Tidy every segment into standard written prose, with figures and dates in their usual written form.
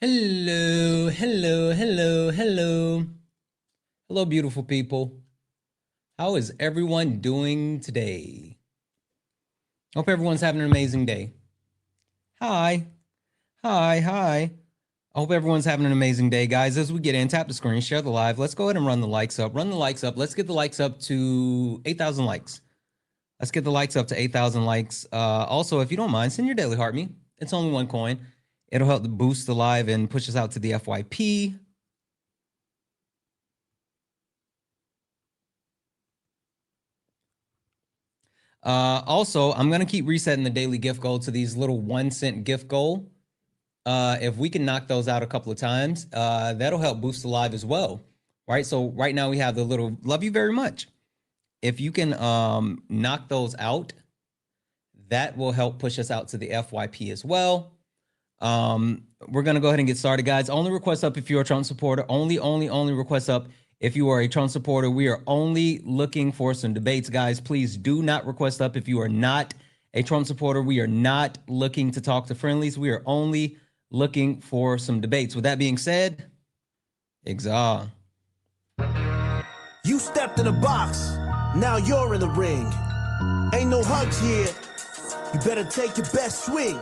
Hello, hello, hello, hello. Hello, beautiful people. How is everyone doing today? Hope everyone's having an amazing day. Hi, hi. I hope everyone's having an amazing day, guys. As we get in, tap the screen, share the live. Let's go ahead and run the likes up. Run the likes up. Let's get the likes up to 8,000 likes. Let's get the likes up to 8,000 likes. Also, if you don't mind, send your daily heart me. It's only one coin. It'll help to boost the live and push us out to the FYP. Also, I'm going to keep resetting the daily gift goal to these little 1 cent gift goal. If we can knock those out a couple of times, that'll help boost the live as well. Right. So right now we have the little love you very much. If you can knock those out, that will help push us out to the FYP as well. We're going to go ahead and get started, guys. Only request up if you're a Trump supporter. Only request up if you are a Trump supporter. We are only looking for some debates, guys. Please do not request up if you are not a Trump supporter. We are not looking to talk to friendlies. We are only looking for some debates. With that being said, exah. You stepped in the box. Now you're in the ring. Ain't no hugs here. You better take your best swing.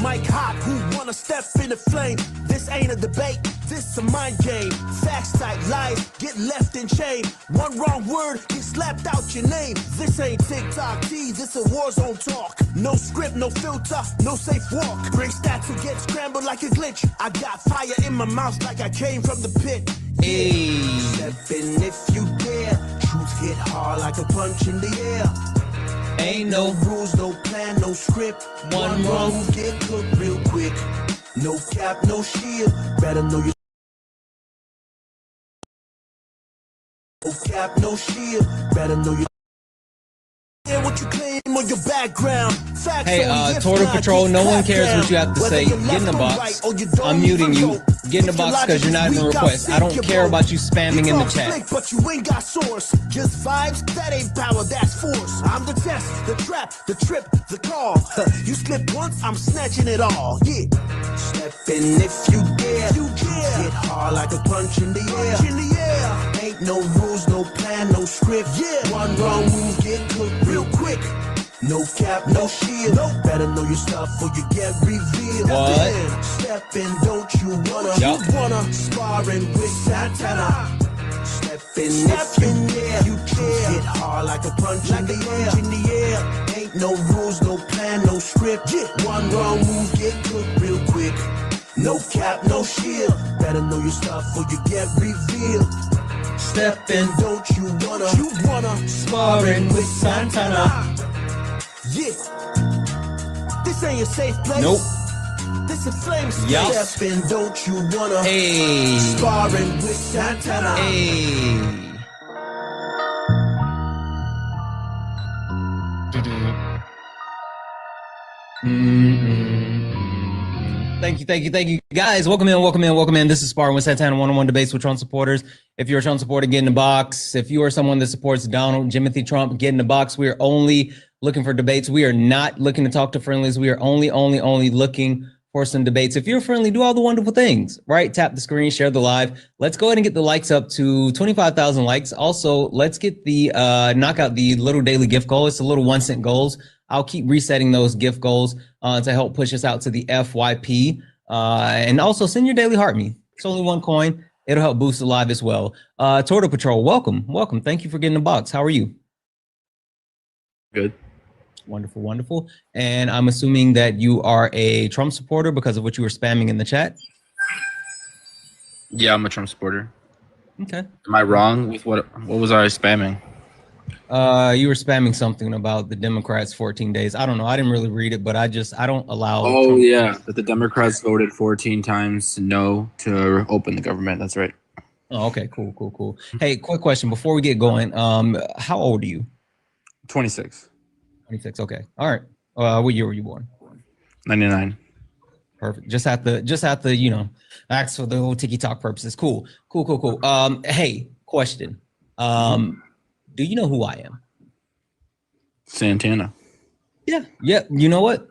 Mike Hot, who wanna step in the flame? This ain't a debate, this a mind game. Facts type lies, get left in shame. One wrong word, get slapped out your name. This ain't TikTok T, this a war zone talk. No script, no filter, no safe walk. Bring stats who get scrambled like a glitch. I got fire in my mouth like I came from the pit. Hey. Step in if you dare. Truth hit hard like a punch in the air. Ain't No rules, no plan, no script. One wrong move, get cooked real quick. No cap, no shield. Better know your. No cap, no shield. Better know your. Yeah, what you claim on your background. Facts Hey, only if Tortal not, Patrol, get no one clapped cares down. what you have to Whether say. you're Get in the left or box. right, or you don't I'm muting even you. vote. Get in the If your box because logic you're not is in the weak, I'll request. I sink don't your care boat. about you spamming in the talk chat. Slick, but you ain't got source. Just vibes, that ain't power, that's force. I'm the test, the trap, the trip, the call. You slip once, I'm snatching it all. Yeah. Step in if you dare. You dare. Hit hard like a punch in the air. Punch in the air. Ain't no rules, no plan, no script. Yeah. One wrong move, get cooked real quick. No cap, no shield. No. Better know your stuff or you get revealed. What? Step in, don't you wanna? Yup. You wanna sparring with Santana. Step in if you dare. You dare. Hit hard like a punch in the air. Ain't no rules, no plan, no script. Yeah. One wrong move, get cooked real quick. No cap, no shield. Better know your stuff or you get revealed. Step in, don't you wanna? You wanna Sparring with Santana. Yeah. This ain't a safe place. Nope. This a flame space. Yup. Step in, don't you wanna? Hey. Sparring with Santana. Hey. Thank you, guys. Welcome in. This is Sparring with Santana, one-on-one debates with Trump supporters. If you're a Trump supporter, get in the box. If you are someone that supports Donald, Jimothy Trump, get in the box. We are only looking for debates. We are not looking to talk to friendlies. We are only looking for some debates. If you're friendly, do all the wonderful things, right? Tap the screen, share the live. Let's go ahead and get the likes up to 25,000 likes. Also, let's get the knock out the little daily gift goal. It's the little 1 cent goals. I'll keep resetting those gift goals to help push us out to the FYP. And also send your daily heart me. It's only one coin. It'll help boost the live as well. Tortal Patrol, welcome. Thank you for getting the box. How are you? Good. Wonderful. And I'm assuming that you are a Trump supporter because of what you were spamming in the chat. Yeah, I'm a Trump supporter. Okay. Am I wrong with what was I spamming? You were spamming something about the Democrats 14 days. I don't know. I didn't really read it, but I don't allow. Oh, Trump. yeah, that the Democrats voted 14 times no to open the government. That's right. Oh, okay, cool. Hey, quick question before we get going. How old are you? 26. 26. Okay. All right. What year were you born? 99. Perfect. Just have to, ask for the whole TikTok purposes. Cool. Hey, question. Do you know who I am? Santana. Yeah. You know what?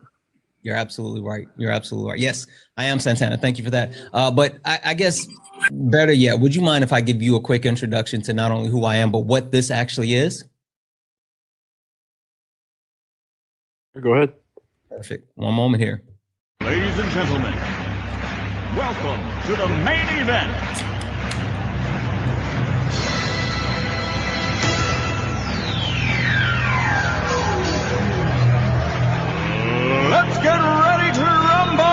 You're absolutely right. You're absolutely right. Yes, I am Santana. Thank you for that. But I guess better yet, would you mind if I give you a quick introduction to not only who I am, but what this actually is? Go ahead. Perfect. One moment here. Ladies and gentlemen, welcome to the main event. Let's get ready to rumble!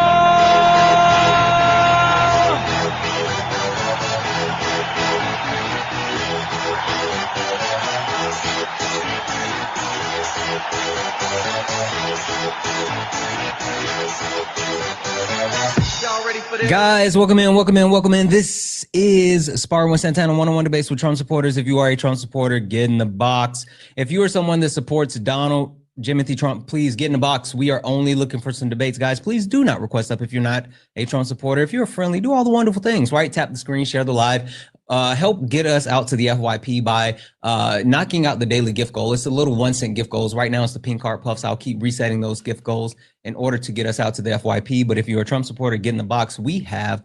Guys, welcome in. This is Sparring with Santana, one-on-one debates with Trump supporters. If you are a Trump supporter, get in the box. If you are someone that supports Donald Jimothy Trump, please get in the box. We are only looking for some debates, guys. Please do not request up if you're not a Trump supporter. If you're friendly, do all the wonderful things, right? Tap the screen, share the live. Help get us out to the FYP by knocking out the daily gift goal. It's a little 1 cent gift goals. Right now it's the pink heart puffs. I'll keep resetting those gift goals in order to get us out to the FYP. But if you're a Trump supporter, get in the box. We have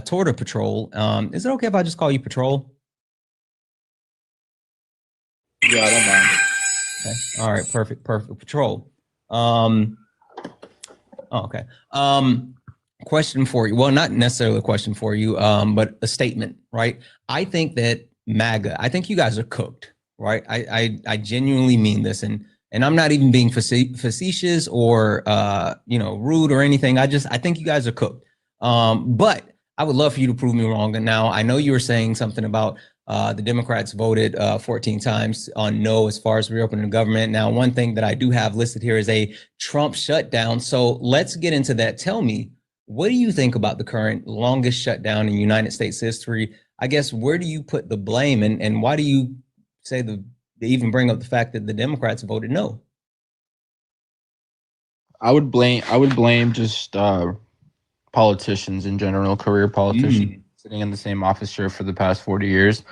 Torta Patrol. Is it okay if I just call you Patrol? Yeah, I don't mind. Okay. All right. Perfect. Patrol. Okay. Question for you. Well, not necessarily a question for you, but a statement, right? I think that MAGA, I think you guys are cooked, right? I genuinely mean this, and I'm not even being facetious or rude or anything. I think you guys are cooked. But I would love for you to prove me wrong. And now I know you were saying something about the Democrats voted 14 times on no as far as reopening the government. Now, one thing that I do have listed here is a Trump shutdown. So let's get into that. Tell me, what do you think about the current longest shutdown in United States history? I guess, where do you put the blame, and why do you say they even bring up the fact that the Democrats voted no? I would blame just politicians in general, career politicians sitting in the same office chair for the past 40 years.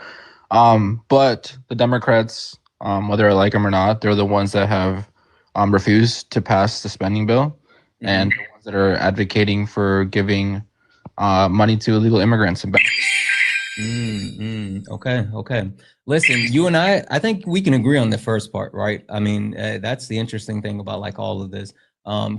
But the Democrats, whether I like them or not, they're the ones that have refused to pass the spending bill, and the ones that are advocating for giving money to illegal immigrants and Okay. Listen, you and I think we can agree on the first part, right? I mean, that's the interesting thing about like all of this.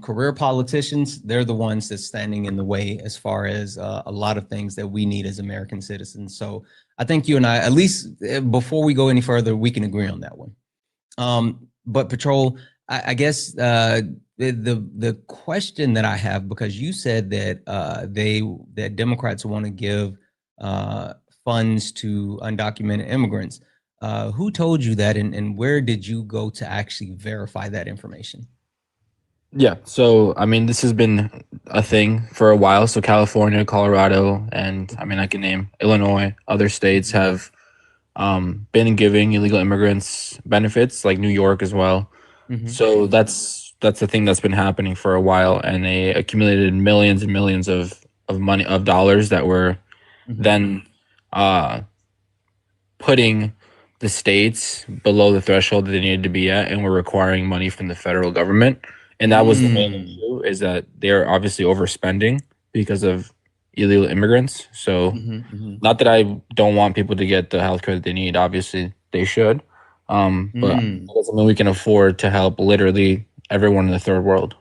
Career politicians, they're the ones that's standing in the way as far as a lot of things that we need as American citizens. So I think you and I, at least before we go any further, we can agree on that one. But Patrol, I guess the question that I have, because you said that that Democrats want to give funds to undocumented immigrants. Who told you that, and where did you go to actually verify that information? Yeah, so I mean, this has been a thing for a while. So California, Colorado, and I mean, I can name Illinois, other states have been giving illegal immigrants benefits, like New York as well. So that's the thing that's been happening for a while, and they accumulated millions and millions of dollars that were then putting the states below the threshold that they needed to be at, and were requiring money from the federal government. And that was the main issue, is that they're obviously overspending because of illegal immigrants. So not that I don't want people to get the healthcare that they need. Obviously they should. But it doesn't mean we can afford to help literally everyone in the third world.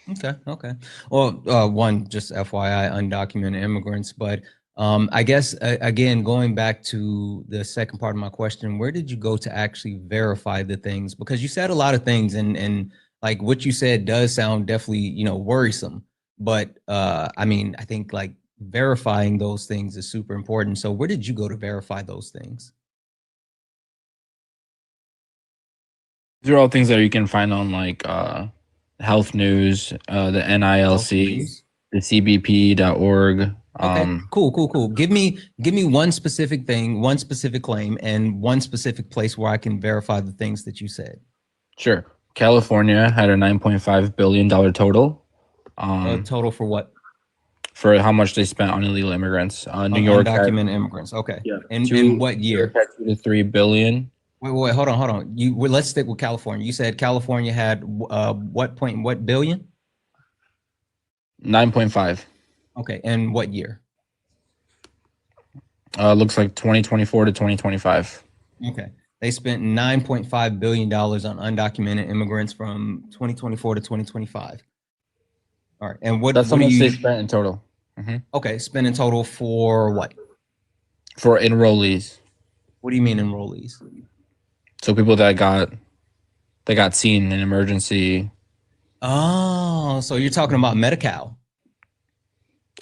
Okay. Well, one, just FYI, undocumented immigrants. But I guess, again, going back to the second part of my question, where did you go to actually verify the things? Because you said a lot of things, and like what you said does sound definitely, worrisome. But I mean, I think like verifying those things is super important. So where did you go to verify those things? These are all things that you can find on like health news, the NILC, the CBP.org. Okay, cool. Give me one specific thing, one specific claim, and one specific place where I can verify the things that you said. Sure. California had a $9.5 billion total. Total for what? For how much they spent on illegal immigrants. New York undocumented immigrants. Okay. Yeah. In what year? 2 to 3 billion. Wait, hold on. Let's stick with California. You said California had what billion? 9.5. Okay, and what year? Looks like 2024 to 2025. Okay. They spent $9.5 billion on undocumented immigrants from 2024 to 2025. All right. And That's how what do much you they spent in total. okay, spend in total for what? For enrollees. What do you mean enrollees? So people that got seen in emergency. Oh, so you're talking about Medi-Cal.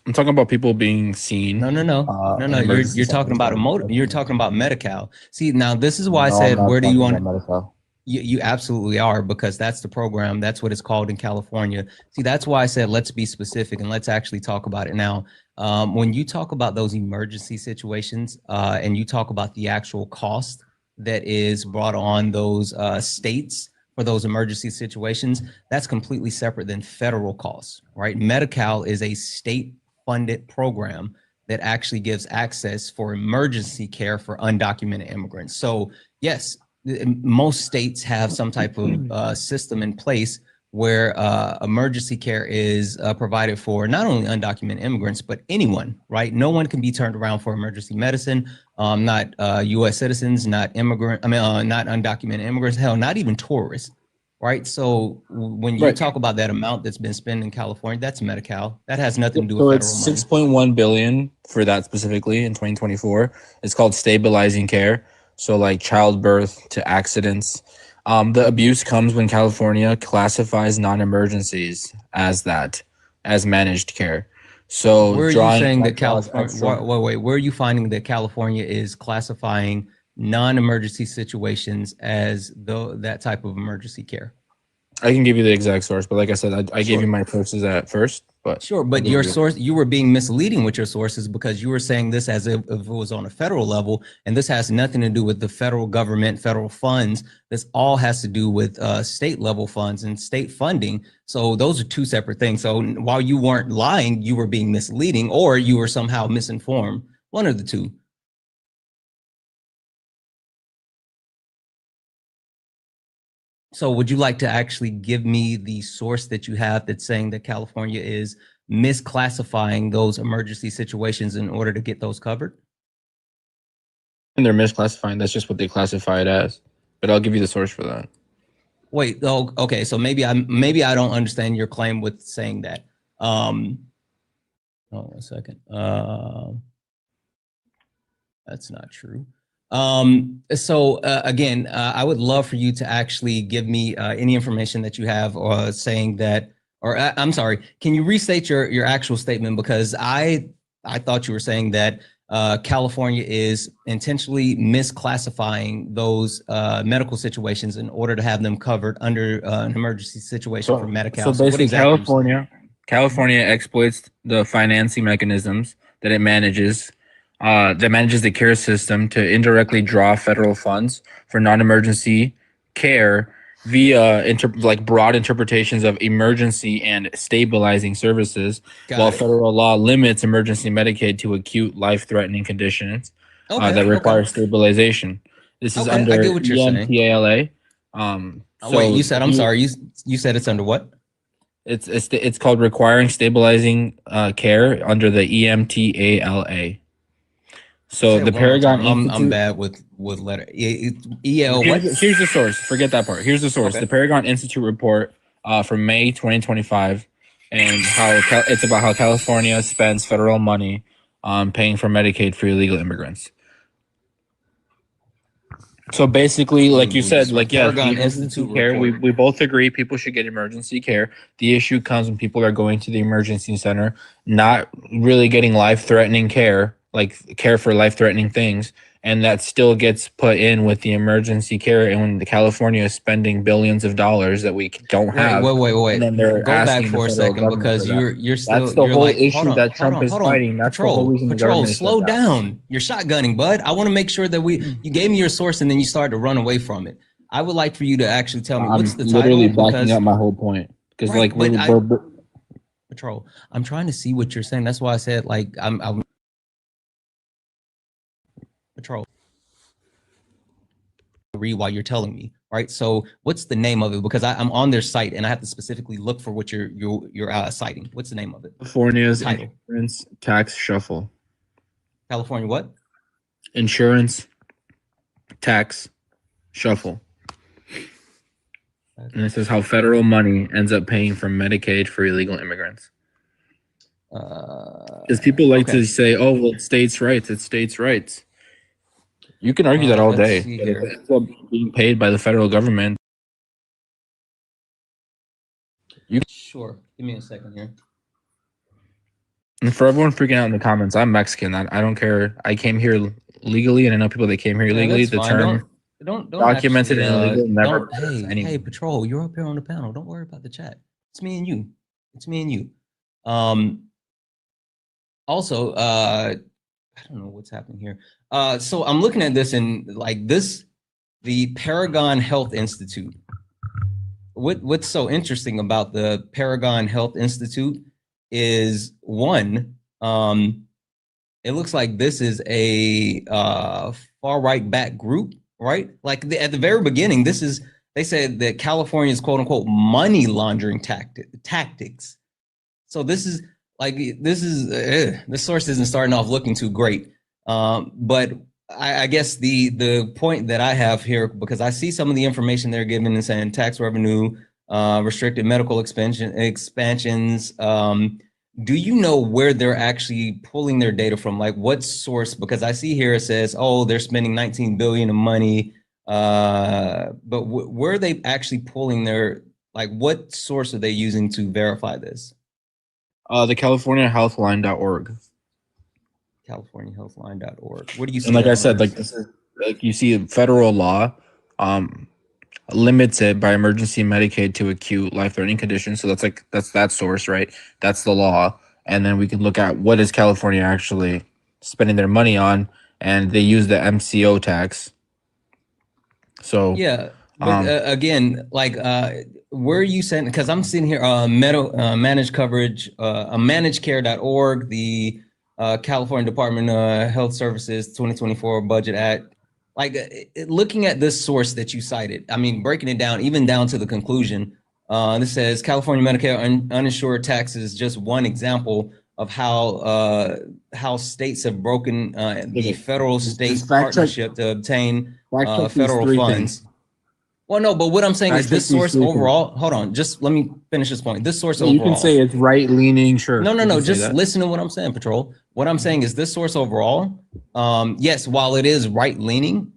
I'm talking about people being seen. No, no, no. No, in no. emergency You're talking centers. about you're talking about Medi-Cal. See, now this is why I No, I'm said not where do you talking want about Medi-Cal. you absolutely are, because that's the program. That's what it's called in California. See, that's why I said let's be specific and let's actually talk about it now. When you talk about those emergency situations and you talk about the actual cost that is brought on those states for those emergency situations, that's completely separate than federal costs, right? Medi-Cal is a state funded program that actually gives access for emergency care for undocumented immigrants. So yes, most states have some type of system in place where emergency care is provided for not only undocumented immigrants, but anyone, right? No one can be turned around for emergency medicine, not US citizens, not not undocumented immigrants, hell, not even tourists, right? So when you talk about that amount that's been spent in California, that's Medi-Cal. That has nothing to do with So federal it's money. 6.1 billion for that specifically in 2024. It's called stabilizing care. So like childbirth to accidents. The abuse comes when California classifies non-emergencies as managed care. So Where are you drawing saying that California? California? Wait, where are you finding that California is classifying non-emergency situations as though that type of emergency care? I can give you the exact source, but like I said, I gave Sure. you my sources at first. But Sure, but your source, you were being misleading with your sources because you were saying this as if it was on a federal level, and this has nothing to do with the federal government, federal funds. This all has to do with state level funds and state funding. So those are two separate things. So while you weren't lying, you were being misleading, or you were somehow misinformed. One of the two. So would you like to actually give me the source that you have that's saying that California is misclassifying those emergency situations in order to get those covered? And they're misclassifying. That's just what they classify it as. But I'll give you the source for that. Wait, oh, okay. So maybe I don't understand your claim with saying that. Hold on a second. That's not true. So again, I would love for you to actually give me any information that you have saying that, or I'm sorry, can you restate your actual statement? Because I thought you were saying that California is intentionally misclassifying those medical situations in order to have them covered under an emergency situation for Medi-Cal. So basically, exactly California exploits the financing mechanisms that it manages, that manages the care system to indirectly draw federal funds for non-emergency care via broad interpretations of emergency and stabilizing services, while federal law limits emergency Medicaid to acute life-threatening conditions that require stabilization. This is under I get what you're saying. EMTALA. Wait, you said, I'm sorry, you said it's under what? It's called requiring stabilizing care under the EMTALA. So the Paragon Institute. I'm bad with letter EL. Here's the source. Forget that part. Here's the source. The Paragon Institute report from May 2025, and how it's about how California spends federal money on paying for Medicaid for illegal immigrants. So basically, like you said, Paragon Institute care. We both agree people should get emergency care. The issue comes when people are going to the emergency center, not really getting life-threatening care, like care for life-threatening things, and that still gets put in with the emergency care. And when California is spending billions of dollars that we don't have, wait. And then they're go back asking for a second, because you're still, that's the you're whole like, issue that Trump is fighting. That's the whole reason the government is slow down. You're shotgunning, bud. I want to make sure that you gave me your source and then you started to run away from it. I would like for you to actually tell me what's the title. I'm literally backing up my whole point because Patrol, I'm trying to see what you're saying. That's why I said I'm Patrol. read while you're telling me, right? So what's the name of it? Because I'm on their site and I have to specifically look for what you're citing. What's the name of it? California's Title. Insurance Tax Shuffle. California what? Insurance Tax Shuffle. And it says how federal money ends up paying for Medicaid for illegal immigrants. Because people like to say, "Oh, well, it's states' rights. It's states' rights." You can argue that all day. But it ends up being paid by the federal government. Sure. Give me a second here. And for everyone freaking out in the comments, I'm Mexican. I don't care. I came here legally, and I know people that came here legally. The term don't documented actually, and illegal never. Hey, Patrol, you're up here on the panel. Don't worry about the chat. It's me and you. It's me and you. Also, I don't know what's happening here. So I'm looking at this and like this, the Paragon Health Institute. What's so interesting about the Paragon Health Institute is one, it looks like this is a far right back group, right? Like at the very beginning, they said that California's quote unquote money laundering tactics. So this source isn't starting off looking too great. But I guess the point that I have here, because I see some of the information they're giving and saying tax revenue, restricted medical expansions. Do you know where they're actually pulling their data from? Like what source? Because I see here it says, oh, they're spending 19 billion of money. But where are they actually pulling their, like what source are they using to verify this? The CaliforniaHealthline.org. CaliforniaHealthline.org. What do you see? And like I said, like this is like you see federal law limits it by emergency Medicaid to acute life-threatening conditions. So that's that source, right? That's the law. And then we can look at what is California actually spending their money on, and they use the MCO tax. So yeah, but again, like where are you saying? Because I'm sitting here, managed coverage, managedcare.org, the California Department of Health Services 2024 Budget Act. Like looking at this source that you cited, I mean, breaking it down, even down to the conclusion, this says California Medicare uninsured tax is just one example of how states have broken the federal-state partnership to obtain federal funds. Well, no, but what I'm saying is this source overall, hold on, just let me finish this point. This source overall. You can say it's right-leaning, sure. No, just listen to what I'm saying, Patrol. What I'm saying is this source overall, yes, while it is right-leaning,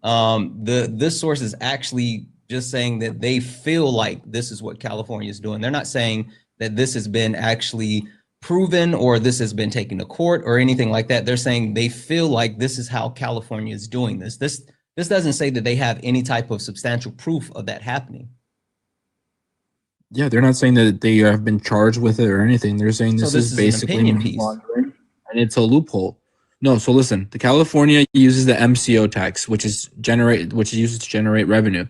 this source is actually just saying that they feel like this is what California is doing. They're not saying that this has been actually proven or this has been taken to court or anything like that. They're saying they feel like this is how California is doing this. This doesn't say that they have any type of substantial proof of that happening. Yeah, they're not saying that they have been charged with it or anything. They're saying this is basically an opinion piece, and it's a loophole. No, so listen, the California uses the MCO tax, which is used to generate revenue,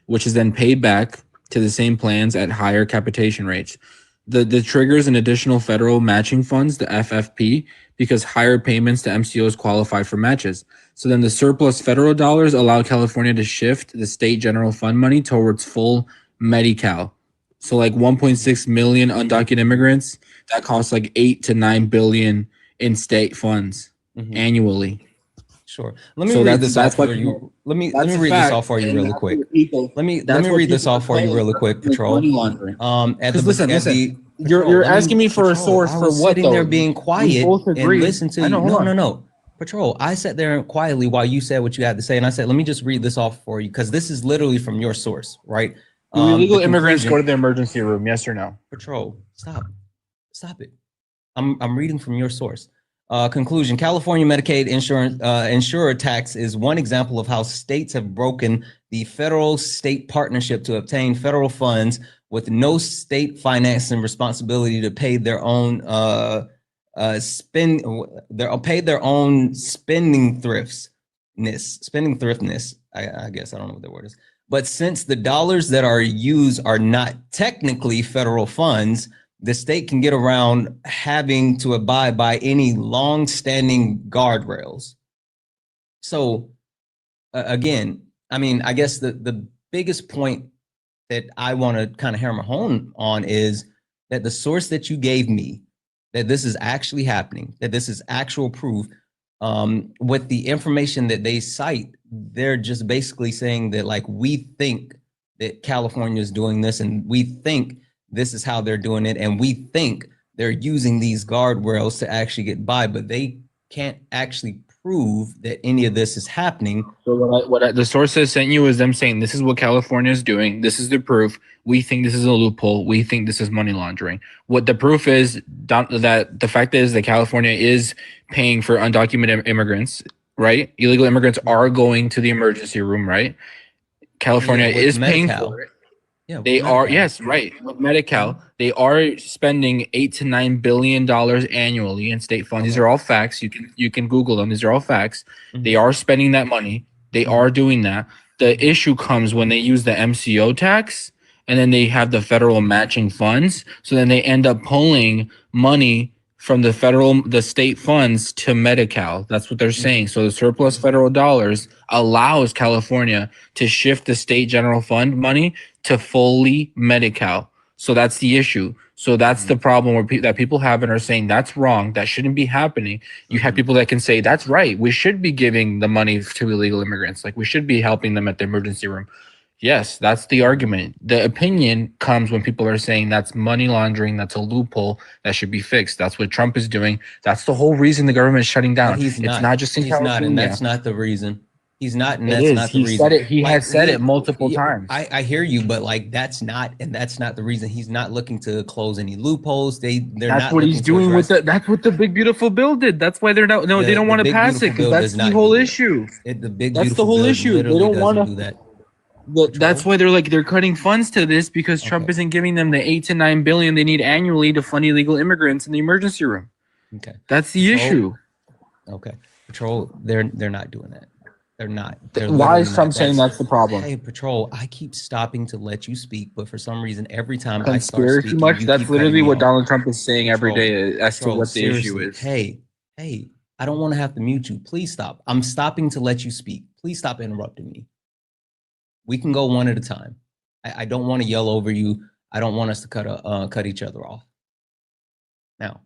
which is then paid back to the same plans at higher capitation rates. The triggers an additional federal matching funds, the FFP, because higher payments to MCOs qualify for matches. So then the surplus federal dollars allow California to shift the state general fund money towards full Medi-Cal. So like 1.6 million undocumented immigrants, that costs like 8 to 9 billion in state funds annually. Sure. Let me read this off for you. Let me read this off for you really quick. Let me read this off for you really quick, Patrol. Listen. You're asking me for a source for what? Sitting there being quiet and listen to you. No. Patrol, I sat there quietly while you said what you had to say, and I said, let me just read this off for you because this is literally from your source, right? Do illegal immigrants go to the emergency room? Yes or no? Patrol, stop it. I'm reading from your source. Conclusion: California Medicaid insurer tax is one example of how states have broken the federal-state partnership to obtain federal funds with no state financing responsibility to pay their own spending thriftiness. I guess I don't know what the word is. But since the dollars that are used are not technically federal funds, the state can get around having to abide by any long-standing guardrails. So again, I mean, I guess the biggest point that I want to kind of hammer home on is that the source that you gave me, that this is actually happening, that this is actual proof. With the information that they cite, they're just basically saying that, like, we think that California is doing this, and we think this is how they're doing it, and we think they're using these guardrails to actually get by, but they can't actually prove that any of this is happening. So the sources sent you is them saying this is what California is doing. This is the proof. We think this is a loophole. We think this is money laundering. What the proof is, that the fact is that California is paying for undocumented immigrants, right? Illegal immigrants are going to the emergency room, right? California Yeah, is paying Medi-Cal. for it. Yeah, They are, yes, right. With Medi-Cal, they are spending $8 to $9 billion annually in state funds. These are all facts. You can Google them. These are all facts. They are spending that money. They are doing that. The issue comes when they use the MCO tax and then they have the federal matching funds. So then they end up pulling money from the state funds to Medi-Cal. That's what they're saying. So the surplus federal dollars allows California to shift the state general fund money to fully Medi-Cal. So that's the issue. So that's the problem where that people have and are saying that's wrong. That shouldn't be happening. You have people that can say that's right. We should be giving the money to illegal immigrants. Like we should be helping them at the emergency room. Yes, that's the argument. The opinion comes when people are saying that's money laundering, that's a loophole that should be fixed. That's what Trump is doing. That's the whole reason the government is shutting down. But he's It's not just in he's not, and California. that's not the reason. He's not, and It that's is. not the He reason. said it. He Like, has said it multiple times. I hear you, but like that's not the reason. He's not looking to close any loopholes. They're That's not what looking he's to doing with address. that's what the big beautiful bill did. That's why they're not. No, they don't The want to big pass it beautiful because bill that's does the not whole do that. issue. The big That's the beautiful whole bill issue. They literally don't want doesn't do to. that. That's why they're cutting funds to this because Trump Okay. isn't giving them the $8 to $9 billion they need annually to fund illegal immigrants in the emergency room. Okay. That's the issue. Okay. Patrol, they're not doing that. They're not. They're Why literally is Trump not. saying that's the problem? Hey, Patrol, I keep stopping to let you speak, but for some reason, every time I start Conspiracy speaking, much? you That's keep cutting literally me what off. Donald Trump is saying every Patrol, day as to Patrol, what the issue seriously. is. Hey, I don't want to have to mute you. Please stop. I'm stopping to let you speak. Please stop interrupting me. We can go one at a time. I don't want to yell over you. I don't want us to cut each other off. Now,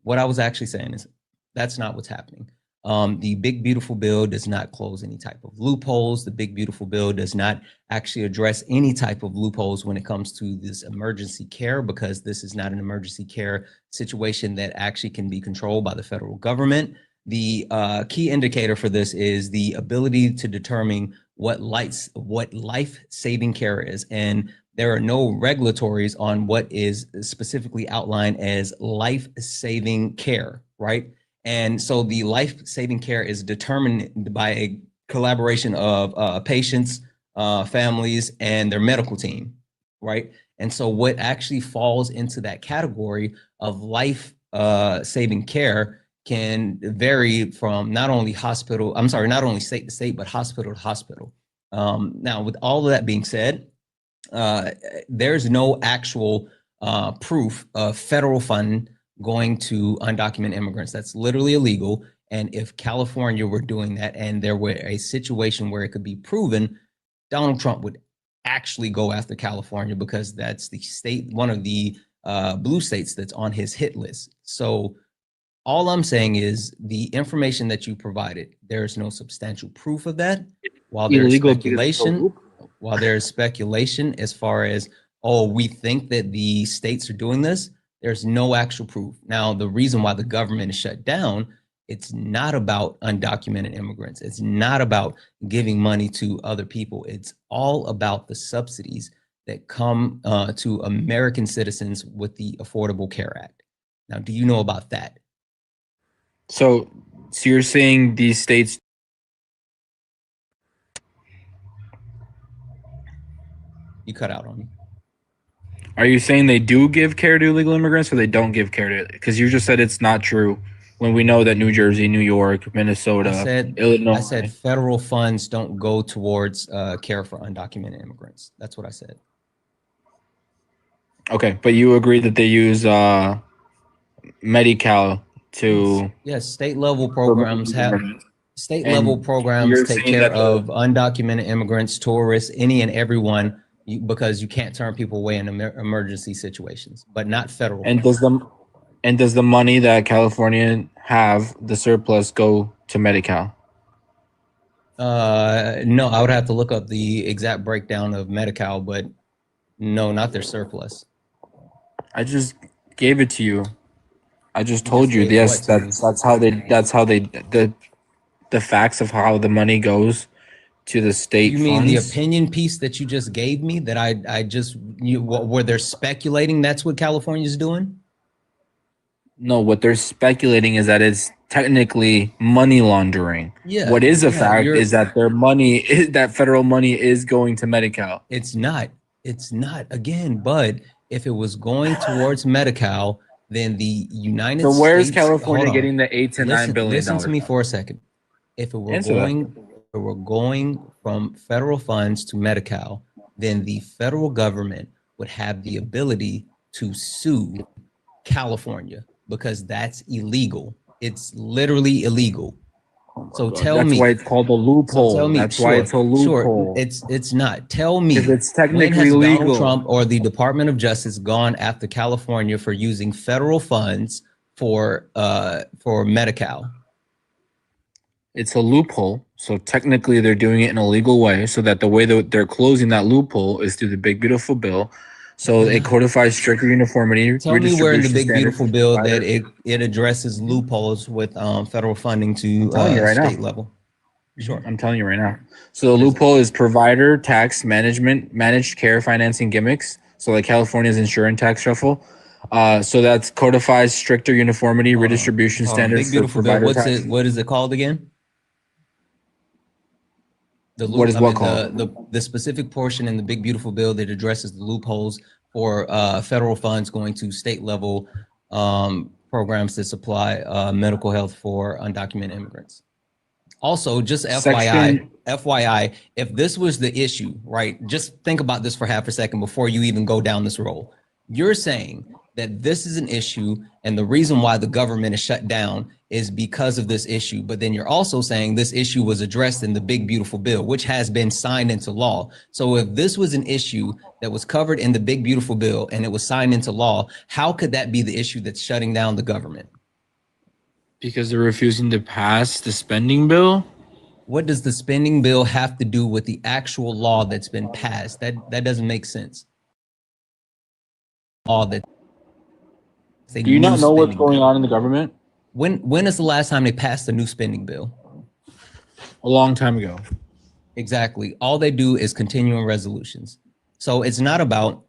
what I was actually saying is that's not what's happening. The big beautiful bill does not close any type of loopholes. The big beautiful bill does not actually address any type of loopholes when it comes to this emergency care, because this is not an emergency care situation that actually can be controlled by the federal government. The key indicator for this is the ability to determine what life-saving care is, and there are no regulatories on what is specifically outlined as life-saving care, right? And so the life-saving care is determined by a collaboration of patients, families, and their medical team, right? And so what actually falls into that category of life-saving care can vary from not only state to state, but hospital to hospital. Now, with all of that being said, there's no actual proof of federal fund going to undocumented immigrants. That's literally illegal. And if California were doing that and there were a situation where it could be proven, Donald Trump would actually go after California because that's the state, one of the blue states that's on his hit list. So all I'm saying is the information that you provided, there's no substantial proof of that. While there's speculation as far as, oh, we think that the states are doing this, there's no actual proof. Now, the reason why the government is shut down, it's not about undocumented immigrants. It's not about giving money to other people. It's all about the subsidies that come to American citizens with the Affordable Care Act. Now, do you know about that? So you're saying these states? You cut out on me. Are you saying they do give care to illegal immigrants or they don't give care to? Because you just said it's not true when we know that New Jersey, New York, Minnesota, Illinois. I said federal funds don't go towards care for undocumented immigrants. That's what I said. Okay, but you agree that they use Medi-Cal to yes, state level programs have State And level programs you're take saying care that of undocumented immigrants, tourists, any and everyone, because you can't turn people away in emergency situations, but not federal. and does the money that California have, the surplus, go to Medi-Cal? No, I would have to look up the exact breakdown of Medi-Cal, but no, not their surplus. I just gave it to you. I just You told just you. gave Yes, what to me? that's how they the facts of how the money goes to the state You mean the funds. opinion piece that you just gave me that I just where they're speculating that's what California's doing? No, what they're speculating is that it's technically money laundering. Yeah, What is a yeah, fact is that their money, that federal money, is going to Medi-Cal. it's not. It's not again, but if it was going towards Medi-Cal, then the United So where is States. Hold California on. getting the $8 to $9 billion? Listen to me for a second. If it were Answer that. going from federal funds to Medi-Cal, then the federal government would have the ability to sue California because that's illegal. It's literally illegal. So tell That's me. why it's called a loophole. So tell me. That's Sure, why it's a loophole. sure. It's not. Tell me. Because it's When technically has Donald legal. Trump or the Department of Justice gone after California for using federal funds for Medi-Cal? It's a loophole. So technically they're doing it in a legal way, so that the way that they're closing that loophole is through the big beautiful bill. So it codifies stricter uniformity. Tell me where in the big redistribution beautiful standards bill for that providers. it addresses loopholes with federal funding to telling you right now. state level. Sure. I'm telling you right now. So the loophole is provider tax management, managed care financing gimmicks. So like California's insurance tax shuffle. So that's codifies stricter uniformity, redistribution Hold on. standards Big beautiful for bill. provider What's tax. it? What is it called again? The What is I what mean, called? the specific portion in the big beautiful bill that addresses the loopholes for federal funds going to state level programs that supply medical health for undocumented immigrants. Also, just FYI, if this was the issue, right? Just think about this for half a second before you even go down this road. You're saying that this is an issue and the reason why the government is shut down is because of this issue. But then you're also saying this issue was addressed in the big beautiful bill, which has been signed into law. So if this was an issue that was covered in the big beautiful bill and it was signed into law, how could that be the issue that's shutting down the government? Because they're refusing to pass the spending bill. What does the spending bill have to do with the actual law that's been passed? That doesn't make sense. Law that Do you not know what's going on in the government? When is the last time they passed a new spending bill? A long time ago. Exactly. All they do is continuing resolutions. So it's not about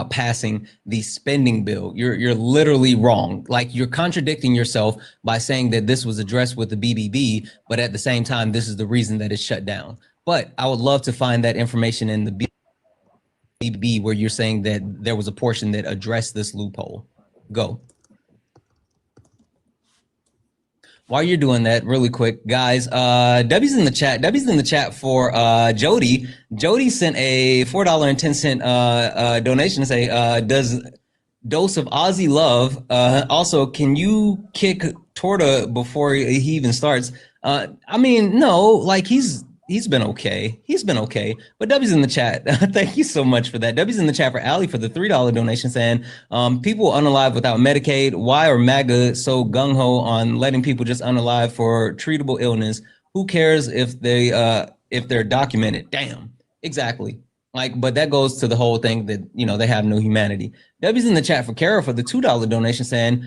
passing the spending bill. You're literally wrong. Like you're contradicting yourself by saying that this was addressed with the BBB, but at the same time, this is the reason that it's shut down. But I would love to find that information in the BBB where you're saying that there was a portion that addressed this loophole. Go. While you're doing that, really quick, guys, Debbie's in the chat. Debbie's in the chat for Jody. Jody sent a $4.10 donation to say, does dose of Aussie love. Also, can you kick Torta before he even starts? I mean, no, like he's been okay. He's been okay. But Debbie's in the chat. Thank you so much for that. Debbie's in the chat for Ali for the $3 donation saying, people unalive without Medicaid. Why are MAGA so gung-ho on letting people just unalive for treatable illness? Who cares if they're documented? Damn, exactly. Like, but that goes to the whole thing that, you know, they have no humanity. Debbie's in the chat for Kara for the $2 donation saying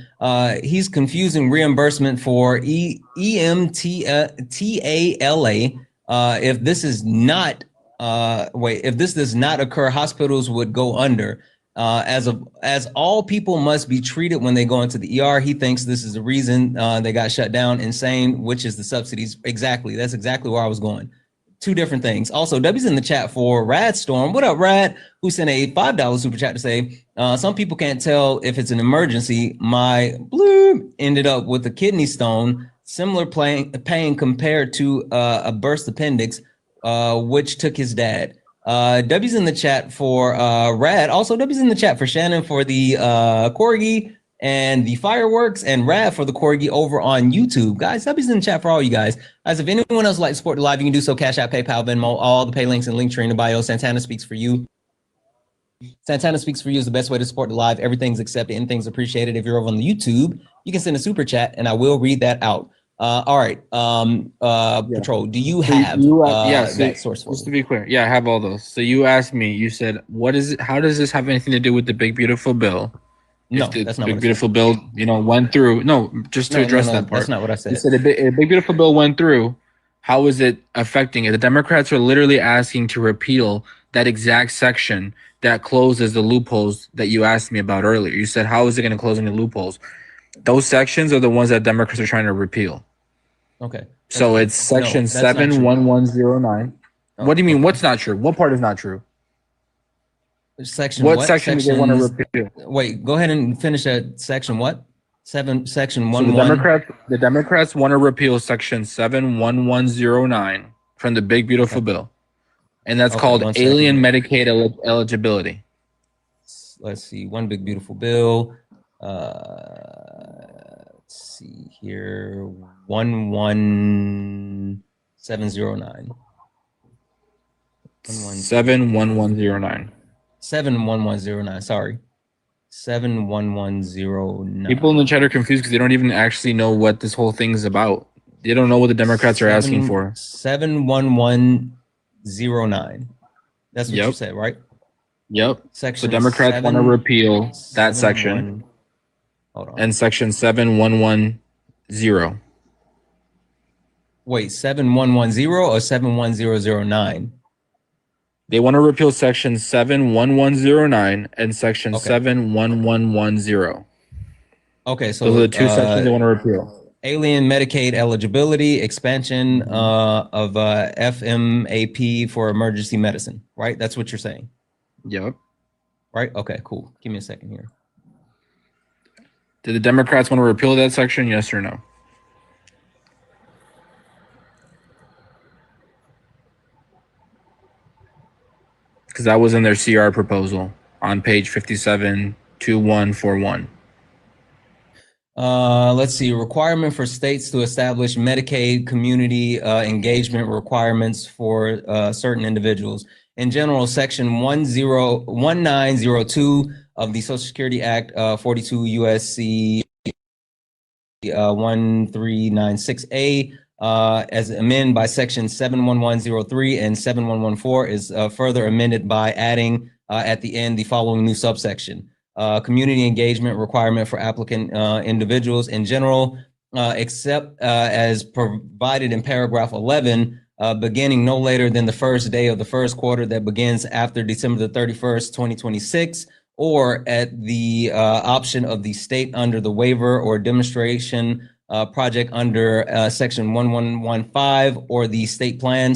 he's confusing reimbursement for EMTALA. If this is not if this does not occur, hospitals would go under. As all people must be treated when they go into the ER. He thinks this is the reason they got shut down. Insane, which is the subsidies. Exactly. That's exactly where I was going. Two different things. Also, W's in the chat for Rad Storm. What up, Rad? Who sent a $5 super chat to say, some people can't tell if it's an emergency. My bloop ended up with a kidney stone, similar pain compared to a burst appendix, which took his dad. W's in the chat for Rad. Also, W's in the chat for Shannon for the Corgi. and the fireworks and Rav for the corgi over on YouTube. Guys, subbies in the chat for all you guys. Guys, if anyone else would like to support the live, you can do so. Cash App, PayPal, Venmo, all the pay links and link tree in the bio. Santana speaks for you. Santana speaks for you is the best way to support the live. Everything's accepted, anything's appreciated. If you're over on the YouTube, you can send a super chat and I will read that out. All right. Patrol, do you have that source for just to be clear? Yeah, I have all those. So you asked me, you said, what is it? How does this have anything to do with the big, beautiful bill? No, if the that's not big, what beautiful bill, went through. No, just to address that part. That's not what I said. You said a big, beautiful bill went through. How is it affecting it? The Democrats are literally asking to repeal that exact section that closes the loopholes that you asked me about earlier. You said, how is it going to close any loopholes? Those sections are the ones that Democrats are trying to repeal. Okay. So it's section 71109. What do you mean? What's not true? What part is not true? Section what section do they want to repeal? Wait, go ahead and finish that section. What? Section so the Democrats want to repeal section 71109 from the big beautiful bill, and that's called alien Medicaid eligibility. Let's see. One big beautiful bill. Let's see here. 11709. 71109. 71109. Sorry. 71109. People in the chat are confused because they don't even actually know what this whole thing is about. They don't know what the Democrats are asking for. 71109. That's what you said, right? Yep. So Democrats want to repeal that section. Hold on. And section 7110. Wait, 7110 or 71009? They want to repeal section 71109 and section 71110. Okay, so those are the two sections they want to repeal. Alien Medicaid eligibility, expansion of FMAP for emergency medicine, right? That's what you're saying. Yep. Right? Okay, cool. Give me a second here. Did the Democrats want to repeal that section? Yes or no? Because that was in their CR proposal on page 572141. Let's see. Requirement for states to establish Medicaid community engagement requirements for certain individuals. In general, section 1902 of the Social Security Act, 42 USC 1396A, as amended by section 71103 and 7114, is further amended by adding at the end the following new subsection. Community engagement requirement for applicant individuals in general, except as provided in paragraph 11, beginning no later than the first day of the first quarter that begins after December the 31st, 2026, or at the option of the state under the waiver or demonstration project under section 1115 or the state plan,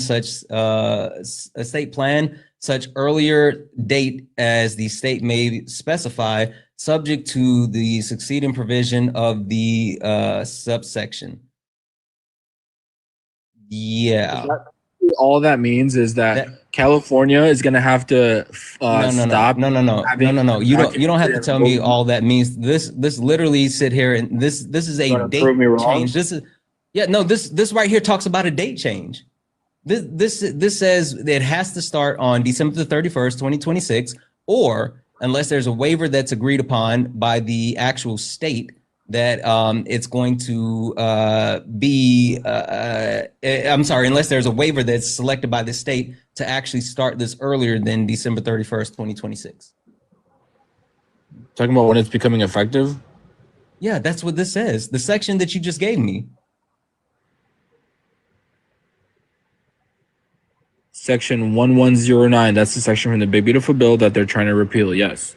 such earlier date as the state may specify, subject to the succeeding provision of the subsection. Yeah. All that means is that California is going to have to stop. No. You don't have to tell me all that means. This literally sit here and this is a date change. This right here talks about a date change. This says it has to start on December the 31st, 2026, or unless there's a waiver that's agreed upon by the actual state that it's going to unless there's a waiver that's selected by the state to actually start this earlier than December 31st, 2026. Talking about when it's becoming effective? Yeah, that's what this says. The section that you just gave me. Section 1109, that's the section from the big beautiful bill that they're trying to repeal, yes.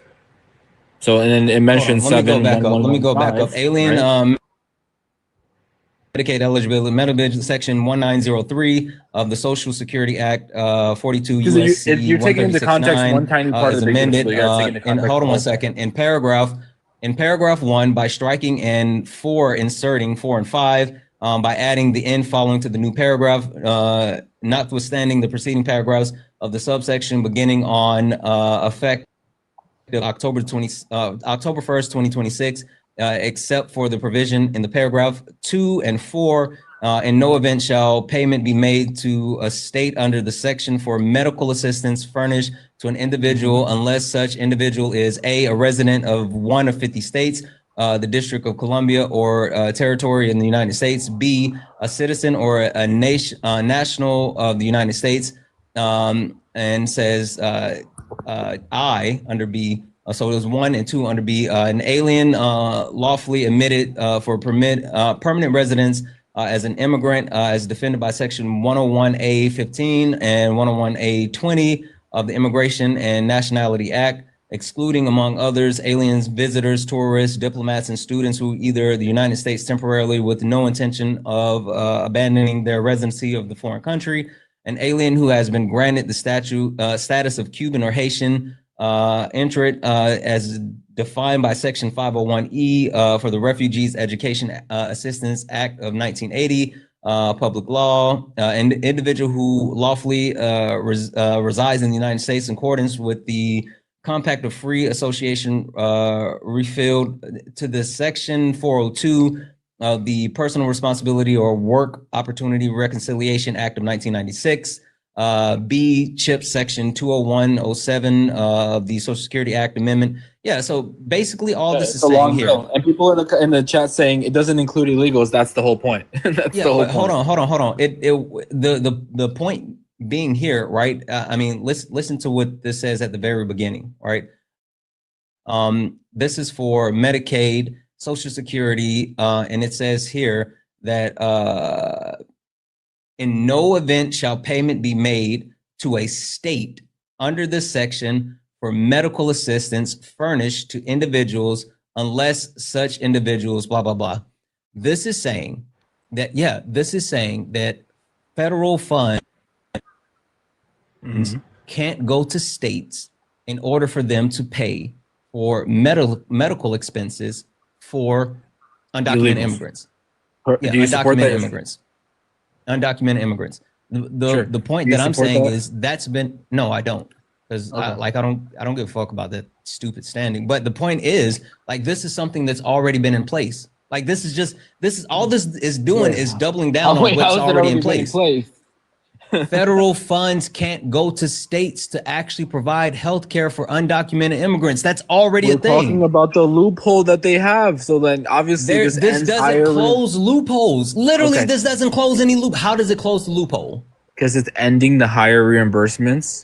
So, and then it mentions Let me go back up. Alien Medicaid eligibility, Medicaid section 1903 of the Social Security Act, 42 USC. You're taking into context one tiny part of the amended. Hold on one second. In paragraph 1, by striking and inserting 4 and 5, by adding the end following to the new paragraph, notwithstanding the preceding paragraphs of the subsection beginning on effect October 1st, 2026, except for the provision in the paragraph 2 and 4. In no event shall payment be made to a state under the section for medical assistance furnished to an individual unless such individual is a resident of one of 50 states, the District of Columbia or territory in the United States, B, a citizen or a national of the United States, and says I under B. So there's 1 and 2 under B, an alien lawfully admitted for permanent residence as an immigrant, as defended by section 101A15 and 101A20 of the Immigration and Nationality Act, excluding, among others, aliens, visitors, tourists, diplomats, and students who either the United States temporarily with no intention of abandoning their residency of the foreign country, an alien who has been granted the status of Cuban or Haitian, entrant as defined by section 501E for the Refugees Education Assistance Act of 1980, public law, an individual who lawfully resides in the United States in accordance with the Compact of Free Association refilled to the section 402 of the Personal Responsibility or Work Opportunity Reconciliation Act of 1996, B, CHIP section 20107 of the Social Security Act Amendment. Yeah, so basically all this is saying here. And people in the chat saying it doesn't include illegals. That's the whole point. That's the whole point. Hold on. The point being here, right? I mean, listen to what this says at the very beginning, right? This is for Medicaid, Social Security, and it says here that in no event shall payment be made to a state under this section for medical assistance furnished to individuals unless such individuals, blah, blah, blah. This is saying that, federal funds can't go to states in order for them to pay for medical expenses for undocumented immigrants. Do you support that? Undocumented immigrants. The point that I'm saying is that's been, no, I don't. Because I don't give a fuck about that stupid standing. But the point is, like, this is something that's already been in place. Like, this is all this is doing is doubling down on what's already in place. Federal funds can't go to states to actually provide health care for undocumented immigrants. That's already a thing. We're talking about the loophole that they have. So then obviously this doesn't close loopholes. Literally, this doesn't close any loop. How does it close the loophole? Because it's ending the higher reimbursements.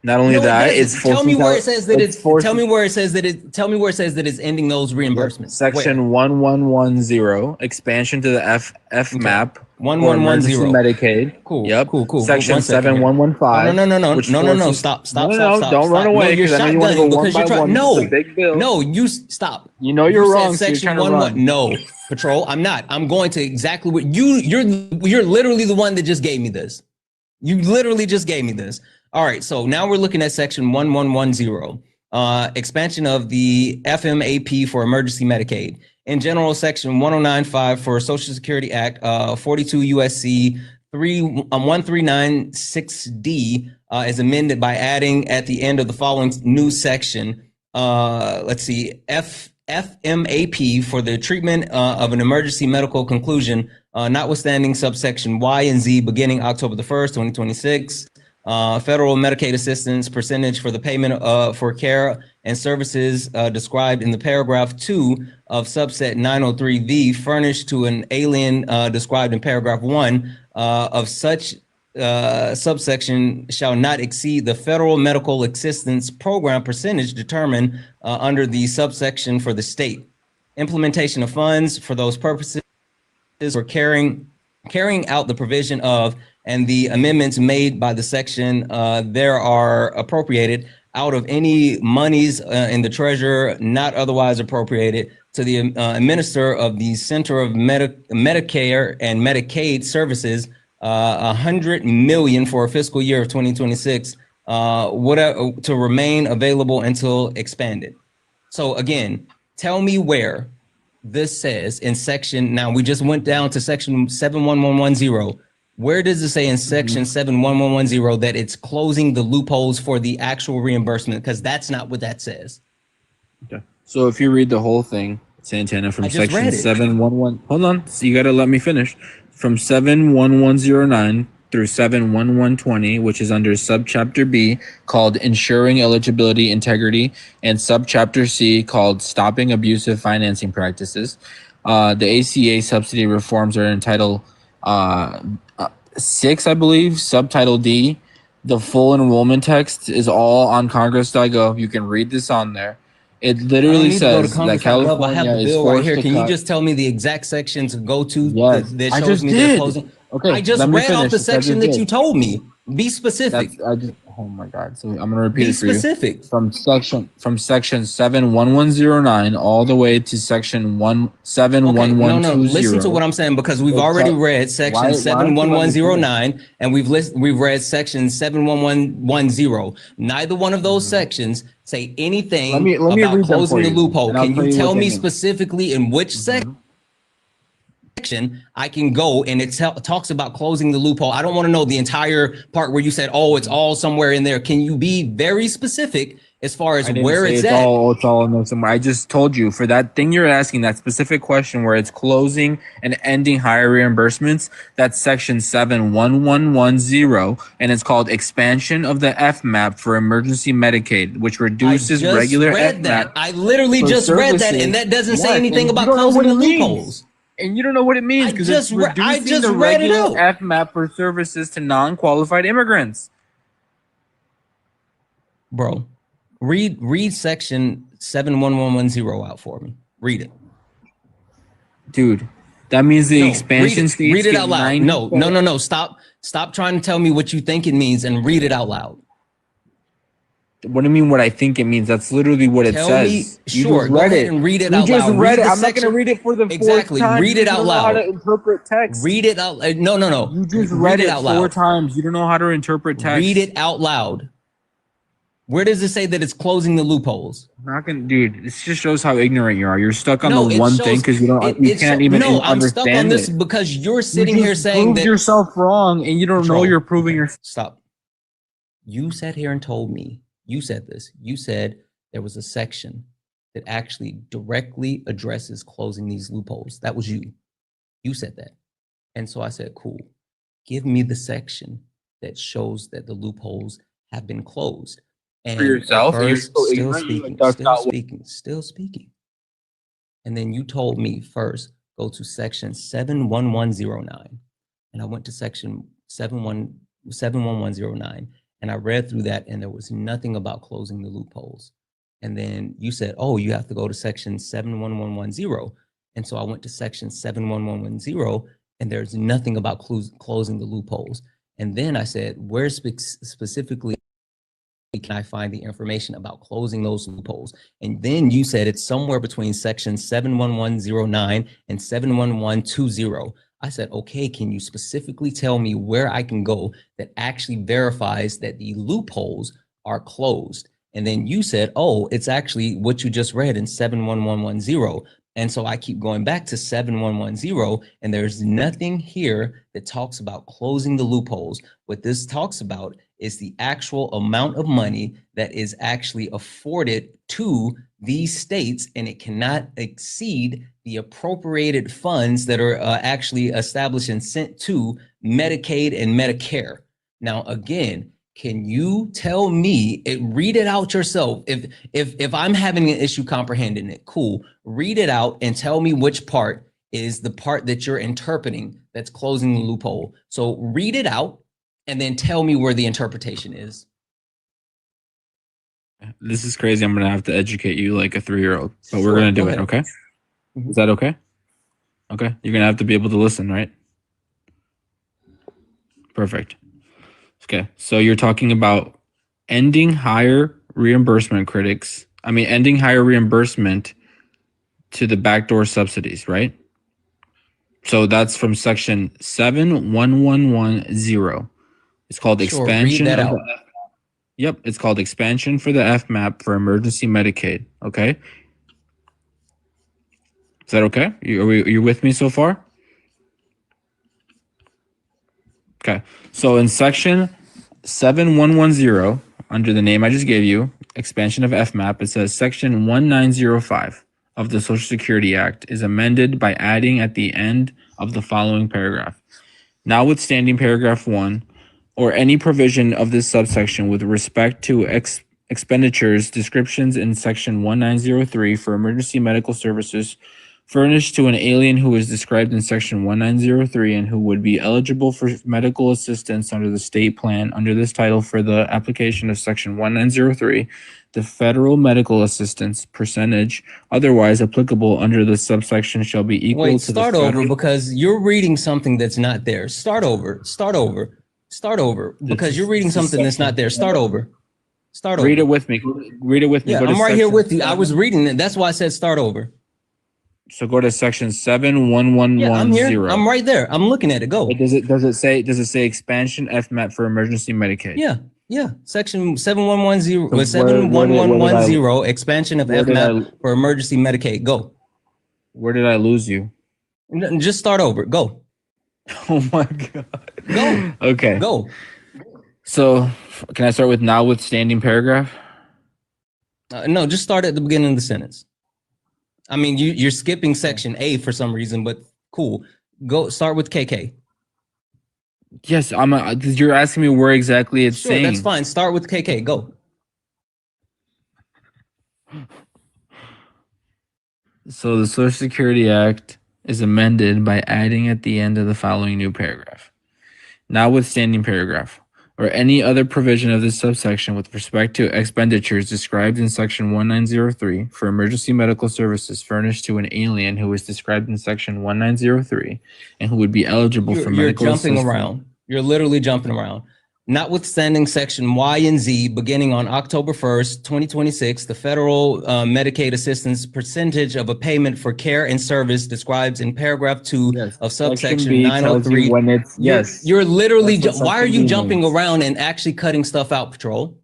Not only that, it's tell me where it says that it's tell me where it says that it's ending those reimbursements. Section 1110, expansion to the FMAP. 1110 Medicaid. Cool. Yep. Cool. Section 7115. No. Stop. Don't run away because I know you want to go one by one. No. Big bill. No, you stop. You know you're wrong. Section 11. No, Patrol. I'm not. I'm going to exactly what you're literally the one that just gave me this. You literally just gave me this. All right, so now we're looking at section 1110, expansion of the FMAP for emergency Medicaid. In general, section 1095 for Social Security Act, 42 USC 1396D is amended by adding at the end of the following new section, FMAP for the treatment of an emergency medical conclusion, notwithstanding subsection Y and Z beginning October the 1st, 2026. Federal Medicaid assistance percentage for the payment for care and services described in the paragraph 2 of subset 903V furnished to an alien described in paragraph 1 of such subsection shall not exceed the federal medical assistance program percentage determined under the subsection for the state. Implementation of funds for those purposes for carrying out the provision of and the amendments made by the section there are appropriated out of any monies in the treasurer not otherwise appropriated to the administrator of the Center of Medicare and Medicaid Services, $100 million for a fiscal year of 2026, to remain available until expanded. So again, tell me where this says in section. Now we just went down to section 71110. Where does it say in section 71110 that it's closing the loopholes for the actual reimbursement? Because that's not what that says. Okay. So if you read the whole thing, Santana, from I just section read it. 711. Hold on. So you got to let me finish. From 71109 through 71120, which is under subchapter B called Ensuring Eligibility Integrity, and subchapter C called Stopping Abusive Financing Practices. The ACA subsidy reforms are entitled 6, I believe, subtitle D. The full enrollment text is all on congress.gov. You can read this on there. It I don't literally need to go to says that Congress.gov. I have California the is bill right forced here. to Can you cut. just tell me the exact section to go to Yes, that I shows just me they're did. closing? Okay, I just let me read off finish. the It says section it that did. you told me. Be specific. Oh my god. So I'm gonna repeat Be it for you. specific. From section 71109 all the way to section Okay, 71120. listen to what I'm saying, because we've It already tell- read section why don't you let me finish? 71109 and we've read section 71110. Neither one of those sections say anything Let me about read them for closing the you, loophole. and I'll Can tell you you what tell they me mean. specifically in which section I can go and it talks about closing the loophole? I don't want to know the entire part where you said, oh, it's all somewhere in there. Can you be very specific as far as I didn't where say it's it's at? all in there somewhere. I just told you for that thing you're asking, that specific question where it's closing and ending higher reimbursements, that's section 71110, and it's called expansion of the FMAP for emergency Medicaid, which I reduces just regular read that. FMAP I literally for just read that, and services. that doesn't say Yes, anything and you about don't know closing what the it means. loopholes. And you don't know what it means because it's I reducing just the read it regular out. FMAP for services to non-qualified immigrants. Bro, read section 71110 out for me. Read it. Dude, that means the expansion states Read it get out loud. 90. No. Stop trying to tell me what you think it means and read it out loud. What do you mean what I think it means? That's literally what it Tell says. me, You sure, just go read ahead it. and read it You out just loud. read Read it. the I'm not going section. to read it for the Exactly. fourth time. Read You it out don't know how to loud. interpret text. Read it out. No. You just Read read it it out 4 loud. times. You don't know how to interpret text. Read it out loud. Where does it say that it's closing the loopholes? I'm not gonna, dude. This just shows how ignorant you are. You're stuck on No, the it one thing shows because you don't. You can't even no, I'm stuck on understand this it. because you're You sitting here just saying proved that yourself wrong, and you don't know Bro, you're proving okay, yourself. Stop. You sat here and told me, you said this. You said there was a section that actually directly addresses closing these loopholes. That was you. You said that. And so I said, cool. Give me the section that shows that the loopholes have been closed. And For yourself, at and you're first, so still ignorant. You're like, speaking, that's still not what. speaking, still speaking. And then you told me first, go to section 71109. And I went to section 71109 and I read through that and there was nothing about closing the loopholes. And then you said, oh, you have to go to section 71110. And so I went to section 71110 and there's nothing about closing the loopholes. And then I said, where specifically can I find the information about closing those loopholes? And then you said it's somewhere between section 71109 and 71120. I said, okay, can you specifically tell me where I can go that actually verifies that the loopholes are closed? And then you said, oh, it's actually what you just read in 71110. And so I keep going back to 7110, and there's nothing here that talks about closing the loopholes. What this talks about is the actual amount of money that is actually afforded to these states, and it cannot exceed the appropriated funds that are actually established and sent to Medicaid and Medicare. Now, again, can you tell me read it out yourself? If I'm having an issue comprehending it, cool. Read it out and tell me which part is the part that you're interpreting that's closing the loophole. So read it out and then tell me where the interpretation is. This is crazy. I'm gonna have to educate you like a 3-year-old, but we're Sure, gonna go do it. ahead. Okay? Mhm. Is that okay? Okay. You're gonna have to be able to listen, right? Perfect. Okay. So you're talking about ending higher reimbursement critics. I mean, ending higher reimbursement to the backdoor subsidies, right? So that's from section 71110. It's called Sure, read expansion that of out. the. Yep, it's called expansion for the FMAP for emergency Medicaid. Okay. Is that okay? Are you with me so far? Okay. So in section 7110, under the name I just gave you, expansion of FMAP, it says section 1905. of the Social Security Act is amended by adding at the end of the following paragraph. Notwithstanding paragraph 1, or any provision of this subsection with respect to expenditures descriptions in section 1903 for emergency medical services furnished to an alien who is described in section 1903 and who would be eligible for medical assistance under the state plan under this title for the application of section 1903, the federal medical assistance percentage otherwise applicable under this subsection shall be equal Wait, to the start federal. over because you're reading something that's not there. Start over because you're reading something that's not there. Start over. Read it with me. Read it with me. Yeah, Go to I'm right here section with you. I 7. was reading it. That's why I said start over. So go to section 71110. Yeah, I'm here. I'm right there. I'm looking at it. Go. Does it say expansion FMAP for emergency Medicaid? Yeah. Section 7110 So 71110 expansion of where did FMAP for emergency Medicaid. Go. Where did I lose you? Just start over. Go. Oh my god. Go. Okay. Go. So can I start with notwithstanding paragraph? No, just start at the beginning of the sentence. I mean, you're skipping section A for some reason, but cool. Go start with KK. Yes, you're asking me where exactly it's Sure, saying. that's fine. Start with KK. Go. So the Social Security Act is amended by adding at the end of the following new paragraph. Notwithstanding paragraph, or any other provision of this subsection with respect to expenditures described in section 1903 for emergency medical services furnished to an alien who is described in section 1903 and who would be eligible for medical assistance. You're jumping around. You're literally jumping around. Notwithstanding section Y and Z, beginning on October 1st, 2026, the federal Medicaid assistance percentage of a payment for care and service described in paragraph 2 of subsection 903. When it's, you're literally, why are you B jumping means. around and actually cutting stuff out, Patrol?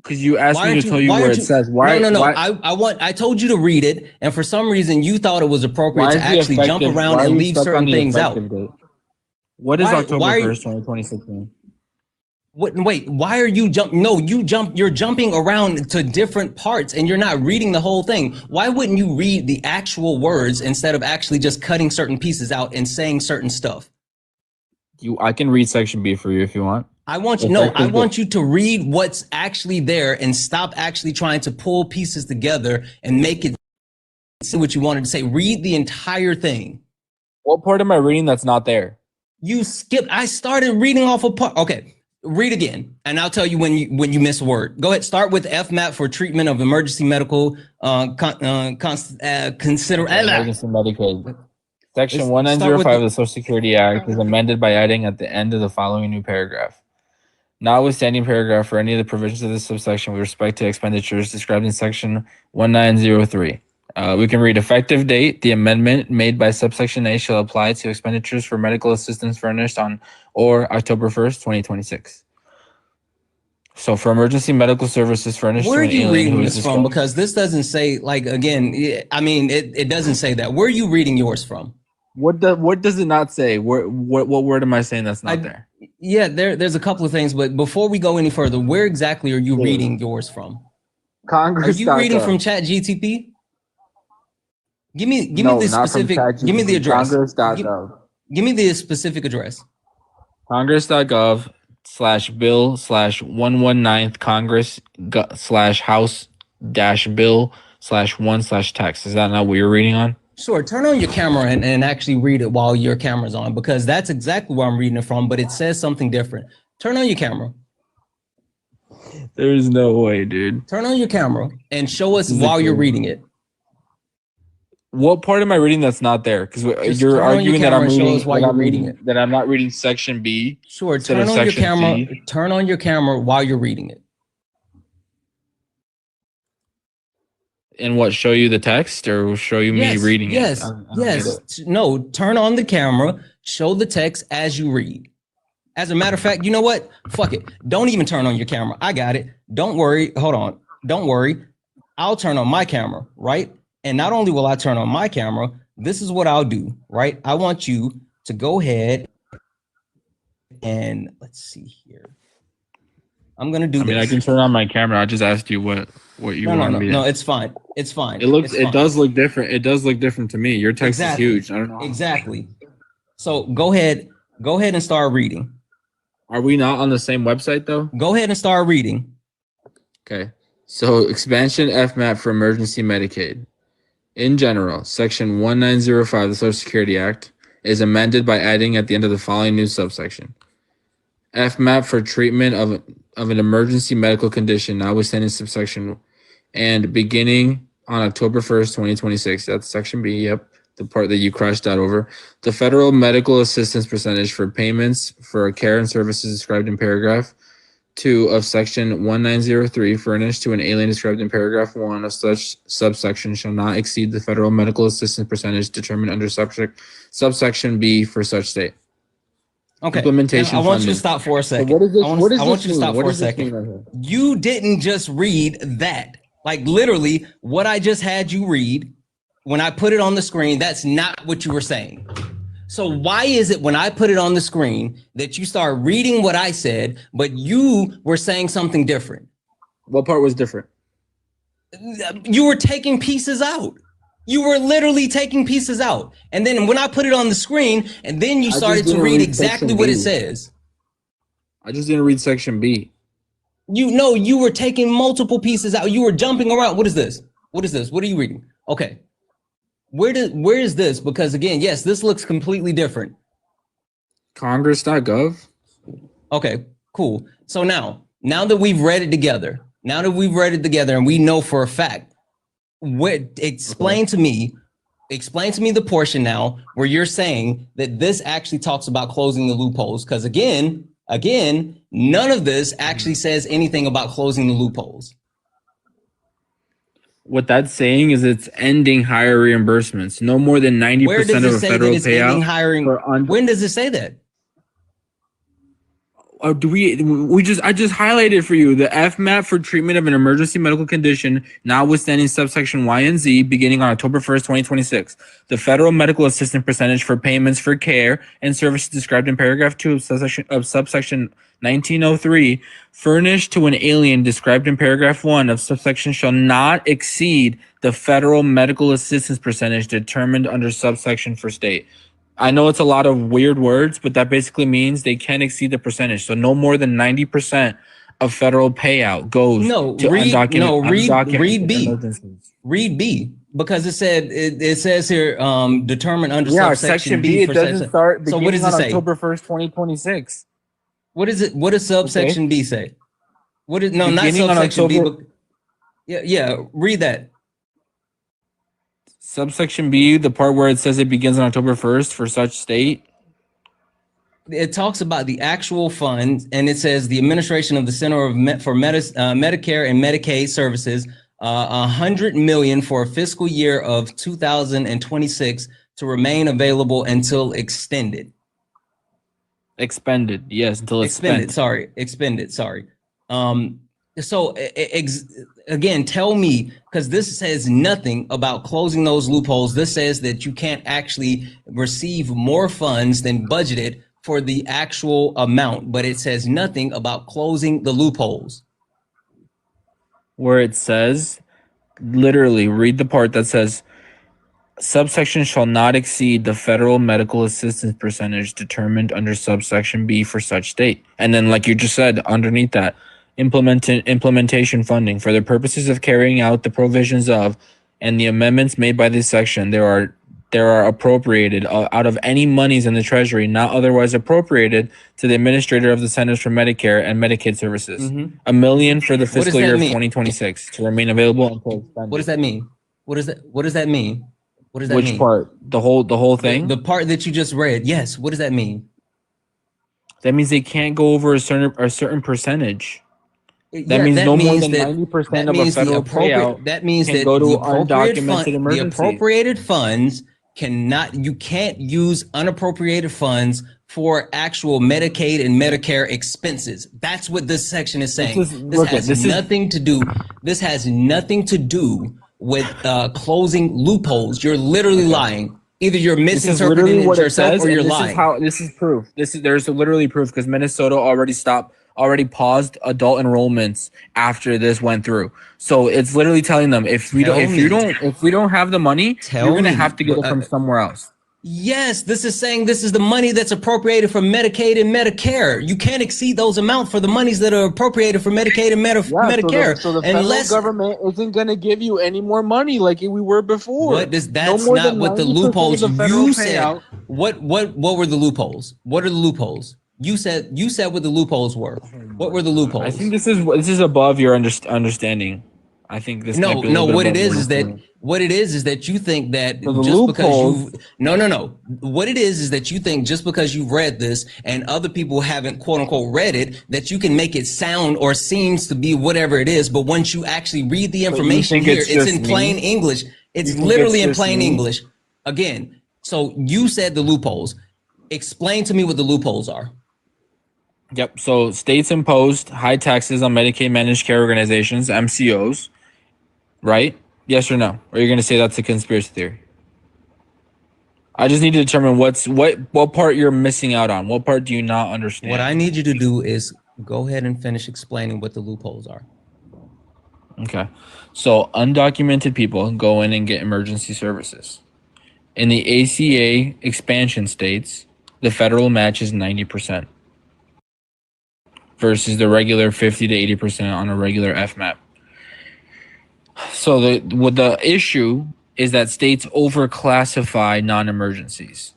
Because you asked me to tell you where it says. Why? No. I told you to read it, and for some reason you thought it was appropriate to actually jump around and leave certain things out. What is October 1st, 2026 mean? Wait, why are you you're jumping around to different parts and you're not reading the whole thing. Why wouldn't you read the actual words instead of actually just cutting certain pieces out and saying certain stuff? I can read section B for you if you want. I want you to read what's actually there and stop actually trying to pull pieces together and make it say what you wanted to say. Read the entire thing. What part am I reading that's not there? You skipped. I started reading off a part. Okay. Read again, and I'll tell you when you miss a word. Go ahead. Start with FMAP for treatment of emergency medical emergency Medicaid. Section 1905 of the Social Security Act is amended by adding at the end of the following new paragraph. Notwithstanding paragraph for any of the provisions of this subsection with respect to expenditures described in section 1903. We can read effective date. The amendment made by subsection A shall apply to expenditures for medical assistance furnished on or October 1st, 2026. So for emergency medical services furnished where are to an you alien reading who this is from? Because this doesn't say, like, again, I mean, it doesn't say that. Where are you reading yours from? What does it not say? What word am I saying that's not there? Yeah, there's a couple of things, but before we go any further, where exactly are you reading yours from? Congress. Are you reading from ChatGTP? Give me the specific. Give me the address. Congress.gov. Give me the specific address. Congress.gov/bill/119 Congress/House-bill/1/text. Is that not what you're reading on? Sure. Turn on your camera and actually read it while your camera's on, because that's exactly where I'm reading it from, but it says something different. Turn on your camera. There's no way, dude. Turn on your camera and show us while you're reading it. What part am I reading that's not there? Because you're arguing that I'm reading it. That I'm not reading section B. Sure. Turn on your camera. C. Turn on your camera while you're reading it. And what? Show you the text or show you me reading it? Yes. No. Turn on the camera. Show the text as you read. As a matter of fact, you know what? Fuck it. Don't even turn on your camera. I got it. Don't worry. Hold on. Don't worry. I'll turn on my camera, right? And not only will I turn on my camera, this is what I'll do, right? I want you to go ahead and let's see here. I'm gonna do I mean, I this. can turn on my camera. I just asked you what you want me to. No. It's fine. It's fine. It does look different. It does look different to me. Your text Exactly. is huge. I don't know. Exactly. So go ahead and start reading. Are we not on the same website though? Go ahead and start reading. Okay. So expansion FMAP for emergency Medicaid. In general, Section 1905 of the Social Security Act is amended by adding at the end of the following new subsection. FMAP for treatment of an emergency medical condition, notwithstanding subsection, and beginning on October 1st, 2026. That's Section B, yep, the part that you crashed out over. The federal medical assistance percentage for payments for care and services described in paragraph 2 of Section 1903 furnished to an alien described in paragraph 1 of such subsection shall not exceed the federal medical assistance percentage determined under subsection B for such state. Okay. Implementation I want funding. you to stop for a second. So what is this? I want you to stop for a second. Right, you didn't just read that. Like literally what I just had you read when I put it on the screen, that's not what you were saying. So why is it when I put it on the screen that you start reading what I said, but you were saying something different? What part was different? You were taking pieces out. You were literally taking pieces out. And then when I put it on the screen, and then you started to read exactly what it says. I just didn't read Section B. You were taking multiple pieces out. You were jumping around. What is this? What is this? What are you reading? Okay. Where is this? Because again, yes, this looks completely different. Congress.gov. Okay, cool. So now that we've read it together, and we know for a fact, explain to me the portion now where you're saying that this actually talks about closing the loopholes. Because again, none of this actually says anything about closing the loopholes. What that's saying is it's ending higher reimbursements. No more than 90% of a federal payout. When does it say that? I just highlighted for you the FMAP for treatment of an emergency medical condition, notwithstanding subsection Y and Z, beginning on October 1st, 2026. The federal medical assistance percentage for payments for care and services described in paragraph 2 of subsection 1903, furnished to an alien described in paragraph 1 of subsection shall not exceed the federal medical assistance percentage determined under subsection for state. I know it's a lot of weird words, but that basically means they can't exceed the percentage. So no more than 90% of federal payout goes to undocumented read B. emergencies. Read B, because it says here determined under subsection B. It doesn't start so what does it say? October 1st, 2026. What is it? What does subsection B say? What is not subsection B, but read that. Subsection B, the part where it says it begins on October 1st for such state. It talks about the actual funds, and it says the administration of the Center for Medicare and Medicaid Services, $100 million for a fiscal year of 2026 to remain available until extended. Expended, yes, until it's expended. spent. Expended. Sorry. So again, tell me, because this says nothing about closing those loopholes. This says that you can't actually receive more funds than budgeted for the actual amount, but it says nothing about closing the loopholes. Where it says, literally read the part that says subsection shall not exceed the federal medical assistance percentage determined under subsection B for such state. And then, like you just said, underneath that, implementation funding for the purposes of carrying out the provisions of and the amendments made by this section, there are appropriated out of any monies in the Treasury not otherwise appropriated to the administrator of the Centers for Medicare and Medicaid Services, $1 million for the fiscal year of 2026 to remain available until expended. What does that mean? What does that mean? What does that mean? Which part? The whole thing? The part that you just read. Yes. What does that mean? That means they can't go over a certain percentage. That means no more than 90% of a federal payout. That means that go to the undocumented emergency. The appropriated funds you can't use unappropriated funds for actual Medicaid and Medicare expenses. That's what this section is saying. This has nothing to do with closing loopholes. You're literally lying. Either you're misinterpreting it yourself or you're lying. This is proof. There's literally proof because Minnesota already stopped already paused adult enrollments after this went through. So it's literally telling them if we don't have the money, you're gonna have to get it from somewhere else. Yes, this is saying this is the money that's appropriated for Medicaid and Medicare. You can't exceed those amounts for the monies that are appropriated for Medicaid and Medicare. So the federal government isn't going to give you any more money like we were before. That's not what the loopholes you said. What were the loopholes? What are the loopholes? You said what the loopholes were. What were the loopholes? I think this is above your understanding. I think this no. What it is that you think that just because what it is that you think just because you've read this and other people haven't quote unquote read it, that you can make it sound or seems to be whatever it is. But once you actually read the information here, it's in plain English. It's literally in plain English. Again, so you said the loopholes. Explain to me what the loopholes are. Yep. So states imposed high taxes on Medicaid managed care organizations, MCOs. Right? Yes or no? Or are you going to say that's a conspiracy theory? I just need to determine what part you're missing out on. What part do you not understand? What I need you to do is go ahead and finish explaining what the loopholes are. Okay. So undocumented people go in and get emergency services. In the ACA expansion states, the federal match is 90% versus the regular 50 to 80% on a regular FMAP. So the issue is that states overclassify non-emergencies.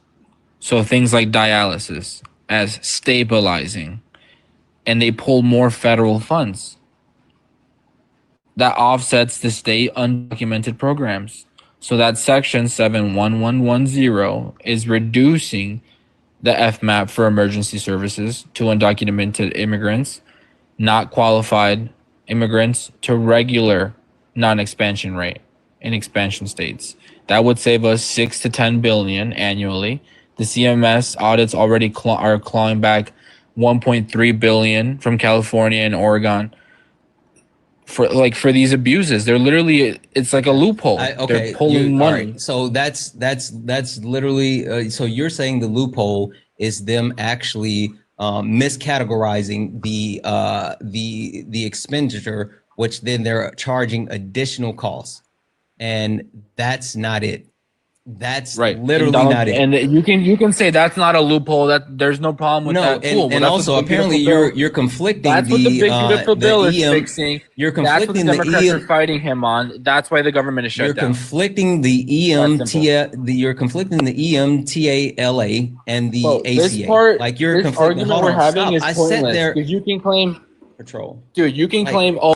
So things like dialysis as stabilizing, and they pull more federal funds. That offsets the state undocumented programs. So that section 71110 is reducing the FMAP for emergency services to undocumented immigrants, not qualified immigrants, to regular non-expansion rate in expansion states. That would save us 6 to 10 billion annually. The CMS audits already are clawing back 1.3 billion from California and Oregon for these abuses. They're literally, it's like a loophole. They're pulling money. Right. So that's literally so you're saying the loophole is them actually miscategorizing the expenditure, which then they're charging additional costs, and that's not it. That's right. Literally not it. And you can say that's not a loophole. That there's no problem with that. And also apparently you're conflicting. That's what the big beautiful bill is fixing. You're conflicting the Democrats are fighting him on. That's why the government is shut down. You're conflicting the you're conflicting the EMTALA and the ACA. This part, like you're this conflicting. Argument we're having is I pointless. sat there. You can claim patrol, dude. You can claim all.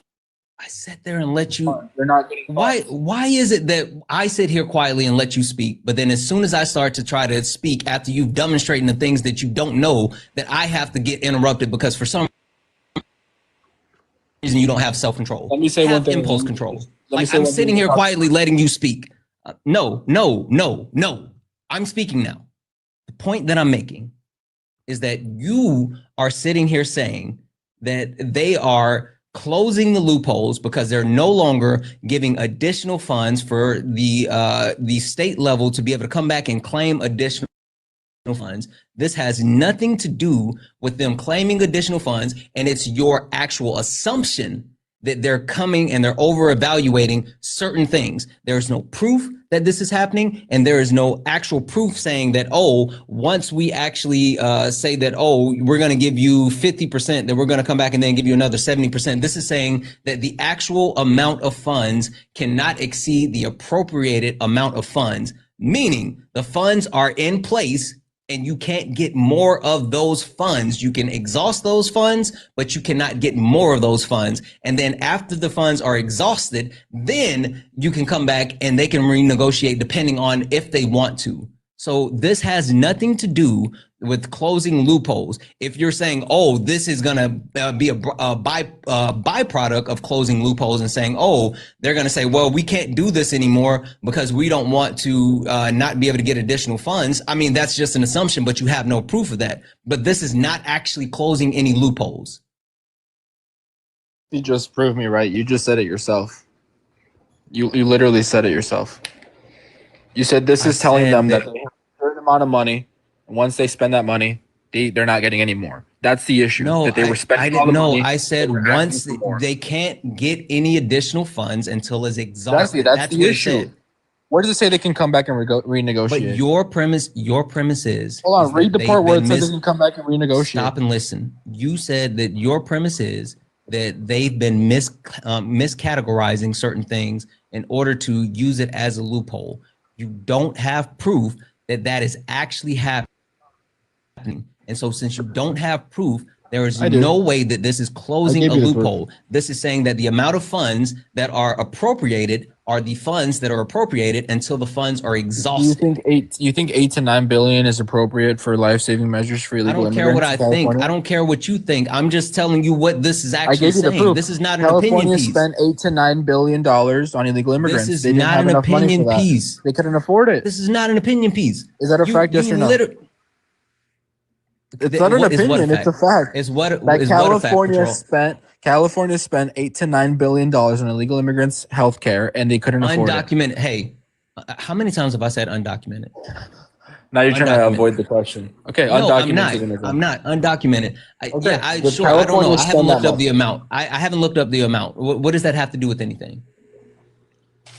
I sat there and let you. They're not getting. Why is it that I sit here quietly and let you speak, but then as soon as I start to try to speak after you've demonstrating the things that you don't know, that I have to get interrupted because for some reason you don't have self-control. Let me say one thing. Impulse control. Like I'm sitting here quietly letting you speak. No. I'm speaking now. The point that I'm making is that you are sitting here saying that they are closing the loopholes because they're no longer giving additional funds for the state level to be able to come back and claim additional funds. This has nothing to do with them claiming additional funds, and it's your actual assumption that they're coming and they're over evaluating certain things. There's no proof that this is happening, and there is no actual proof saying that, oh, once we actually say that, oh, we're going to give you 50%, then we're going to come back and then give you another 70%. This is saying that the actual amount of funds cannot exceed the appropriated amount of funds, meaning the funds are in place and you can't get more of those funds. You can exhaust those funds, but you cannot get more of those funds. And then after the funds are exhausted, then you can come back and they can renegotiate depending on if they want to. So this has nothing to do with closing loopholes. If you're saying, oh, this is going to be a byproduct of closing loopholes and saying, oh, they're going to say, well, we can't do this anymore because we don't want to not be able to get additional funds. I mean, that's just an assumption, but you have no proof of that. But this is not actually closing any loopholes. You just proved me right. You just said it yourself. You literally said it yourself. You said this is telling them that they have a certain amount of money, and once they spend that money, they're not getting any more. That's the issue. No, that they were I spending all didn't the know. money. I said They were asking once for more. they can't get any additional funds until it's Exactly. exhausted. That's the what issue. it said. Where does it say they can come back and But renegotiate? your premise is Hold on. Read that the part they've where been it says they can come back and renegotiate. Stop and listen. You said that your premise is that they've been miscategorizing certain things in order to use it as a loophole. You don't have proof that that is actually happening. And so since you don't have proof, there is no way that this is closing a loophole. This is saying that the amount of funds that are appropriated are the funds that are appropriated until the funds are exhausted. You think 8 to 9 billion is appropriate for life-saving measures for illegal immigrants? I don't care what I think. I don't care what you think. I'm just telling you what this is actually saying. This is not an opinion piece. California spent 8 to 9 billion dollars on illegal immigrants. This is not an opinion piece. They couldn't afford it. This is not an opinion piece. Is that a fact? Yes or no? It's not an opinion. It's a fact. It's what California spent 8 to 9 billion dollars on illegal immigrants' health care, and they couldn't afford it. Undocumented. Hey, how many times have I said undocumented? Now you're trying to avoid the question. Okay, no, undocumented. I'm not undocumented. I don't know. I haven't looked up the amount. I haven't looked up the amount. What does that have to do with anything?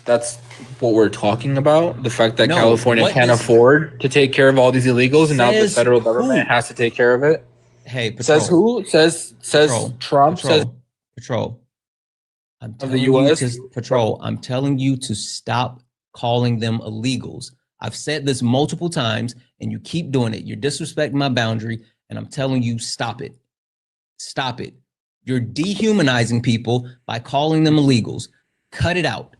That's what we're talking about. The fact that California can't afford to take care of all these illegals, and now the federal government has to take care of it. Hey, Patrol. Says who? Says Trump. Says Patrol. I'm telling you to Patrol. I'm telling you to stop calling them illegals. I've said this multiple times, and you keep doing it. You're disrespecting my boundary, and I'm telling you, stop it. Stop it. You're dehumanizing people by calling them illegals. Cut it out.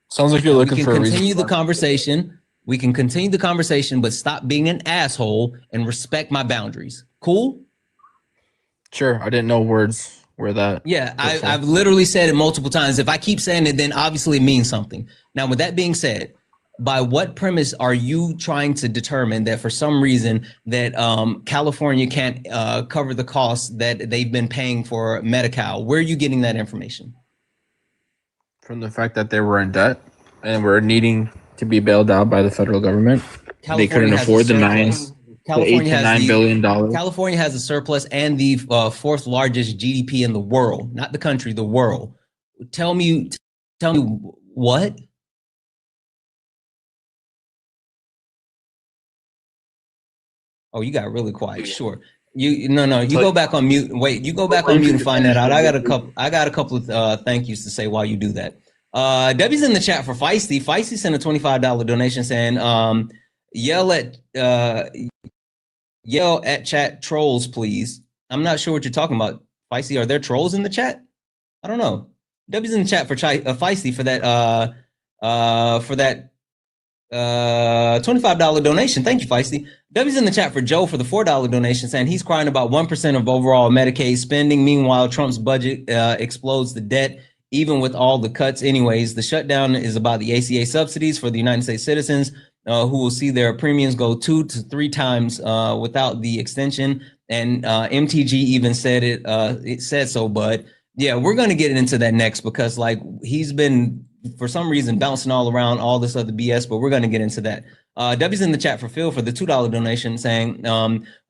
Sounds like you're looking for a reason. We can continue the conversation. We can continue the conversation, but stop being an asshole and respect my boundaries. Cool? Sure. I didn't know words were that. Yeah, I've literally said it multiple times. If I keep saying it, then obviously it means something. Now, with that being said, by what premise are you trying to determine that for some reason that California can't cover the costs that they've been paying for Medi-Cal? Where are you getting that information? From the fact that they were in debt and were needing to be bailed out by the federal government. They couldn't afford the $8 to $9 billion. California has a surplus and the fourth largest GDP in the world, not the country, the world. Tell me what? Oh, you got really quiet. Sure. You go back on mute. Wait, you go back on mute and find that out. I got a couple of thank yous to say while you do that. Debbie's in the chat for Feisty. Feisty sent a $25 donation saying, yell at chat trolls, please. I'm not sure what you're talking about. Feisty, are there trolls in the chat? I don't know. Debbie's in the chat for Feisty for that $25 donation. Thank you, Feisty. W's in the chat for Joe for the $4 donation, saying he's crying about 1% of overall Medicaid spending. Meanwhile, Trump's budget explodes the debt, even with all the cuts. Anyways, the shutdown is about the ACA subsidies for the United States citizens who will see their premiums go 2 to 3 times without the extension. And MTG even said it said so, but yeah, we're going to get into that next because like he's been for some reason bouncing all around all this other BS, but we're going to get into that. W's in the chat for Phil for the $2 donation saying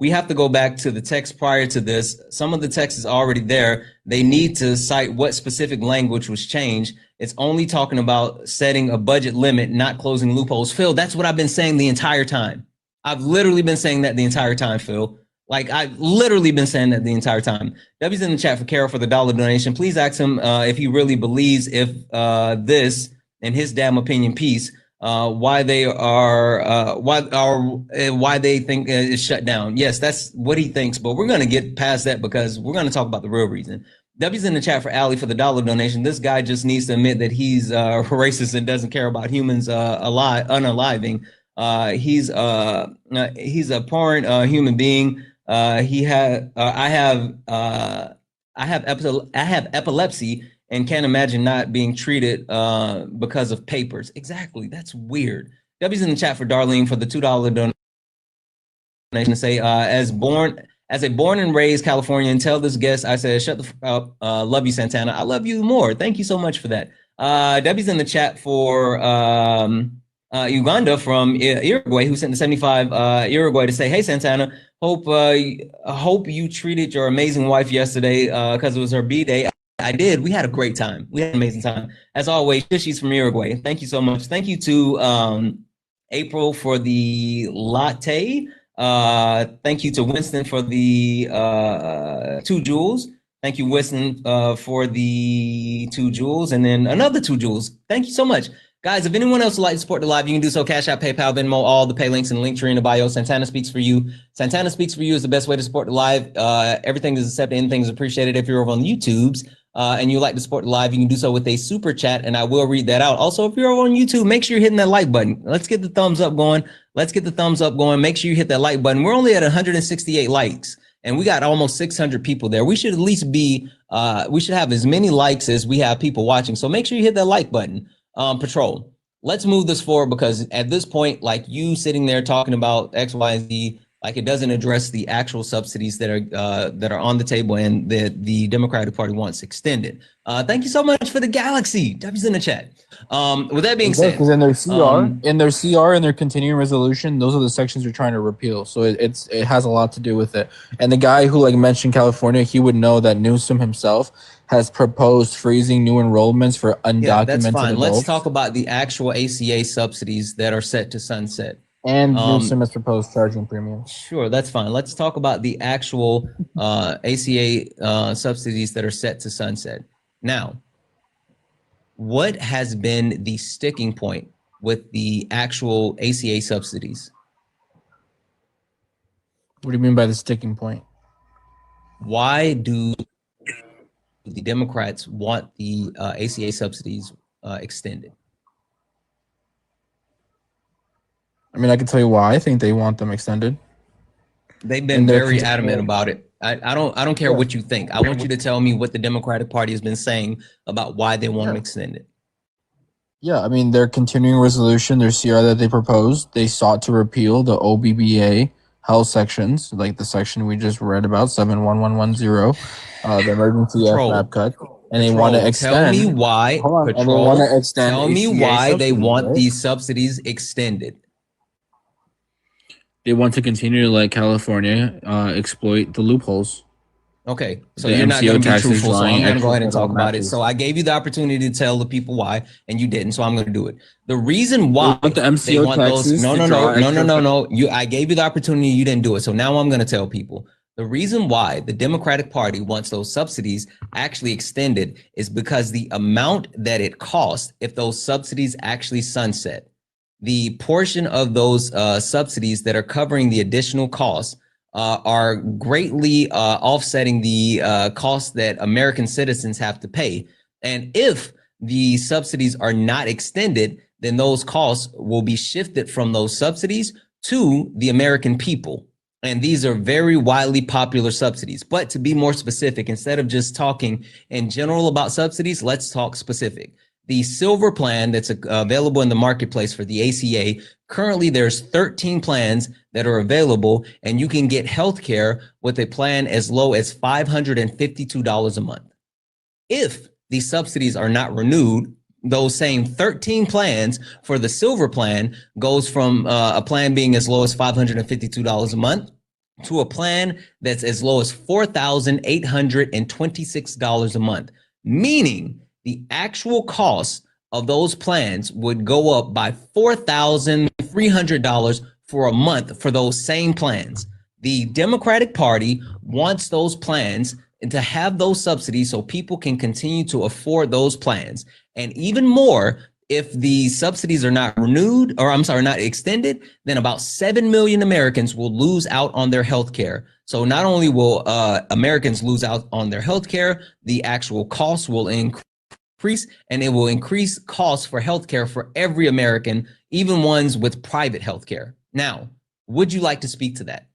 we have to go back to the text prior to this. Some of the text is already there. They need to cite what specific language was changed. It's only talking about setting a budget limit, not closing loopholes. Phil, that's what I've been saying the entire time. I've literally been saying that the entire time, Phil. Like I've literally been saying that the entire time. W's in the chat for Carol for the $1 donation. Please ask him if he really believes if this in his damn opinion piece why they think it's shut down. Yes, that's what he thinks, but we're going to get past that because we're going to talk about the real reason. W's in the chat for Ali for the $1 donation. This guy just needs to admit that he's racist and doesn't care about humans unaliving. He's a abhorrent human being. I have epilepsy and can't imagine not being treated because of papers. Exactly. That's weird. W's in the chat for Darlene for the $2 donation to say, as a born and raised Californian, tell this guest I said, shut the f up. Love you, Santana. I love you more. Thank you so much for that. W's in the chat for Uganda from Uruguay, who sent the 75 Uruguay to say, hey, Santana, hope you treated your amazing wife yesterday because it was her B-day. I did. We had a great time. We had an amazing time. As always, she's from Uruguay. Thank you so much. Thank you to April for the latte. Thank you to Winston for the 2 joules. Thank you, Winston, for the 2 joules, and then another 2 joules. Thank you so much. Guys, if anyone else would like to support the live, you can do so. Cash App, PayPal, Venmo, all the pay links and link tree in the bio. Santana Speaks for You. Santana Speaks for You is the best way to support the live. Everything is accepted. Anything is appreciated. If you're over on the YouTubes and you like to support the live, you can do so with a super chat, and I will read that out. Also, if you're over on YouTube, make sure you're hitting that like button. Let's get the thumbs up going. Let's get the thumbs up going. Make sure you hit that like button. We're only at 168 likes, and we got almost 600 people there. We should at least be, we should have as many likes as we have people watching. So make sure you hit that like button. Patrol. Let's move this forward, because at this point, like you sitting there talking about X, Y, and Z, like it doesn't address the actual subsidies that are on the table and that the Democratic Party wants extended. Thank you so much for the Galaxy. W's in the chat. With that being said, because in their CR, in their continuing resolution, those are the sections you're trying to repeal. So it has a lot to do with it. And the guy who like mentioned California, he would know that Newsom himself has proposed freezing new enrollments for undocumented that's fine. adults. Let's talk about the actual ACA subsidies that are set to sunset. And Newsom has proposed charging premiums. Sure, that's fine. Let's talk about the actual ACA subsidies that are set to sunset. Now, what has been the sticking point with the actual ACA subsidies? What do you mean by the sticking point? Why do the Democrats want the ACA subsidies extended? I mean, I can tell you why I think they want them extended. They've been very adamant about it. I don't care what you think. I want you to tell me what the Democratic Party has been saying about why they want them extended. Yeah, I mean, their continuing resolution, their CR that they proposed, they sought to repeal the OBBA health sections, like the section we just read about, 71110, the emergency FMAP cut. And they want to extend. Tell me why. And they want to extend. Tell me why they want these subsidies extended. They want to continue to let California exploit the loopholes. Okay, so you're not going to be truthful, so I'm going to go ahead and talk about it. So I gave you the opportunity to tell the people why, and you didn't, so I'm going to do it. The reason why the MCO they want those, no. I gave you the opportunity, you didn't do it. So now I'm going to tell people. The reason why the Democratic Party wants those subsidies actually extended is because the amount that it costs if those subsidies actually sunset, the portion of those subsidies that are covering the additional costs are greatly offsetting the costs that American citizens have to pay. And if the subsidies are not extended, then those costs will be shifted from those subsidies to the American people. And these are very widely popular subsidies. But to be more specific, instead of just talking in general about subsidies, let's talk specific. The silver plan that's available in the marketplace for the ACA, currently there's 13 plans that are available, and you can get healthcare with a plan as low as $552 a month. If the subsidies are not renewed, those same 13 plans for the silver plan goes from a plan being as low as $552 a month to a plan that's as low as $4,826 a month, meaning the actual cost of those plans would go up by $4,300 for a month for those same plans. The Democratic Party wants those plans and to have those subsidies so people can continue to afford those plans. And even more, if the subsidies are not renewed, or not extended, then about 7 million Americans will lose out on their health care. So not only will Americans lose out on their health care, the actual costs will increase, and it will increase costs for healthcare for every American, even ones with private healthcare. Now, would you like to speak to that?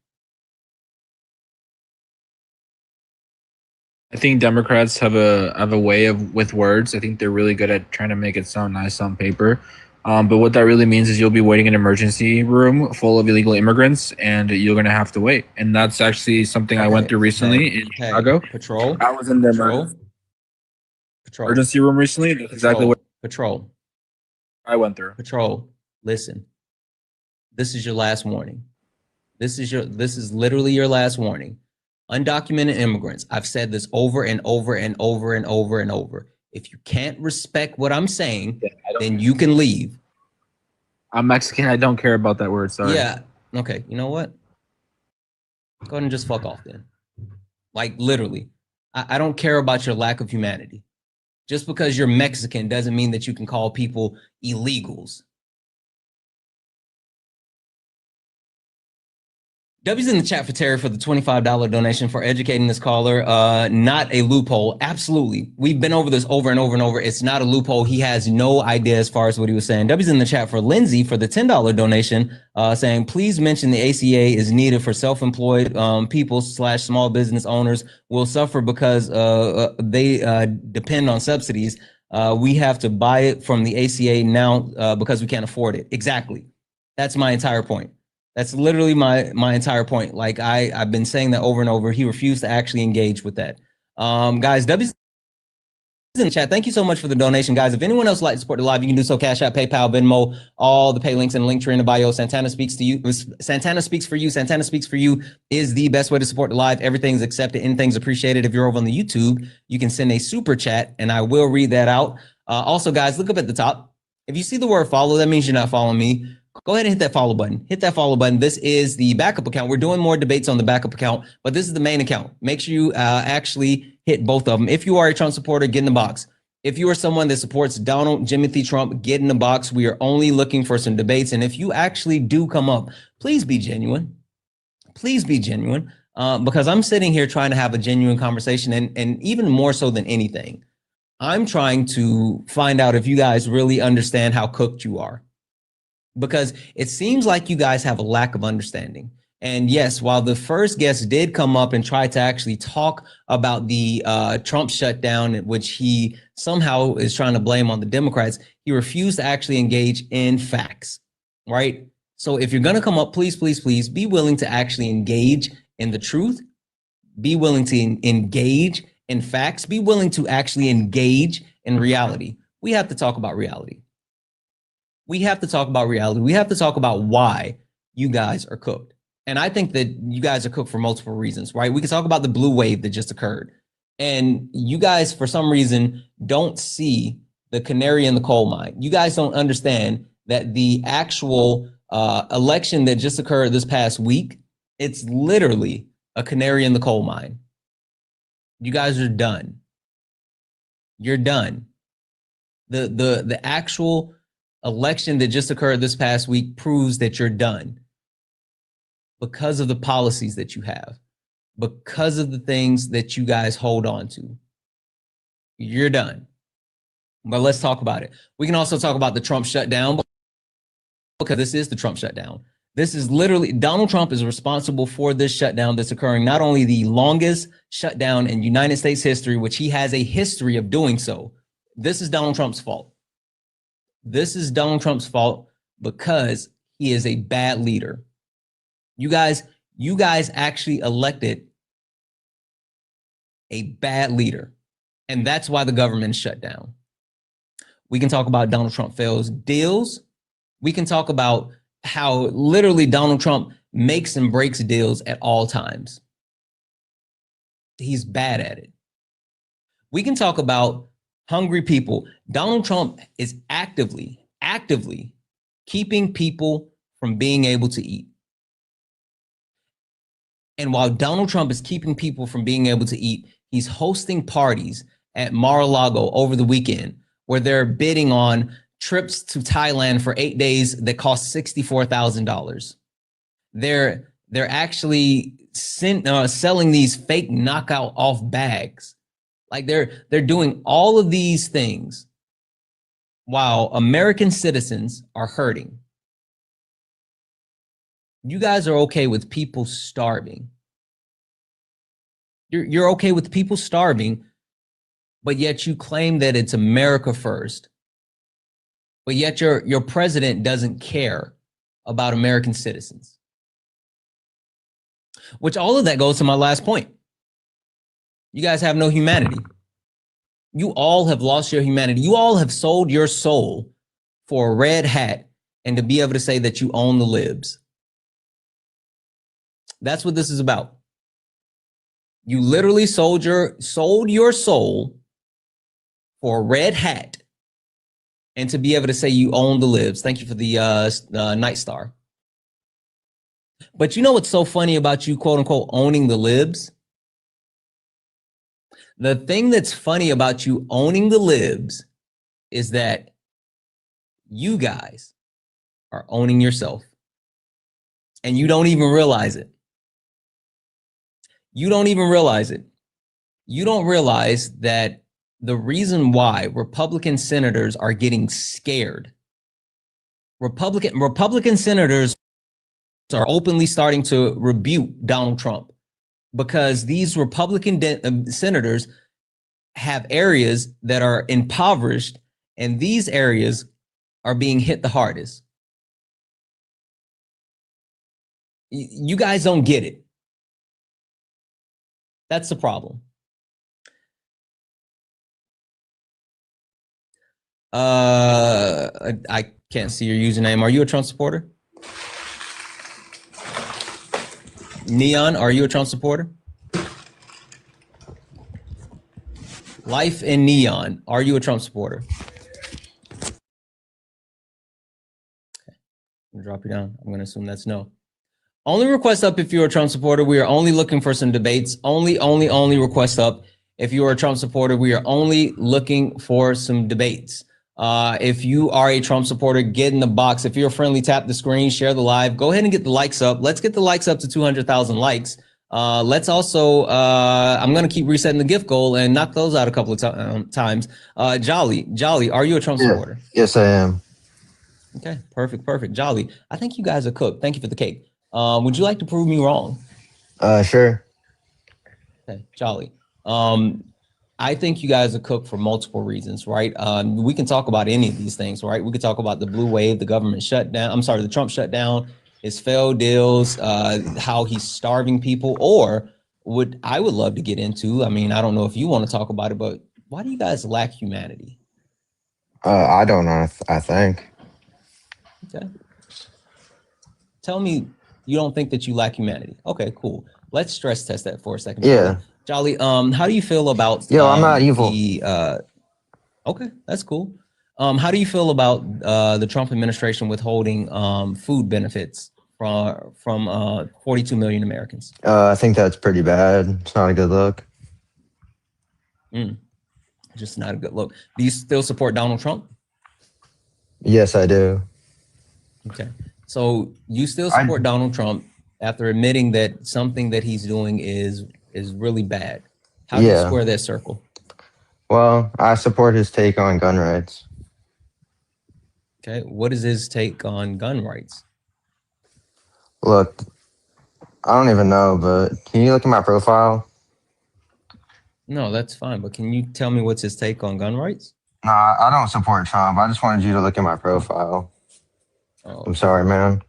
I think Democrats have a way of with words. I think they're really good at trying to make it sound nice on paper. But what that really means is you'll be waiting in an emergency room full of illegal immigrants, and you're going to have to wait. And that's actually something I went through recently in Chicago. Patrol. I was in the emergency room recently. That's exactly what I went through. Patrol, listen. This is your last warning. This is literally your last warning. Undocumented immigrants. I've said this over and over and over and over and over. If you can't respect what I'm saying, then you can leave. I'm Mexican. I don't care about that word. Sorry. Yeah. Okay. You know what? Go ahead and just fuck off then. Like literally. I don't care about your lack of humanity. Just because you're Mexican doesn't mean that you can call people illegals. W's in the chat for Terry for the $25 donation for educating this caller. Not a loophole. Absolutely. We've been over this over and over and over. It's not a loophole. He has no idea as far as what he was saying. W's in the chat for Lindsay for the $10 donation, saying, please mention the ACA is needed for self-employed people / small business owners will suffer because they depend on subsidies. We have to buy it from the ACA now because we can't afford it. Exactly. That's my entire point. That's literally my entire point. Like I've been saying that over and over. He refused to actually engage with that. Guys, W's in the chat. Thank you so much for the donation, guys. If anyone else would like to support the live, you can do so. Cash App, PayPal, Venmo, all the pay links and link tree in the bio. Santana speaks to you. Santana speaks for you. Santana speaks for you is the best way to support the live. Everything's accepted. Anything's appreciated. If you're over on the YouTube, you can send a super chat and I will read that out. Also, guys, look up at the top. If you see the word follow, that means you're not following me. Go ahead and hit that follow button. Hit that follow button. This is the backup account. We're doing more debates on the backup account, but this is the main account. Make sure you actually hit both of them. If you are a Trump supporter, get in the box. If you are someone that supports Donald Jimothy Trump, get in the box. We are only looking for some debates. And if you actually do come up, please be genuine. Please be genuine because I'm sitting here trying to have a genuine conversation. And even more so than anything, I'm trying to find out if you guys really understand how cooked you are. Because it seems like you guys have a lack of understanding. And yes, while the first guest did come up and try to actually talk about the Trump shutdown, which he somehow is trying to blame on the Democrats, he refused to actually engage in facts, right? So if you're going to come up, please, please, please be willing to actually engage in the truth. Be willing to engage in facts. Be willing to actually engage in reality. We have to talk about reality. We have to talk about reality. We have to talk about why you guys are cooked. And I think that you guys are cooked for multiple reasons, right? We can talk about the blue wave that just occurred. And you guys, for some reason, don't see the canary in the coal mine. You guys don't understand that the actual election that just occurred this past week, it's literally a canary in the coal mine. You guys are done. You're done. The actual election that just occurred this past week proves that you're done because of the policies that you have, because of the things that you guys hold on to. You're done. But let's talk about it. We can also talk about the Trump shutdown because this is the Trump shutdown. This is literally, Donald Trump is responsible for this shutdown that's occurring, not only the longest shutdown in United States history, which he has a history of doing so. This is Donald Trump's fault. This is Donald Trump's fault because he is a bad leader. You guys actually elected a bad leader, and that's why the government is shut down. We can talk about Donald Trump fails deals. We can talk about how literally Donald Trump makes and breaks deals at all times. He's bad at it. We can talk about hungry people. Donald Trump is actively keeping people from being able to eat. And while Donald Trump is keeping people from being able to eat, he's hosting parties at Mar-a-Lago over the weekend where they're bidding on trips to Thailand for 8 days that cost $64,000. They're actually selling these fake knockout off bags. Like they're doing all of these things while American citizens are hurting. You guys are okay with people starving. You're okay with people starving, but yet you claim that it's America first. But yet your president doesn't care about American citizens. Which all of that goes to my last point. You guys have no humanity. You all have lost your humanity. You all have sold your soul for a red hat and to be able to say that you own the libs. That's what this is about. You literally sold your soul for a red hat, and to be able to say you own the libs. Thank you for the Night Star. But you know what's so funny about you, quote unquote, owning the libs? The thing that's funny about you owning the libs is that you guys are owning yourself, and you don't even realize it. You don't even realize it. You don't realize that the reason why Republican senators are getting scared, Republican senators are openly starting to rebuke Donald Trump, because these Republican senators have areas that are impoverished, and these areas are being hit the hardest. You guys don't get it. That's the problem. I can't see your username. Are you a Trump supporter? Neon, are you a Trump supporter? Life in Neon, are you a Trump supporter? Okay. I'm gonna drop you down. I'm gonna assume that's no. Only request up if you're a Trump supporter. We are only looking for some debates. Only request up if you are a Trump supporter. We are only looking for some debates. If you are a Trump supporter, get in the box. If you're friendly, tap the screen, share the live. Go ahead and get the likes up. Let's get the likes up to 200,000 likes. Let's also, I'm going to keep resetting the gift goal and knock those out a couple of times. Jolly, are you a Trump supporter? Yes, I am. Okay, perfect. Jolly, I think you guys are cooked. Thank you for the cake. Would you like to prove me wrong? Sure. Okay, Jolly. I think you guys are cooked for multiple reasons, right? We can talk about any of these things, right? We could talk about the blue wave, the government shutdown. I'm sorry, the Trump shutdown, his failed deals, how he's starving people, or I would love to get into, I mean, I don't know if you want to talk about it, but why do you guys lack humanity? I don't know. I think. Okay. Tell me you don't think that you lack humanity. Okay, cool. Let's stress test that for a second. Yeah. Jolly, how do you feel about I'm not evil. Okay, that's cool. How do you feel about the Trump administration withholding food benefits from 42 million Americans? I think that's pretty bad. It's not a good look. Just not a good look. Do you still support Donald Trump? Yes, I do. Okay. So you still support Donald Trump after admitting that something that he's doing is really bad. How do you square that circle? Well, I support his take on gun rights. Okay. What is his take on gun rights? Look, I don't even know, but can you look at my profile? No, that's fine. But can you tell me what's his take on gun rights? Nah, I don't support Trump. I just wanted you to look at my profile. Oh, I'm sorry, man.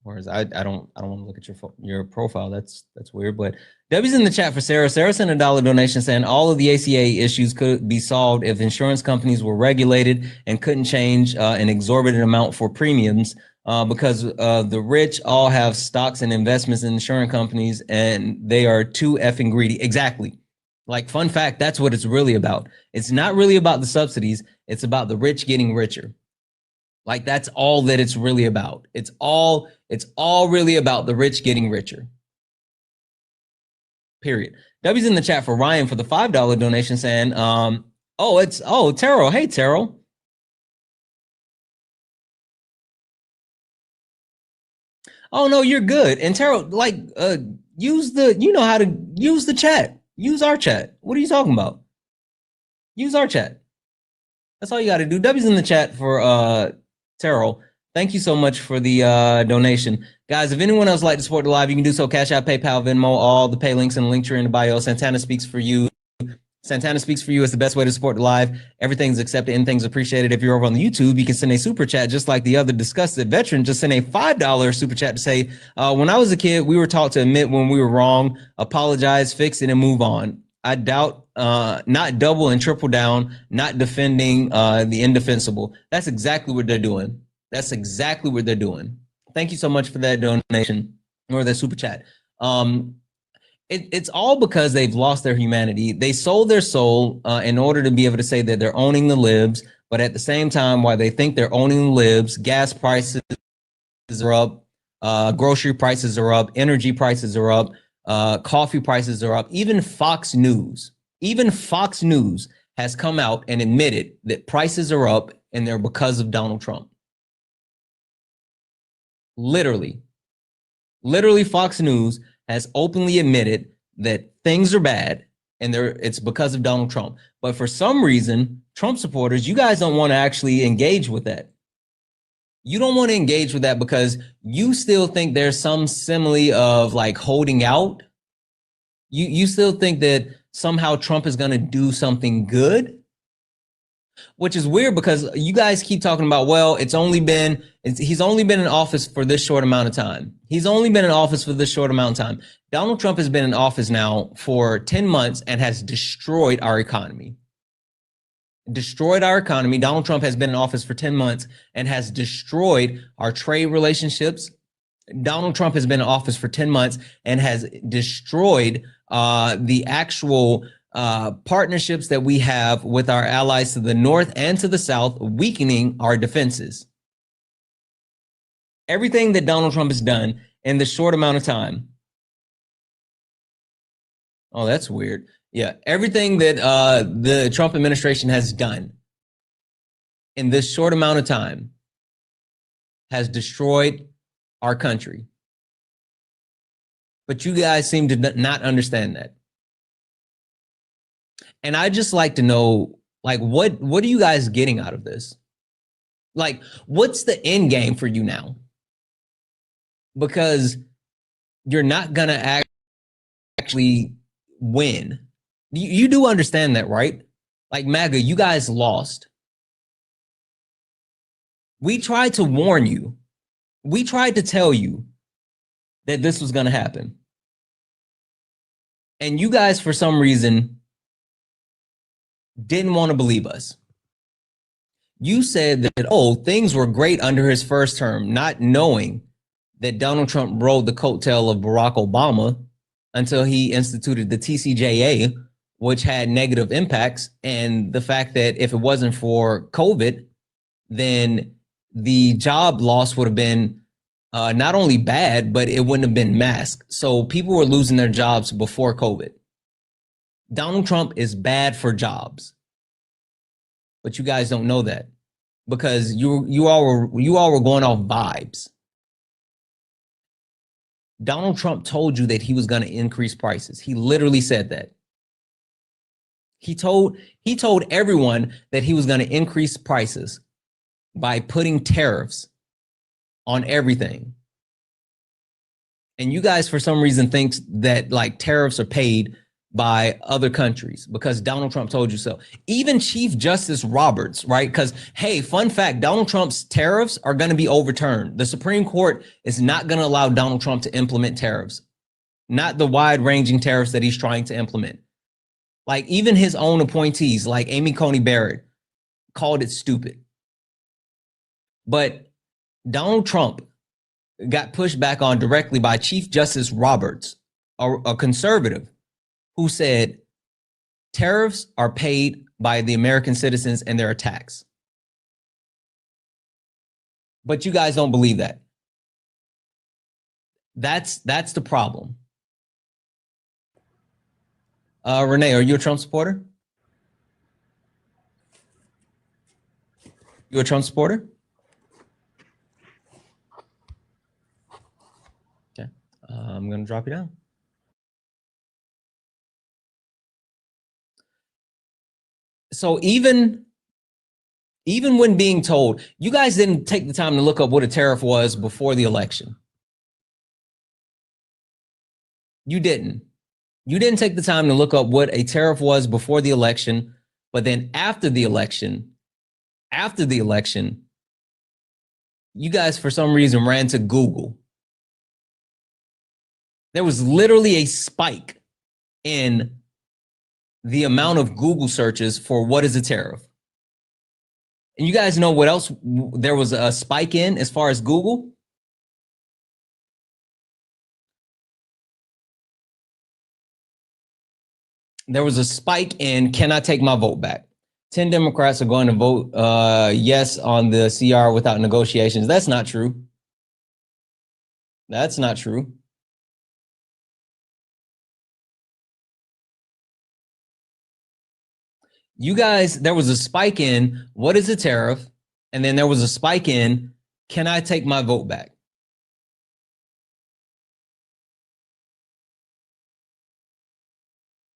Whereas I don't want to look at your profile. That's weird. But Debbie's in the chat for Sarah. Sarah sent a $1 donation saying all of the ACA issues could be solved if insurance companies were regulated and couldn't change an exorbitant amount for premiums because the rich all have stocks and investments in insurance companies and they are too effing greedy. Exactly. Like, fun fact, that's what it's really about. It's not really about the subsidies. It's about the rich getting richer. Like, that's all that it's really about. It's all really about the rich getting richer. Period. W's in the chat for Ryan for the $5 donation saying, Terrell. Hey, Terrell. Oh, no, you're good. And Terrell, like, use how to use the chat. Use our chat. What are you talking about? Use our chat. That's all you got to do. W's in the chat for Terrell. Thank you so much for the donation. Guys, if anyone else would like to support the live, you can do so. Cash App, PayPal, Venmo, all the pay links and the link tree in the bio. Santana Speaks for You. Santana Speaks for You is the best way to support the live. Everything's accepted, anything's appreciated. If you're over on the YouTube, you can send a super chat just like the other disgusted veteran. Just send a $5 super chat to say, when I was a kid, we were taught to admit when we were wrong, apologize, fix it, and move on. I doubt not double and triple down, not defending the indefensible. That's exactly what they're doing. That's exactly what they're doing. Thank you so much for that donation. or their super chat. It's all because they've lost their humanity. They sold their soul in order to be able to say that they're owning the libs, but at the same time, while they think they're owning the libs, gas prices are up, grocery prices are up, energy prices are up, coffee prices are up. Even Fox News has come out and admitted that prices are up and they're because of Donald Trump. Literally, Fox News has openly admitted that things are bad and it's because of Donald Trump. But for some reason, Trump supporters, you guys don't want to actually engage with that. You don't want to engage with that because you still think there's some simile of like holding out. You still think that somehow Trump is going to do something good, which is weird because you guys keep talking about, well, he's only been in office for this short amount of time. Donald Trump has been in office now for 10 months and has destroyed our economy. Donald Trump has been in office for 10 months and has destroyed our trade relationships. Donald Trump has been in office for 10 months and has destroyed the actual partnerships that we have with our allies to the north and to the south, weakening our defenses. Everything that Donald Trump has done in this short amount of time. Oh, that's weird. Yeah, everything that the Trump administration has done in this short amount of time has destroyed our country. But you guys seem to not understand that. And I just like to know, like, what are you guys getting out of this? Like, what's the end game for you now? Because you're not going to actually win. You do understand that, right? Like MAGA, you guys lost. We tried to warn you. We tried to tell you that this was going to happen. And you guys, for some reason, didn't want to believe us. You said that, oh, things were great under his first term, not knowing that Donald Trump rode the coattail of Barack Obama until he instituted the TCJA, which had negative impacts. And the fact that if it wasn't for COVID, then the job loss would have been not only bad, but it wouldn't have been masked. So people were losing their jobs before COVID. Donald Trump is bad for jobs, but you guys don't know that because you all were going off vibes. Donald Trump told you that he was going to increase prices. He literally said that. He told everyone that he was going to increase prices by putting tariffs on everything. And you guys, for some reason, think that like tariffs are paid by other countries because Donald Trump told you so. Even Chief Justice Roberts, right? Because, hey, fun fact, Donald Trump's tariffs are going to be overturned. The Supreme Court is not going to allow Donald Trump to implement tariffs, not the wide-ranging tariffs that he's trying to implement. Like even his own appointees, like Amy Coney Barrett, called it stupid. But Donald Trump got pushed back on directly by Chief Justice Roberts, a conservative, who said tariffs are paid by the American citizens and their tax. But you guys don't believe that. That's the problem. Renee, are you a Trump supporter? You a Trump supporter? Okay, I'm gonna drop you down. So even when being told, you guys didn't take the time to look up what a tariff was before the election. You didn't take the time to look up what a tariff was before the election, but then after the election, you guys, for some reason, ran to Google. There was literally a spike in the amount of Google searches for what is a tariff. And you guys know what else there was a spike in as far as Google? there was a spike in "Can I take my vote back?" 10 Democrats are going to vote yes on the CR without negotiations. That's not true. That's not true. You guys, there was a spike in what is a tariff? And then there was a spike in can I take my vote back?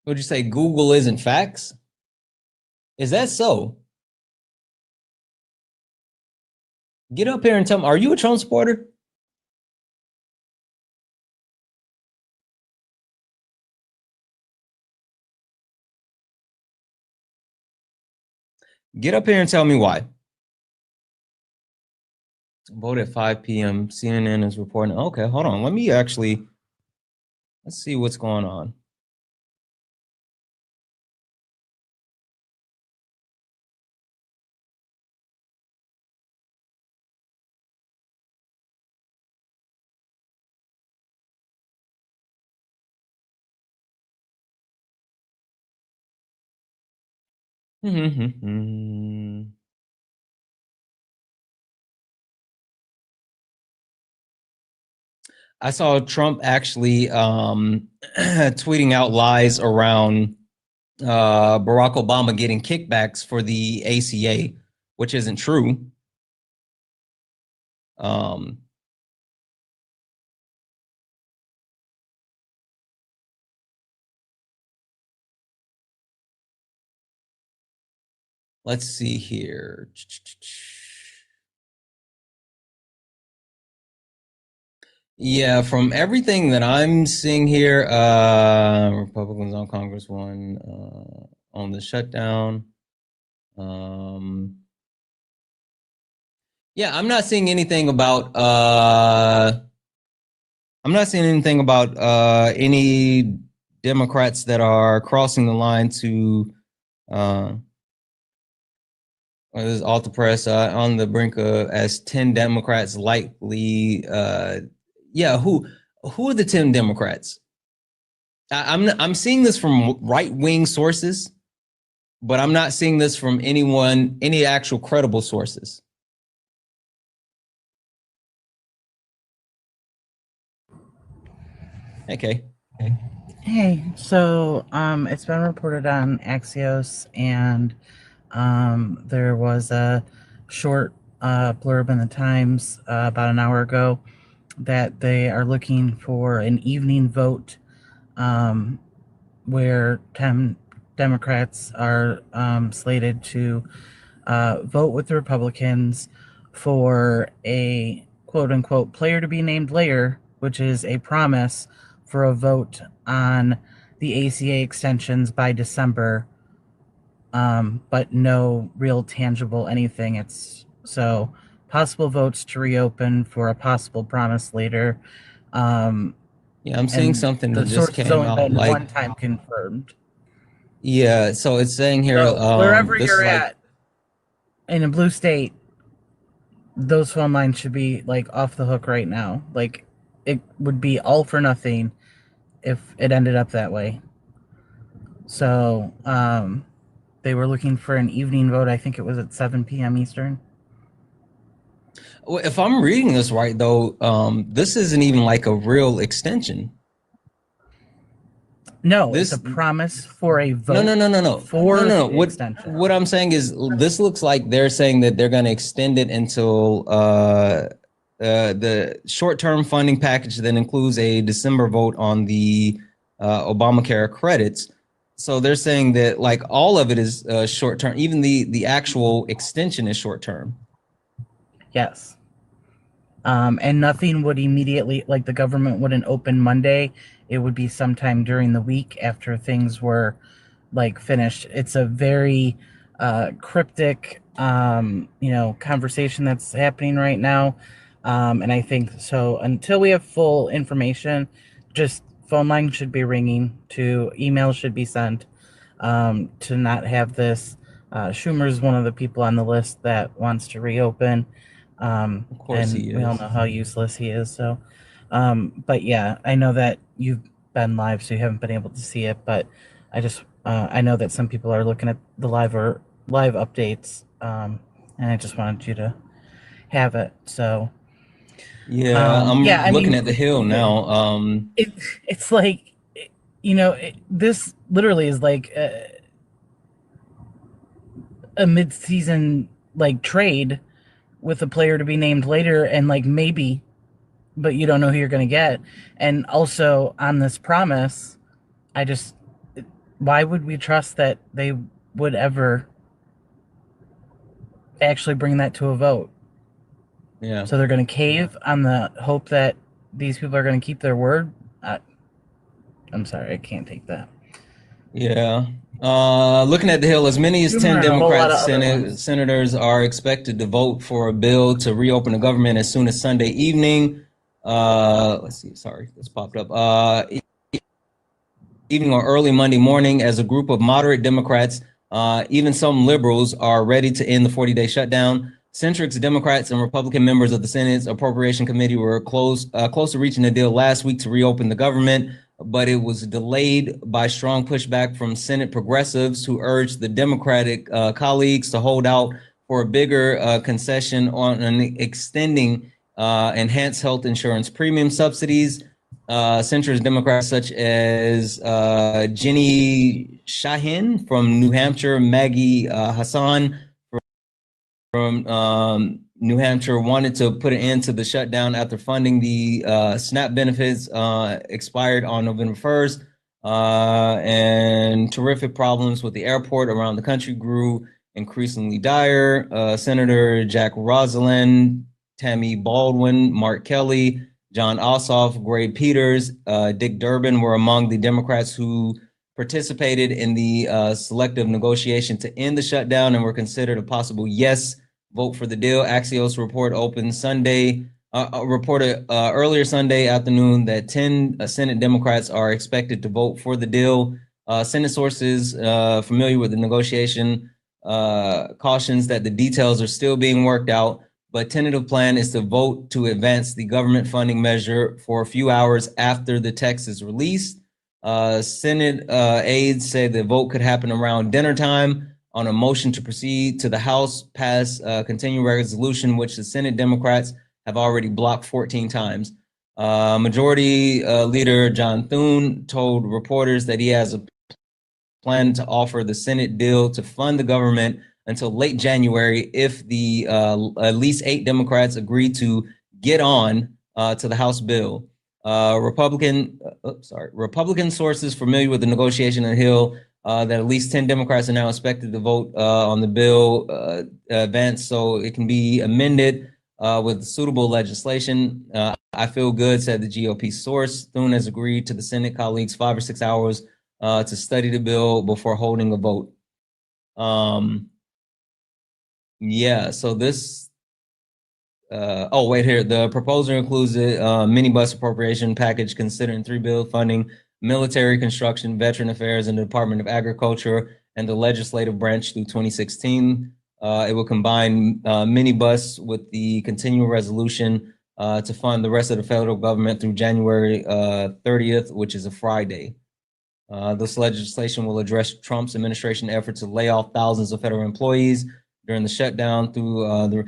Would you say Google isn't facts? Is that so? Get up here and tell me, are you a Trump supporter? Get up here and tell me why. Vote at 5 p.m. CNN is reporting. Okay, hold on. Let's see what's going on. I saw Trump actually tweeting out lies around Barack Obama getting kickbacks for the ACA, which isn't true. Let's see here. Yeah, from everything that I'm seeing here, Republicans on Congress won on the shutdown. Yeah, I'm not seeing anything about any Democrats that are crossing the line to this is Alta Press on the brink of as 10 Democrats likely. Yeah, who are the 10 Democrats? I'm seeing this from right-wing sources, but I'm not seeing this from any actual credible sources. Okay. Hey, so it's been reported on Axios, and there was a short blurb in the Times about an hour ago that they are looking for an evening vote where 10 Democrats are slated to vote with the Republicans for a quote-unquote player to be named later, which is a promise for a vote on the ACA extensions by December, but no real tangible anything. It's so possible votes to reopen for a possible promise later. Yeah, I'm seeing something that just came out like one time confirmed. Yeah, so it's saying here So wherever you're at in a blue state, those phone lines should be like off the hook right now. Like it would be all for nothing if it ended up that way. So they were looking for an evening vote. I think it was at 7 p.m. Eastern. Well, if I'm reading this right, though, this isn't even like a real extension. No, it's a promise for a vote. No. For the extension. What I'm saying is, this looks like they're saying that they're going to extend it until the short-term funding package that includes a December vote on the Obamacare credits. So they're saying that like all of it is short-term. Even the actual extension is short-term. Yes. And nothing would immediately, like the government wouldn't open Monday. It would be sometime during the week after things were like finished. It's a very cryptic, conversation that's happening right now. And I think so until we have full information, just phone lines should be ringing, to emails should be sent, to not have this. Schumer's one of the people on the list that wants to reopen. Of course and he is. We all know how useless he is. So, but yeah, I know that you've been live, so you haven't been able to see it. But I know that some people are looking at the live updates, and I just wanted you to have it. So Yeah, yeah, I'm I looking mean, at the Hill now. it's like, this literally is like a mid-season like trade with a player to be named later, and like maybe, but you don't know who you're going to get. And also on this promise, I just, why would we trust that they would ever actually bring that to a vote? Yeah. So they're going to cave on the hope that these people are going to keep their word. I'm sorry, I can't take that. Yeah. Looking at the Hill, as many as Humor 10 and a whole lot Democrats of other ones. senators are expected to vote for a bill to reopen the government as soon as Sunday evening. Let's see. Sorry, this popped up. Evening or early Monday morning, as a group of moderate Democrats, even some liberals, are ready to end the 40-day shutdown. Centrist Democrats and Republican members of the Senate's Appropriation Committee were close to reaching a deal last week to reopen the government, but it was delayed by strong pushback from Senate progressives who urged the Democratic colleagues to hold out for a bigger concession on extending enhanced health insurance premium subsidies. Centrist Democrats such as Jenny Shahin from New Hampshire, Maggie Hassan from New Hampshire wanted to put an end to the shutdown after funding the SNAP benefits expired on November 1st. And terrific problems with the airport around the country grew increasingly dire. Senator Jack Rosalind, Tammy Baldwin, Mark Kelly, John Ossoff, Gray Peters, Dick Durbin were among the Democrats who participated in the selective negotiation to end the shutdown and were considered a possible yes vote for the deal. Axios report opened Sunday, reported earlier Sunday afternoon that 10 Senate Democrats are expected to vote for the deal. Senate sources familiar with the negotiation cautions that the details are still being worked out, but tentative plan is to vote to advance the government funding measure for a few hours after the text is released. Senate aides say the vote could happen around dinner time on a motion to proceed to the House pass continuing resolution, which the Senate Democrats have already blocked 14 times. Majority Leader John Thune told reporters that he has a plan to offer the Senate deal to fund the government until late January if the at least 8 Democrats agree to get on to the House bill. Republican sources familiar with the negotiation on the Hill that at least 10 Democrats are now expected to vote on the bill advance so it can be amended with suitable legislation. I feel good, said the GOP source. Thune has agreed to the Senate colleagues 5 or 6 hours to study the bill before holding a vote. Yeah, so this, oh, wait here. The proposal includes a minibus appropriation package considering 3 bill funding, military construction, veteran affairs, and the Department of Agriculture and the legislative branch through 2016. It will combine minibus with the continuing resolution to fund the rest of the federal government through January 30th, which is a Friday. This legislation will address Trump's administration effort to lay off thousands of federal employees during the shutdown through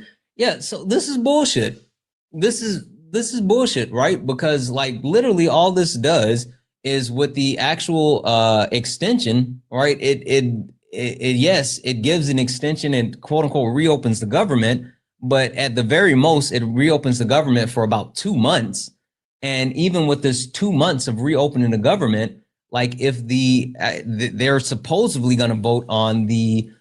so this is bullshit. This is bullshit, right? Because like literally all this does is with the actual extension, right? It gives an extension and quote unquote reopens the government, but at the very most, it reopens the government for about 2 months. And even with this 2 months of reopening the government, like if they're supposedly going to vote on the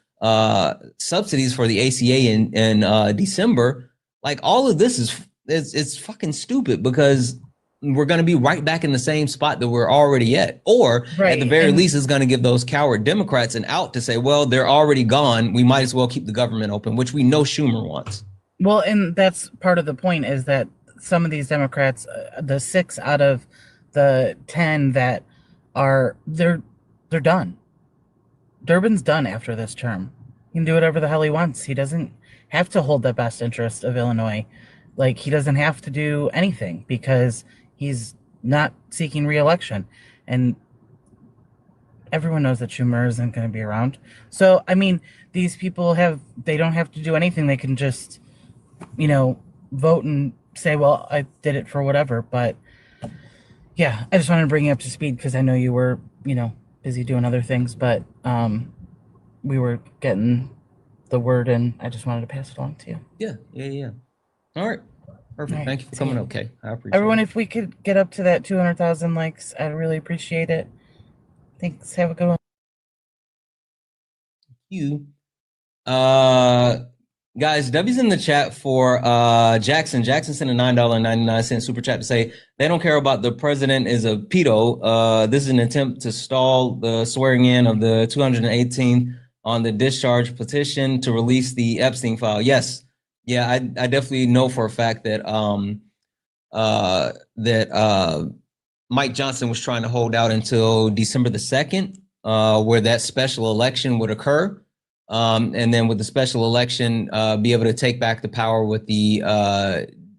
subsidies for the ACA in December, like all of this is it's fucking stupid because we're going to be right back in the same spot that we're already at, or at the very least it's going to give those coward Democrats an out to say, well, they're already gone, we might as well keep the government open, which we know Schumer wants. Well, and that's part of the point is that some of these Democrats, the 6 out of the 10 that are they're done. Durbin's done after this term. He can do whatever the hell he wants. He doesn't have to hold the best interest of Illinois. Like, he doesn't have to do anything because he's not seeking re-election. And everyone knows that Schumer isn't going to be around. So, I mean, these people they don't have to do anything. They can just, vote and say, well, I did it for whatever. But yeah, I just wanted to bring you up to speed because I know you were, busy doing other things, but we were getting the word and I just wanted to pass it along to you. Yeah. All right. Perfect. All right, Thank you for coming. Okay. I appreciate everyone, it. if we could get up to that 200,000 likes, I'd really appreciate it. Thanks. Have a good one. You. Guys, W's in the chat for Jackson. Jackson sent a $9.99 super chat to say they don't care about the president is a pedo. This is an attempt to stall the swearing in of the 218th on the discharge petition to release the Epstein file. Yes. Yeah, I definitely know for a fact that Mike Johnson was trying to hold out until December the 2nd, where that special election would occur. And then with the special election, be able to take back the power with the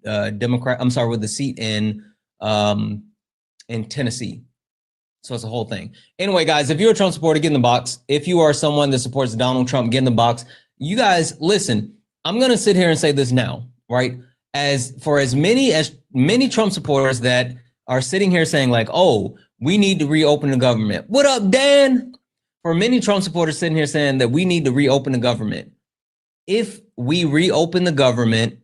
with the seat in Tennessee. So it's a whole thing. Anyway, guys, if you're a Trump supporter, get in the box. If you are someone that supports Donald Trump, get in the box. You guys, listen, I'm going to sit here and say this now, right? As many Trump supporters that are sitting here saying like, oh, we need to reopen the government. What up, Dan? For many Trump supporters sitting here saying that we need to reopen the government. If we reopen the government,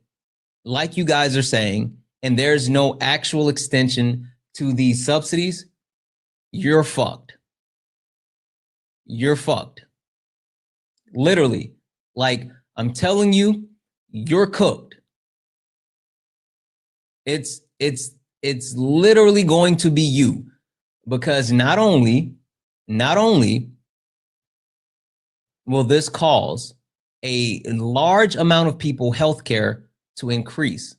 like you guys are saying, and there's no actual extension to these subsidies, you're fucked. You're fucked. Literally. Like, I'm telling you, you're cooked. It's literally going to be you, because not only will this cause a large amount of people healthcare to increase.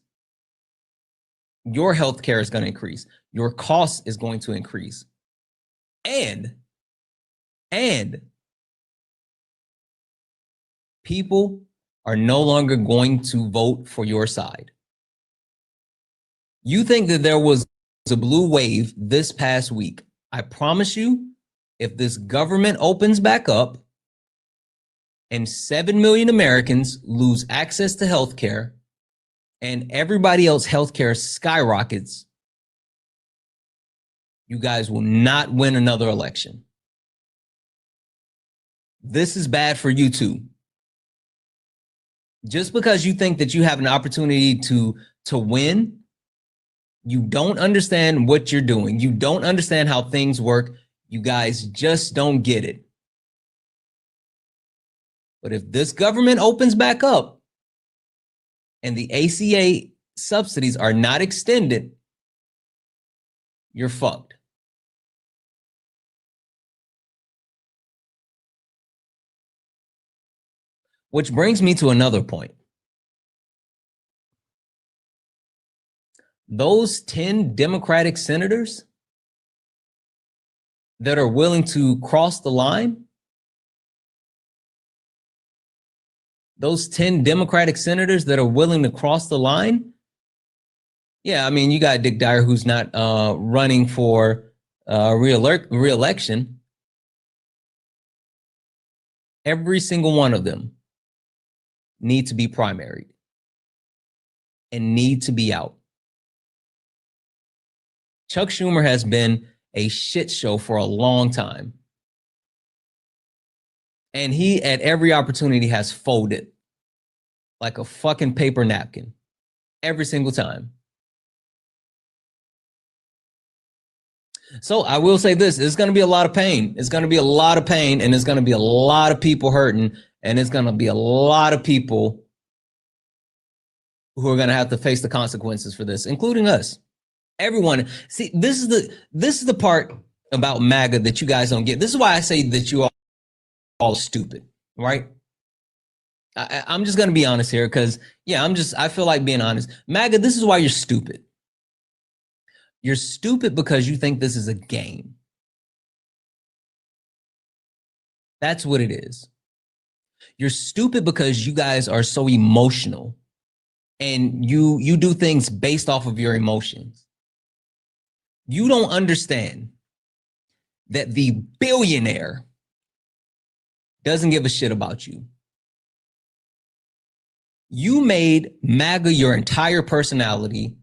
Your healthcare is going to increase. Your cost is going to increase. And people are no longer going to vote for your side. You think that there was a blue wave this past week. I promise you, if this government opens back up and 7 million Americans lose access to healthcare and everybody else healthcare skyrockets, you guys will not win another election. This is bad for you too. Just because you think that you have an opportunity to win, you don't understand what you're doing. You don't understand how things work. You guys just don't get it. But if this government opens back up and the ACA subsidies are not extended, you're fucked. Which brings me to another point. Those 10 Democratic senators that are willing to cross the line, those 10 Democratic senators that are willing to cross the line, yeah, I mean, you got Dick Dyer, who's not running for re-election. Every single one of them need to be primaried and need to be out. Chuck Schumer has been a shit show for a long time. And he, at every opportunity, has folded like a fucking paper napkin every single time. So I will say this, it's going to be a lot of pain. It's going to be a lot of pain, and it's going to be a lot of people hurting, and it's going to be a lot of people who are going to have to face the consequences for this, including us. Everyone. See, this is the part about MAGA that you guys don't get. This is why I say that you are all stupid, right? I'm just going to be honest here because, yeah, I feel like being honest. MAGA, this is why you're stupid. You're stupid because you think this is a game. That's what it is. You're stupid because you guys are so emotional and you do things based off of your emotions. You don't understand that the billionaire doesn't give a shit about you. You made MAGA your entire personality.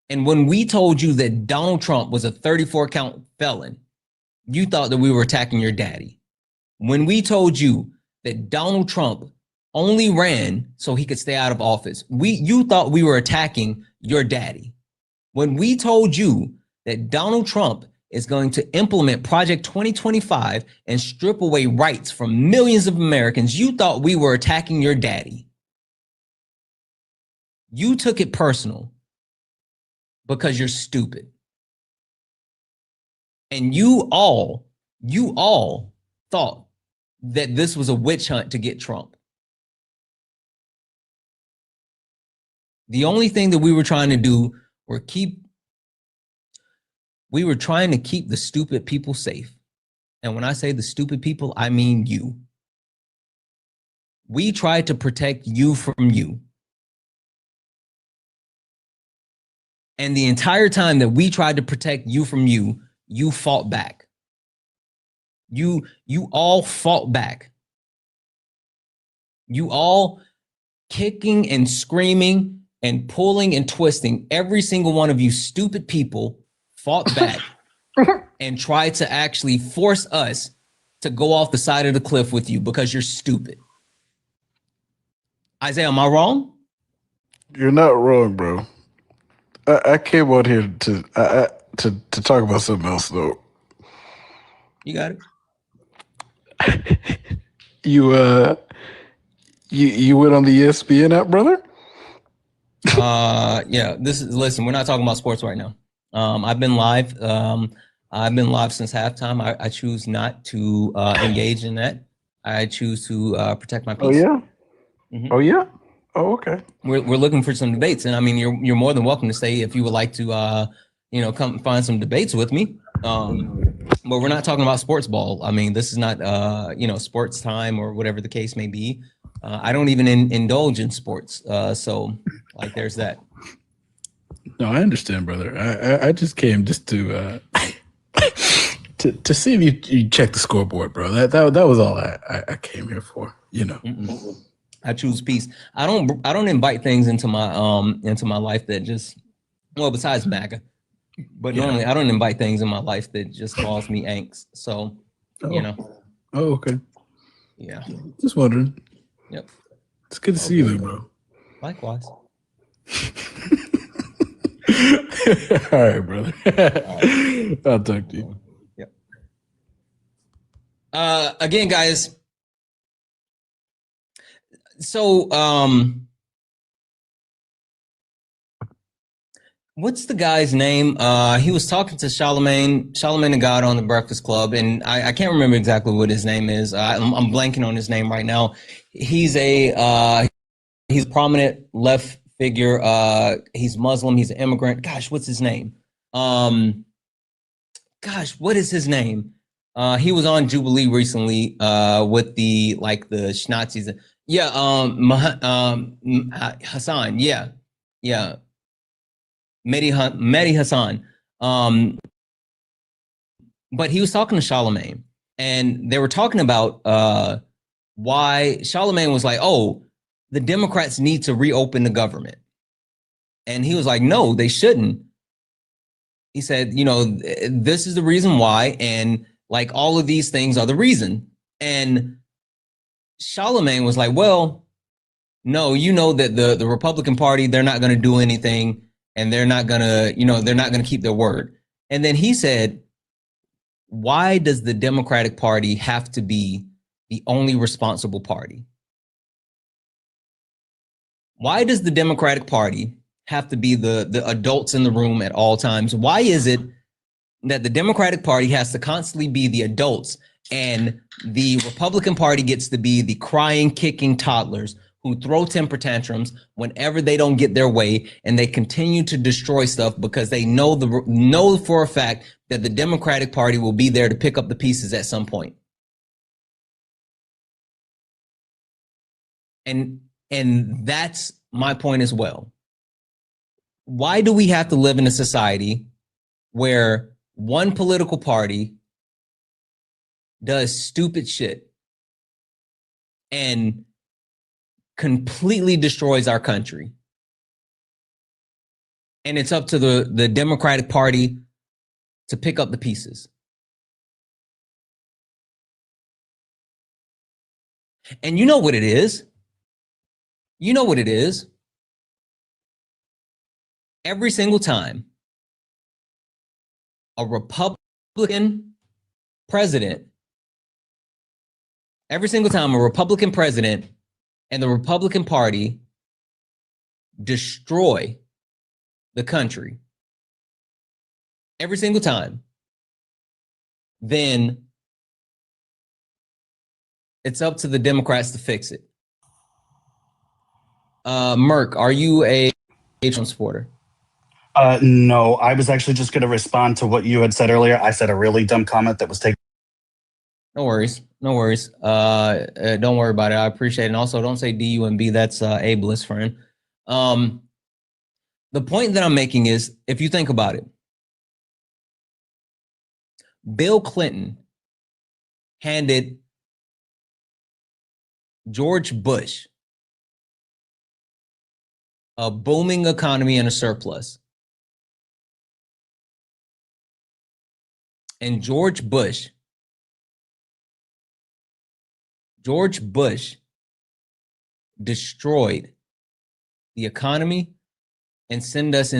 And when we told you that Donald Trump was a 34 count felon, you thought that we were attacking your daddy. When we told you that Donald Trump only ran so he could stay out of office, you thought we were attacking your daddy. When we told you that Donald Trump is going to implement Project 2025 and strip away rights from millions of Americans, you thought we were attacking your daddy. You took it personal because you're stupid. And you all thought that this was a witch hunt to get Trump. The only thing that we were trying to do we were trying to keep the stupid people safe. And when I say the stupid people, I mean you. We tried to protect you from you. And the entire time that we tried to protect you from you, you fought back. You all fought back. You all kicking and screaming and pulling and twisting. Every single one of you stupid people fought back and tried to actually force us to go off the side of the cliff with you because you're stupid. Isaiah, am I wrong? You're not wrong, bro. I came out here to talk about something else, though. You got it. You went on the ESPN app, brother? Yeah. Listen, we're not talking about sports right now. I've been live. I've been live since halftime. I choose not to engage in that. I choose to protect my peace. Oh yeah. Mm-hmm. Oh yeah. Oh okay. We're looking for some debates, and I mean, you're more than welcome to stay if you would like to, come find some debates with me. But we're not talking about sports ball. I mean, this is not sports time or whatever the case may be. I don't even indulge in sports, so like there's that. No, I understand, brother. I just came just to see if you check the scoreboard, bro. That was all I came here for. You know. Mm-mm. I choose peace. I don't invite things into my life that just, well, besides MAGA, but normally I don't invite things in my life that just cause me angst. So, Oh, okay. Yeah. Just wondering. Yep. It's good to see you, bro. Likewise. All right, brother. I'll talk to you. Yep. Again, guys. So, what's the guy's name? He was talking to Charlemagne the God on the Breakfast Club, and I can't remember exactly what his name is. I'm blanking on his name right now. He's a prominent left figure. He's Muslim. He's an immigrant. Gosh, what's his name? What is his name? He was on Jubilee recently with the Schnazis. Yeah, Hassan. Yeah. Mehdi Hassan. But he was talking to Charlemagne, and they were talking about why Charlemagne was like, oh, the Democrats need to reopen the government. And he was like, no, they shouldn't. He said, this is the reason why, and like all of these things are the reason. And Charlemagne was like, well, no, that the Republican Party, they're not going to do anything, and they're not going to keep their word. And then he said, why does the Democratic Party have to be the only responsible party? Why does the Democratic Party have to be the adults in the room at all times? Why is it that the Democratic Party has to constantly be the adults and the Republican Party gets to be the crying, kicking toddlers who throw temper tantrums whenever they don't get their way, and they continue to destroy stuff because they know for a fact that the Democratic Party will be there to pick up the pieces at some point? And that's my point as well. Why do we have to live in a society where one political party does stupid shit and completely destroys our country. And it's up to the Democratic Party to pick up the pieces. And you know what it is? You know what it is? Every single time a Republican president, every single time a Republican president and the Republican Party destroy the country, every single time, then it's up to the Democrats to fix it. Merck, are you a Trump supporter? No, I was actually just going to respond to what you had said earlier. I said a really dumb comment that was taken. No worries. No worries. Don't worry about it. I appreciate it. And also, don't say D-U-M-B. That's ableist, friend. The point that I'm making is, if you think about it, Bill Clinton handed George Bush a booming economy and a surplus. And George Bush destroyed the economy and sent us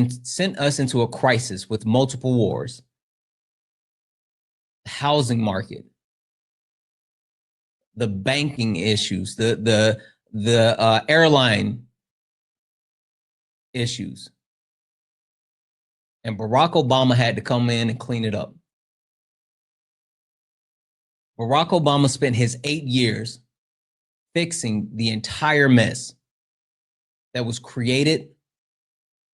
into a crisis with multiple wars. The housing market, the banking issues, the airline issues. And Barack Obama had to come in and clean it up. Barack Obama spent his 8 years fixing the entire mess that was created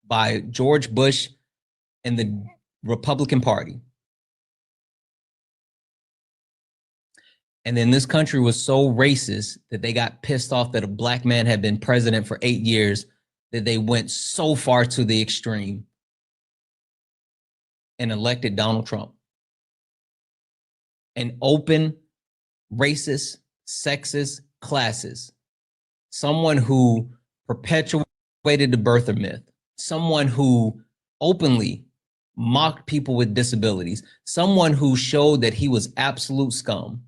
by George Bush and the Republican Party. And then this country was so racist that they got pissed off that a black man had been president for 8 years that they went so far to the extreme and elected Donald Trump. An open, racist, sexist, classist, someone who perpetuated the birther myth, someone who openly mocked people with disabilities, someone who showed that he was absolute scum.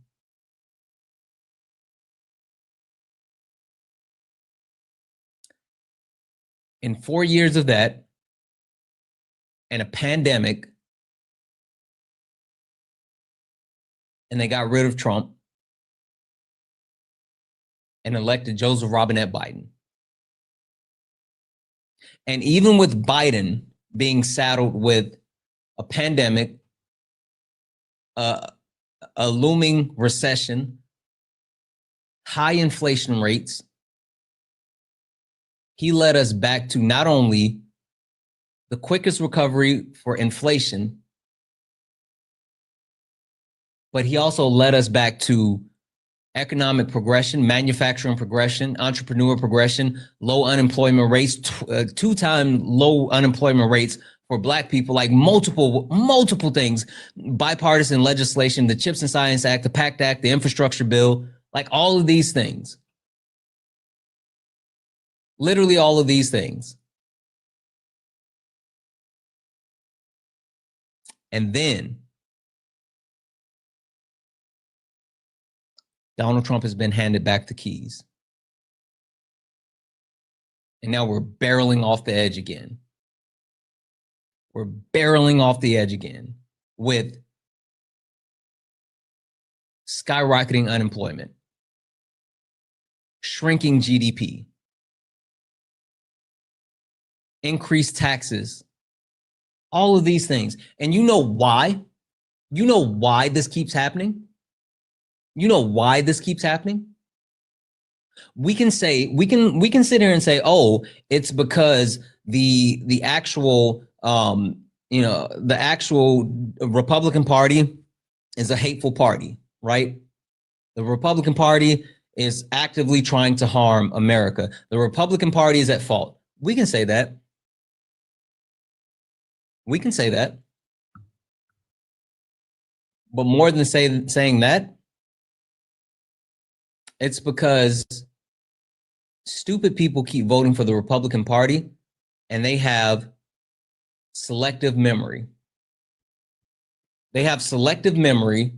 In 4 years of that and a pandemic, and they got rid of Trump and elected Joseph Robinette Biden. And even with Biden being saddled with a pandemic, a looming recession, high inflation rates, he led us back to not only the quickest recovery for inflation, but he also led us back to economic progression, manufacturing progression, entrepreneur progression, low unemployment rates, 2-time low unemployment rates for Black people, like multiple things, bipartisan legislation, the CHIPS and Science Act, the PACT Act, the infrastructure bill, like all of these things. Literally all of these things. And then Donald Trump has been handed back the keys. And now we're barreling off the edge again. We're barreling off the edge again with skyrocketing unemployment, shrinking GDP, increased taxes, all of these things. And you know why? You know why this keeps happening? You know why this keeps happening? We can say, we can sit here and say, oh, it's because the actual the actual Republican Party is a hateful party, right? The Republican Party is actively trying to harm America. The Republican Party is at fault. We can say that. We can say that. But more than saying that, It's because stupid people keep voting for the Republican Party and they have selective memory. They have selective memory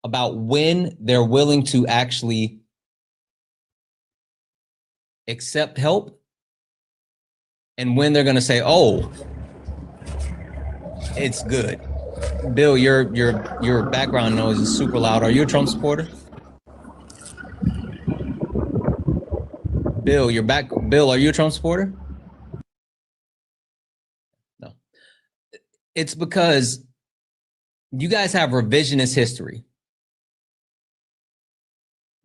about when they're willing to actually accept help and when they're going to say, "Oh, it's good." Bill, your background noise is super loud. Are you a Trump supporter? Bill, Bill, are you a Trump supporter? No. It's because you guys have revisionist history.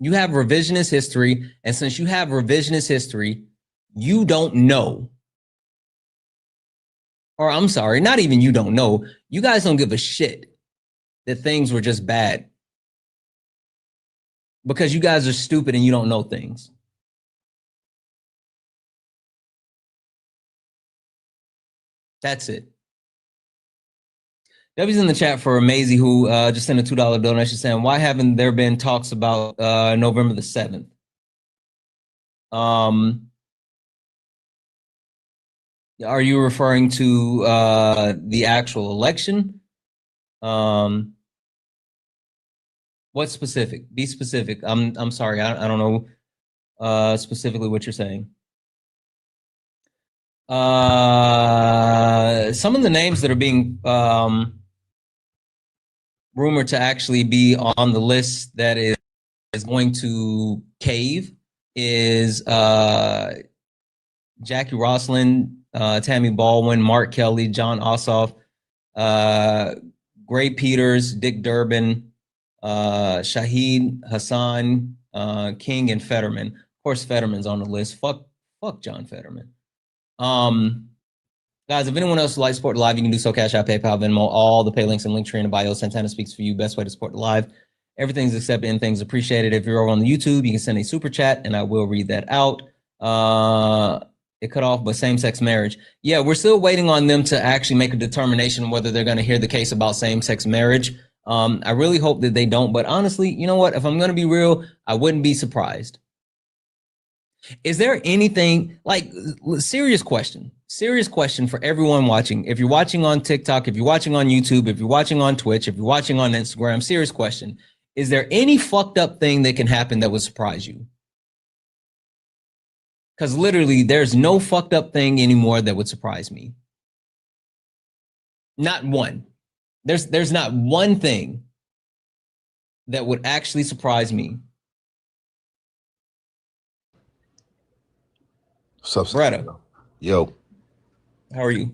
You have revisionist history, and since you have revisionist history, you don't know. Or I'm sorry, not even you don't know. You guys don't give a shit that things were just bad. Because you guys are stupid and you don't know things. That's it. Debbie's in the chat for Maisie, who just sent a $2 donation saying, why haven't there been talks about November the 7th? Are you referring to the actual election? What specific? Be specific. I'm sorry. I don't know specifically what you're saying. Some of the names that are being rumored to actually be on the list that is going to cave is Jackie Roslin, Tammy Baldwin, Mark Kelly, John Ossoff, Gray Peters, Dick Durbin, Shahid Hassan, King, and Fetterman. Of course, Fetterman's on the list. Fuck John Fetterman. Guys, if anyone else would like to support the live, you can do so. Cash App, PayPal, Venmo, all the pay links and link tree in the bio. Santana speaks for you. Best way to support the live. Everything's accepted and things appreciated. If you're over on the YouTube, you can send a super chat and I will read that out. It cut off, but same-sex marriage. Yeah, we're still waiting on them to actually make a determination on whether they're going to hear the case about same-sex marriage. I really hope that they don't. But honestly, you know what? If I'm going to be real, I wouldn't be surprised. Is there anything like serious question for everyone watching? If you're watching on TikTok, if you're watching on YouTube, if you're watching on Twitch, if you're watching on Instagram, serious question. Is there any fucked up thing that can happen that would surprise you? Because literally there's no fucked up thing anymore that would surprise me. Not one. There's not one thing that would actually surprise me. Bretta. Yo. How are you?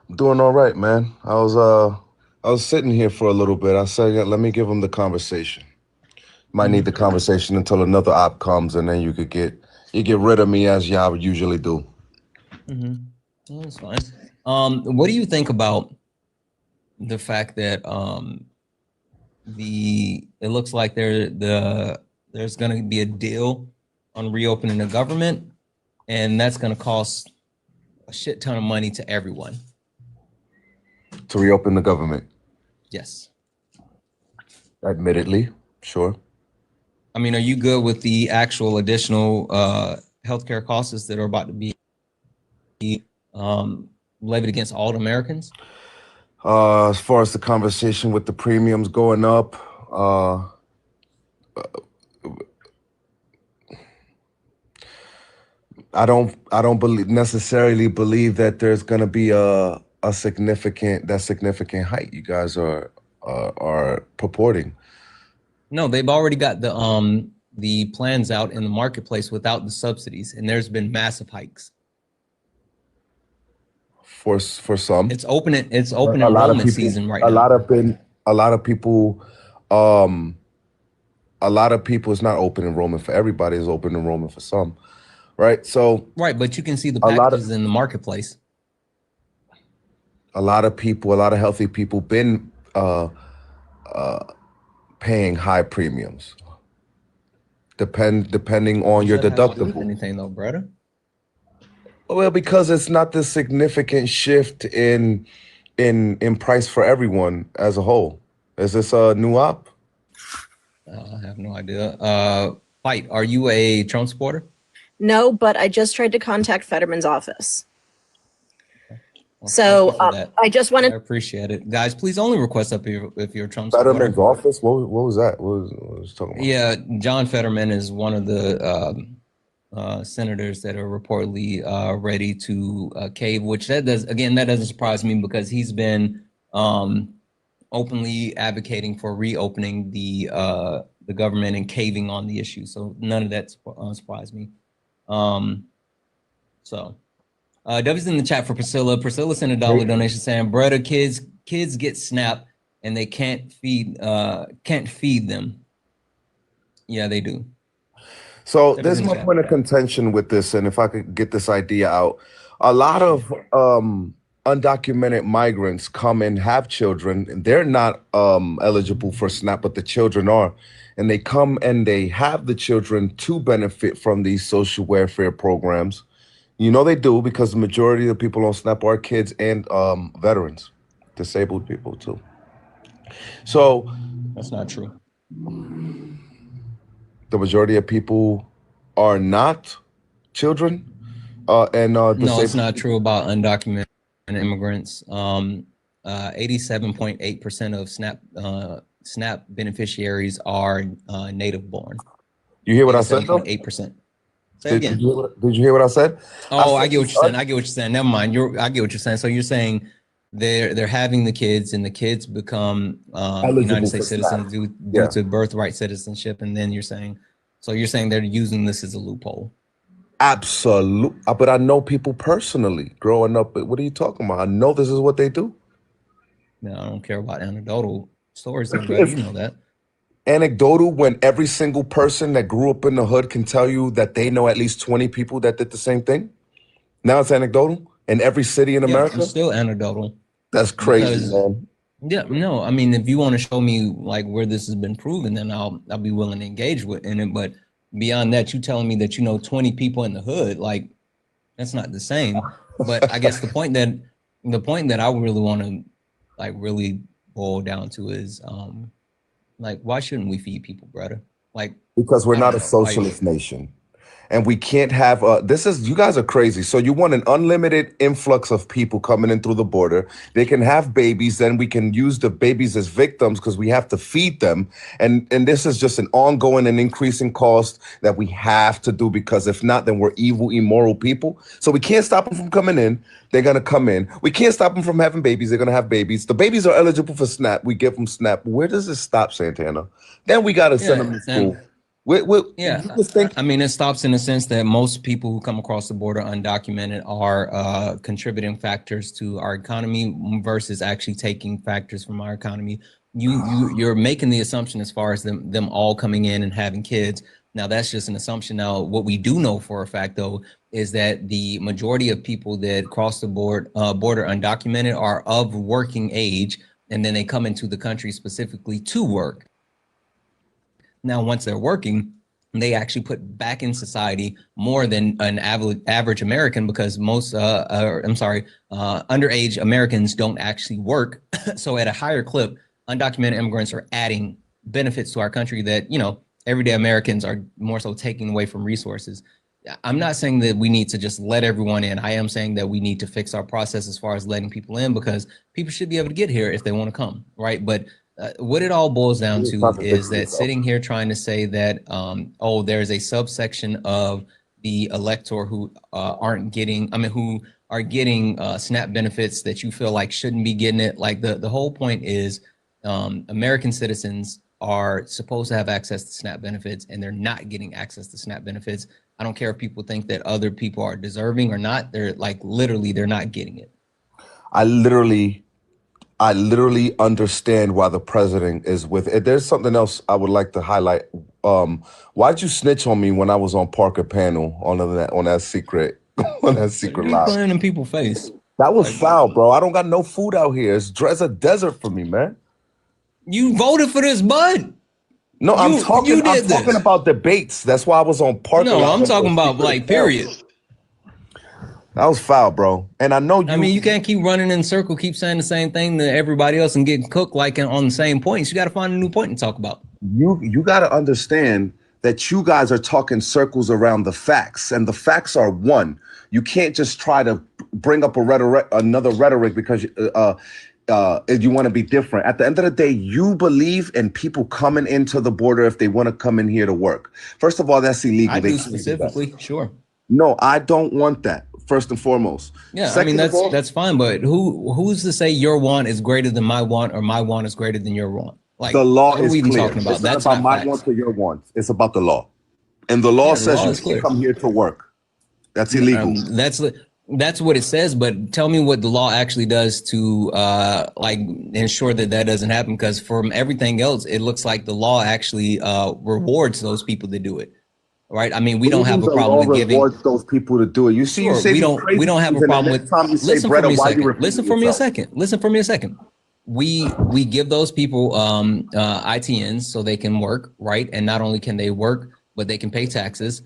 I'm doing all right, man. I was sitting here for a little bit. I said, let me give him the conversation. Might need the conversation until another op comes, and then you get rid of me as y'all usually do. Well, that's fine. What do you think about the fact that it looks like there's going to be a deal on reopening the government? And that's going to cost a shit ton of money to everyone. To reopen the government? Yes. Admittedly, sure. I mean, are you good with the actual additional healthcare costs that are about to be levied against all Americans? As far as the conversation with the premiums going up, I don't necessarily believe that there's going to be a significant height you guys are purporting. No, they've already got the plans out in the marketplace without the subsidies, and there's been massive hikes. For some, it's open enrollment season right now. A lot of people. It's not open enrollment for everybody. It's open enrollment for some. Right. So right, but you can see the packages in the marketplace. A lot of healthy people been paying high premiums. Depending on your deductible. Anything though, brother? Well, because it's not the significant shift in price for everyone as a whole. Is this a new op? I have no idea. Fight, are you a Trump supporter? No, but I just tried to contact Fetterman's office. Well, So thank you for that. I just I wanted. appreciate it, guys. Please only request up here if you're a Trump Fetterman's supporter. office. What was that? What was talking about? Yeah, John Fetterman is one of the senators that are reportedly ready to cave. Which that doesn't surprise me because he's been openly advocating for reopening the government and caving on the issue. So none of that surprised me. W's in the chat for Priscilla. Priscilla sent a $1 donation saying, "Brother, kids get SNAP and they can't feed them." Yeah, they do. So there's my point of contention with this, and if I could get this idea out, a lot of undocumented migrants come and have children, and they're not eligible for SNAP, but the children are. And they come and they have the children to benefit from these social welfare programs. You know they do, because the majority of the people on SNAP are kids and veterans, disabled people too. So that's not true. The majority of people are not children and no, disabled. it's not true about undocumented immigrants. 87.8% of SNAP beneficiaries are native born. You hear what I said? 8%. Say again. Did you hear what I said? Oh, I get what you're saying. I get what you're saying. Never mind. I get what you're saying. So you're saying they're having the kids, and the kids become United States citizens due to birthright citizenship, and then you're saying they're using this as a loophole. Absolutely. But I know people personally growing up. What are you talking about? I know this is what they do. No, I don't care about anecdotal stories. You know that. Anecdotal, when every single person that grew up in the hood can tell you that they know at least 20 people that did the same thing. Now it's anecdotal in every city in America. It's still anecdotal. That's crazy, man. Yeah, no, I mean, if you want to show me like where this has been proven, then I'll be willing to engage in it. But beyond that, you telling me that you know 20 people in the hood, like that's not the same. But I guess the point that I really want to like really boil down to is like, why shouldn't we feed people, brother? Like, because we're not a socialist nation. And we can't have you guys are crazy. So you want an unlimited influx of people coming in through the border. They can have babies, then we can use the babies as victims because we have to feed them. And this is just an ongoing and increasing cost that we have to do, because if not, then we're evil, immoral people. So we can't stop them from coming in. They're going to come in. We can't stop them from having babies. They're going to have babies. The babies are eligible for SNAP. We give them SNAP. Where does this stop, Santana? Then we got to send them to school. I mean, it stops in the sense that most people who come across the border undocumented are contributing factors to our economy versus actually taking factors from our economy. You're making the assumption as far as them all coming in and having kids. Now, that's just an assumption. Now, what we do know for a fact, though, is that the majority of people that cross the border undocumented are of working age, and then they come into the country specifically to work. Now, once they're working, they actually put back in society more than an average American, because most, underage Americans don't actually work. So at a higher clip, undocumented immigrants are adding benefits to our country that, you know, everyday Americans are more so taking away from resources. I'm not saying that we need to just let everyone in. I am saying that we need to fix our process as far as letting people in, because people should be able to get here if they want to come, right? But what it all boils down to is that sitting here trying to say that, there's a subsection of the elector who aren't getting, who are getting SNAP benefits that you feel like shouldn't be getting it. Like the whole point is American citizens are supposed to have access to SNAP benefits, and they're not getting access to SNAP benefits. I don't care if people think that other people are deserving or not. They're like, literally, they're not getting it. I literally understand why the president is with it. There's something else I would like to highlight. Why'd you snitch on me when I was on Parker panel on that secret live? Playing in people's face. That was foul, bro. I don't got no food out here. It's a desert for me, man. You voted for this, bud. No, I'm talking about debates. That's why I was on Parker. No, I'm talking about like period. That was foul, bro. And I know you. I mean, you can't keep running in circle, keep saying the same thing to everybody else and getting cooked like on the same points. You got to find a new point to talk about. You got to understand that you guys are talking circles around the facts, and the facts are one. You can't just try to bring up another rhetoric because you want to be different. At the end of the day, you believe in people coming into the border if they want to come in here to work. First of all, that's illegal. I do specifically, sure. No, I don't want that. First and foremost. Yeah, Second I mean that's fine, but who's to say your want is greater than my want or my want is greater than your want? Like the law what are is we even clear. talking about? It's That's not about not my facts. wants or your wants. It's about the law, and the law says you can't come here to work. That's illegal. That's what it says, but tell me what the law actually does to like ensure that that doesn't happen. Because from everything else, it looks like the law actually rewards those people that do it. Right? I mean, we don't have a problem with giving those people to do it. You see, sure, you say we don't have a problem with. Listen for me a second. Listen for me a second. Listen for me a second. We give those people ITNs so they can work, right? And not only can they work, but they can pay taxes.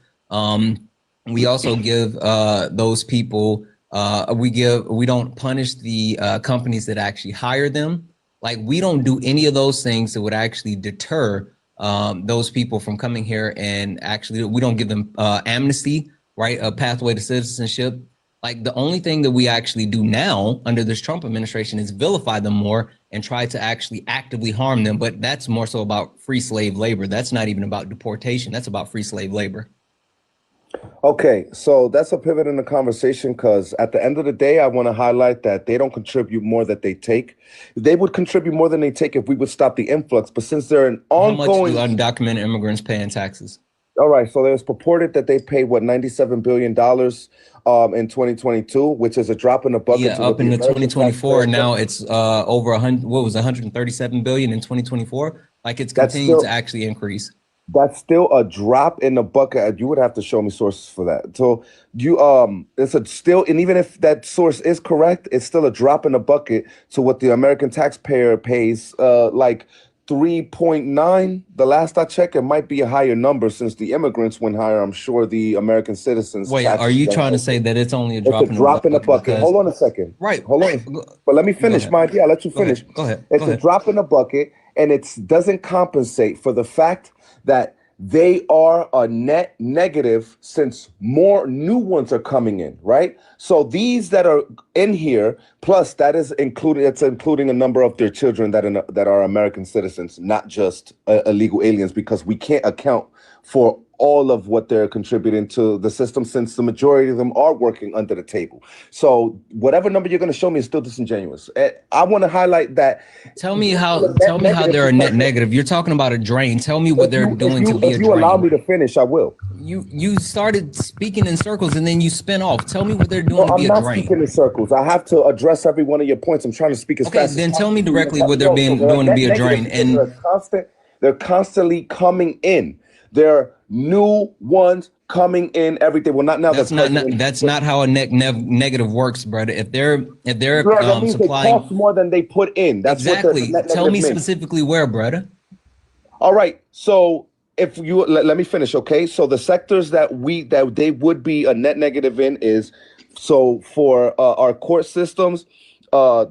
We also give those people. We don't punish the companies that actually hire them. Like we don't do any of those things that would actually deter those people from coming here, and actually we don't give them amnesty, right? A pathway to citizenship. Like the only thing that we actually do now under this Trump administration is vilify them more and try to actually actively harm them. But that's more so about free slave labor. That's not even about deportation. That's about free slave labor. Okay, so that's a pivot in the conversation because at the end of the day, I want to highlight that they don't contribute more than they take. They would contribute more than they take if we would stop the influx. But since they're an ongoing, how much do undocumented immigrants pay in taxes? All right, so there's purported that they paid what $97 billion in 2022, which is a drop in the bucket. Yeah, up into 2024. Now it's over 100. What was 137 billion in 2024? Like it's continued to actually increase. That's still a drop in the bucket. You would have to show me sources for that. So it's still, and even if that source is correct, it's still a drop in the bucket to what the American taxpayer pays, like 3.9. The last I checked, it might be a higher number since the immigrants went higher. I'm sure the American citizens. Wait, are you trying to say that it's only a drop in the bucket? Hold on a second. Right. Hold on. But let me finish my idea. I'll let you finish. Go ahead. It's a drop in the bucket, and it doesn't compensate for the fact that they are a net negative since more new ones are coming in, right? So these that are in here, plus that is including a number of their children that are American citizens, not just illegal aliens, because we can't account for all of what they're contributing to the system since the majority of them are working under the table. So whatever number you're going to show me is still disingenuous. I want to highlight that. Tell me how they're a net negative. You're talking about a drain. Tell me what they're doing to be a drain. If you allow me to finish, I will. You started speaking in circles and then you spin off. Tell me what they're doing to be a drain. I'm not speaking in circles. I have to address every one of your points. I'm trying to speak as fast as possible. Okay, then tell me directly what they're doing to be a drain. And they're constantly coming in. They're new ones coming in every day. Well, not now. That's not how a negative works, brother. If they're supplying, they cost more than they put in. That's exactly. Tell me specifically where, brother. All right. So if you let me finish, okay? So the sectors that they would be a net negative in is so for our court systems.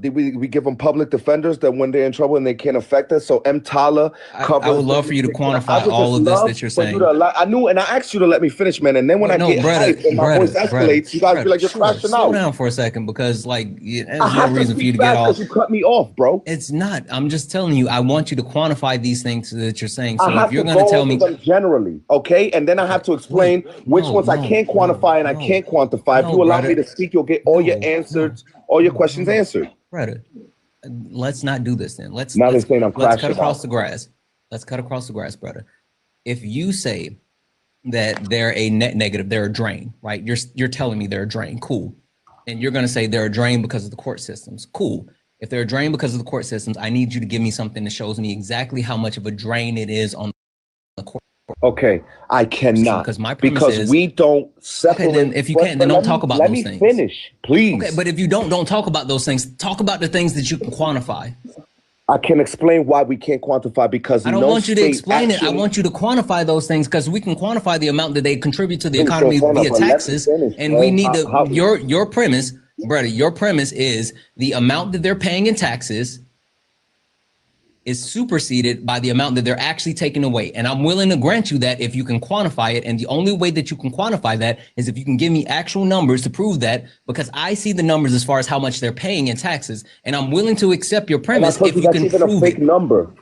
We give them public defenders that when they're in trouble and they can't affect us. So EMTALA covers. I would love for you to quantify all of this that you're saying. I knew, and I asked you to let me finish, man. And then when I get hyped and my voice escalates, you guys feel like you're crashing out. Slow down for a second, because there's no reason for you to get off. You cut me off, bro. It's not. I'm just telling you. I want you to quantify these things that you're saying. So if you're going to tell me generally, okay, and then I have to explain which ones I can't quantify and I can't quantify. If you allow me to speak, you'll get all your answers. All your questions answered. Brother, let's not do this then. Let's cut across the grass. Let's cut across the grass, brother. If you say that they're a net negative, they're a drain, right? You're telling me they're a drain. Cool. And you're going to say they're a drain because of the court systems. Cool. If they're a drain because of the court systems, I need you to give me something that shows me exactly how much of a drain it is on the court. Okay, I cannot because we don't separate. Okay, then if you can't, then don't talk about those things. Let me finish, please. Okay, but if you don't talk about those things. Talk about the things that you can quantify. I can explain why we can't quantify because I don't want you to explain it. I want you to quantify those things because we can quantify the amount that they contribute to the economy via taxes, and we need to. Your premise, brother. Your premise is the amount that they're paying in taxes is superseded by the amount that they're actually taking away. And I'm willing to grant you that if you can quantify it. And the only way that you can quantify that is if you can give me actual numbers to prove that, because I see the numbers as far as how much they're paying in taxes. And I'm willing to accept your premise if you can prove fake it. number.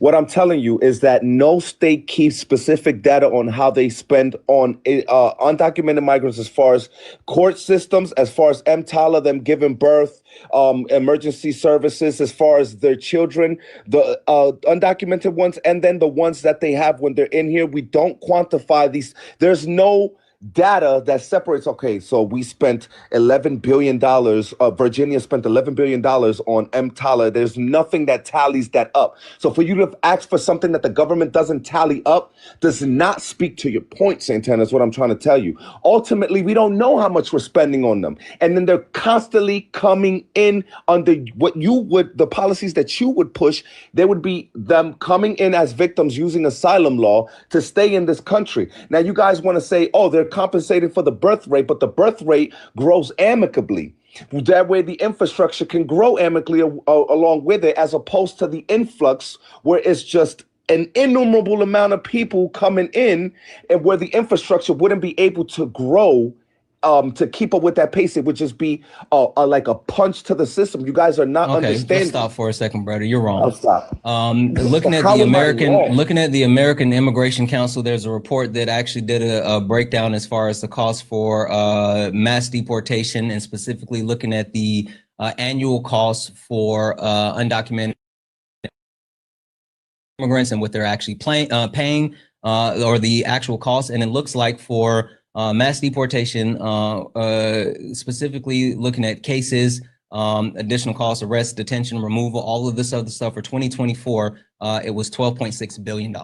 What I'm telling you is that no state keeps specific data on how they spend on undocumented migrants, as far as court systems, as far as EMTALA, them giving birth, emergency services, as far as their children, the undocumented ones, and then the ones that they have when they're in here. We don't quantify these. There's no data that separates, okay, so we spent $11 billion, Virginia spent $11 billion on EMTALA. There's nothing that tallies that up. So for you to ask for something that the government doesn't tally up does not speak to your point, Santana, is what I'm trying to tell you. Ultimately, we don't know how much we're spending on them. And then they're constantly coming in under what you would, the policies that you would push. There would be them coming in as victims using asylum law to stay in this country. Now, you guys want to say, oh, they're compensated for the birth rate, but the birth rate grows amicably. That way the infrastructure can grow amicably along with it, as opposed to the influx where it's just an innumerable amount of people coming in, and where the infrastructure wouldn't be able to grow to keep up with that pace. It would just be like a punch to the system. You guys are not understanding. Just stop for a second, brother. You're wrong. I'll stop. Looking at the American Immigration Council, there's a report that actually did a breakdown as far as the cost for mass deportation, and specifically looking at the annual costs for undocumented immigrants and what they're actually paying, or the actual cost. And it looks like for mass deportation, specifically looking at cases, additional costs, arrest, detention, removal, all of this other stuff for 2024, it was $12.6 billion.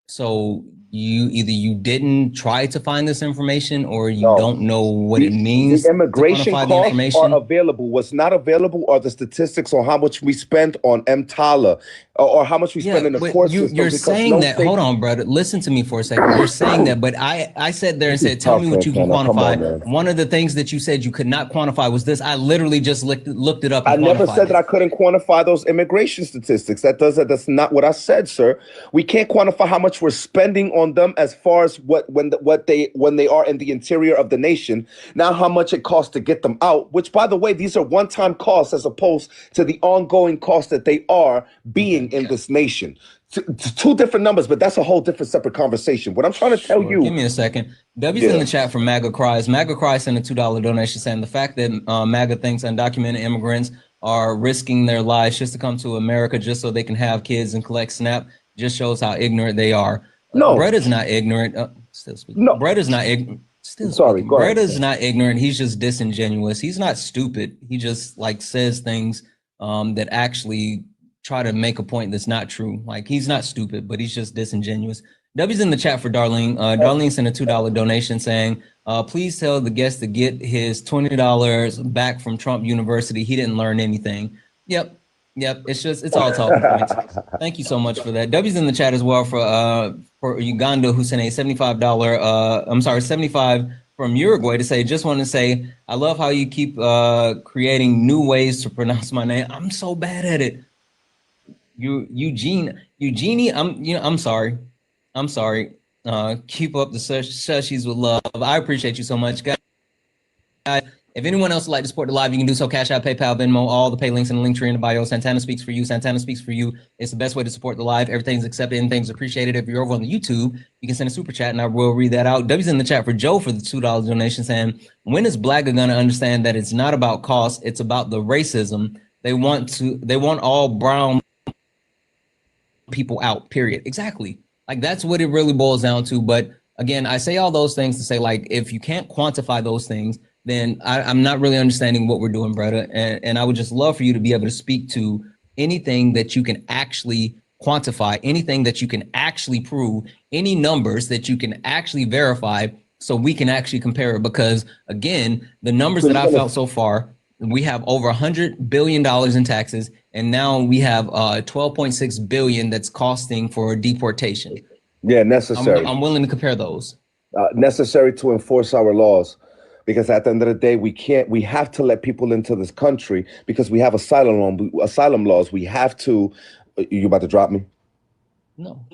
So you didn't try to find this information, or you don't know what it means. The immigration costs are available. What's not available are the statistics on how much we spend on EMTALA, or how much we spend in the court system. You're saying that. Hold on, brother. Listen to me for a second. You're saying that, but I sat there and said, tell me what you can quantify. One of the things that you said you could not quantify was this. I literally just looked it up. I never said that I couldn't quantify those immigration statistics. That's not what I said, sir. We can't quantify how much we're spending on them as far as when they are in the interior of the nation. Now, how much it costs to get them out, which, by the way, these are one-time costs as opposed to the ongoing costs that they are being in this nation. Two different numbers, but that's a whole different separate conversation. What I'm trying to tell you. Give me a second. W's in the chat for MAGA Cries. MAGA Cries sent a $2 donation saying the fact that MAGA thinks undocumented immigrants are risking their lives just to come to America just so they can have kids and collect SNAP just shows how ignorant they are. No, Brett is not ignorant. Still speaking. No, Brett is not ignorant. Still sorry. Go ahead. Brett is not ignorant. He's just disingenuous. He's not stupid. He just like says things that actually try to make a point that's not true. Like, he's not stupid, but he's just disingenuous. W's in the chat for Darlene. Darlene sent a $2 donation saying, please tell the guest to get his $20 back from Trump University. He didn't learn anything. Yep. It's all talking points. Thank you so much for that. W's in the chat as well for Uganda, who sent a $75 from Uruguay to say, just want to say, I love how you keep creating new ways to pronounce my name. I'm so bad at it. Eugenie, I'm sorry. Keep up the shushies with love. I appreciate you so much, guys. If anyone else would like to support the live, you can do so. Cash App, PayPal, Venmo, all the pay links in the link tree in the bio. Santana speaks for you. Santana speaks for you. It's the best way to support the live. Everything's accepted. Anything's appreciated. If you're over on the YouTube, you can send a super chat and I will read that out. W's in the chat for Joe for the $2 donation saying, when is Blagga going to understand that it's not about cost, it's about the racism. They want all brown people out, period. Exactly. Like, that's what it really boils down to. But again, I say all those things to say, like, if you can't quantify those things, then I'm not really understanding what we're doing, brother. And I would just love for you to be able to speak to anything that you can actually quantify, anything that you can actually prove, any numbers that you can actually verify so we can actually compare it. Because again, the numbers that I felt so far, we have over $100 billion in taxes, and now we have 12.6 billion that's costing for deportation. Yeah, necessary. I'm willing to compare those. Necessary to enforce our laws. Because at the end of the day, we have to let people into this country because we have asylum laws. We have to You about to drop me? No.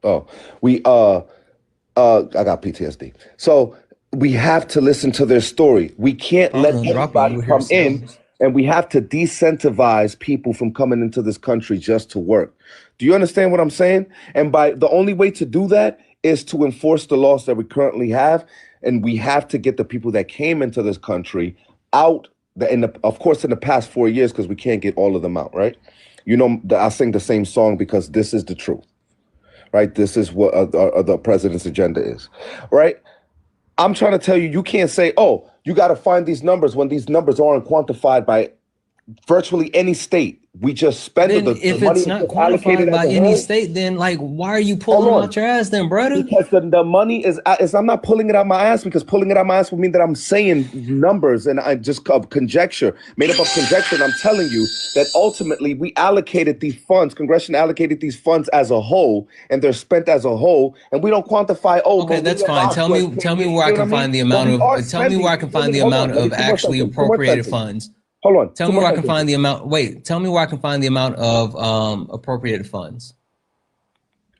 Oh, I got PTSD. So we have to listen to their story. We can't let everybody come in, and we have to decentivize people from coming into this country just to work. Do you understand what I'm saying? And by the only way to do that is to enforce the laws that we currently have, and we have to get the people that came into this country out. Of course, in the past 4 years, because we can't get all of them out, right? You know, I sing the same song because this is the truth, right? This is what the president's agenda is, right? I'm trying to tell you, you can't say, oh, you got to find these numbers when these numbers aren't quantified by virtually any state. We just spend if it's not quantified by any state, then like, why are you pulling them out your ass then, brother? Because the money is I'm not pulling it out my ass, because pulling it out my ass would mean that I'm saying numbers and I just conjecture, made up of conjecture. And I'm telling you that ultimately we allocated these funds, Congression allocated these funds as a whole, and they're spent as a whole, and we don't quantify. Oh, okay, that's fine. Tell me where I can find the amount of. Tell me where I can find the amount of actually appropriated funds. Hold on. Tell me where I can find the amount. Wait, tell me where I can find the amount of appropriated funds.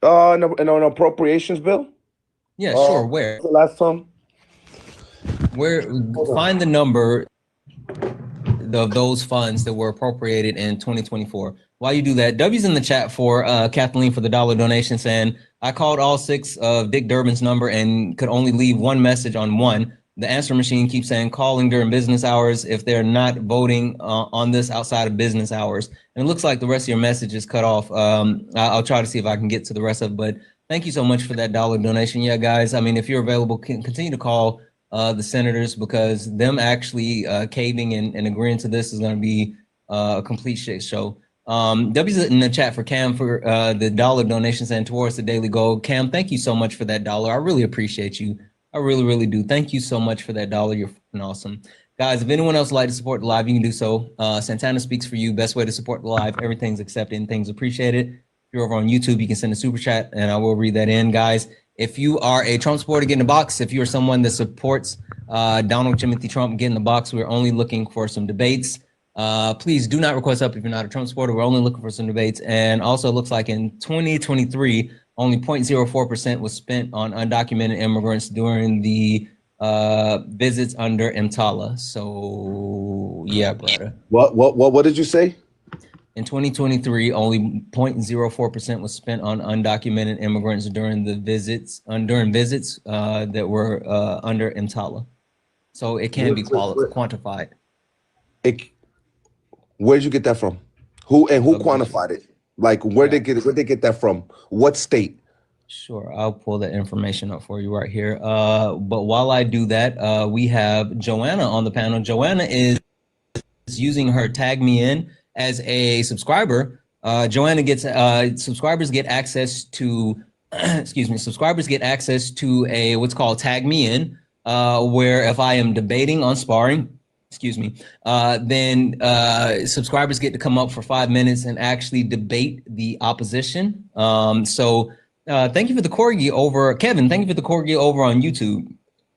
In an appropriations bill? Yeah, sure. Where? The last time? Where? Find the number of those funds that were appropriated in 2024. While you do that, W's in the chat for Kathleen for the $1 donation, saying, I called all 6 of Dick Durbin's number and could only leave one message on one. The answer machine keeps saying calling during business hours if they're not voting on this outside of business hours. And it looks like the rest of your message is cut off. I'll try to see if I can get to the rest of it. But thank you so much for that $1 donation. Yeah, guys, I mean, if you're available, continue to call the senators, because them actually caving and agreeing to this is going to be a complete shit show. W's in the chat for Cam for the $1 donation saying towards the daily goal. Cam, thank you so much for that $1. I really appreciate you. I really, really do. Thank you so much for that $1. You're fucking awesome. Guys, if anyone else would like to support the live, you can do so. Santana speaks for you. Best way to support the live. Everything's accepted and things appreciated. If you're over on YouTube, you can send a super chat and I will read that in, guys. If you are a Trump supporter, get in the box. If you're someone that supports Donald Timothy Trump, get in the box. We're only looking for some debates. Please do not request up if you're not a Trump supporter. We're only looking for some debates. And also it looks like in 2023, only 0.04% was spent on undocumented immigrants during the visits under EMTALA. So yeah, brother. What did you say? In 2023, only 0.04% was spent on undocumented immigrants during the visits that were under EMTALA. So it can be quantified. Where'd you get that from? Who quantified it? Like where'd they get that from? What state? Sure, I'll pull that information up for you right here. But while I do that, we have Joanna on the panel. Joanna is using her tag me in as a subscriber. Joanna gets subscribers get access to subscribers get access to a what's called tag me in, where if I am debating on Sparring, then subscribers get to come up for 5 minutes and actually debate the opposition. So thank you for the corgi over, Kevin, thank you for the corgi over on YouTube.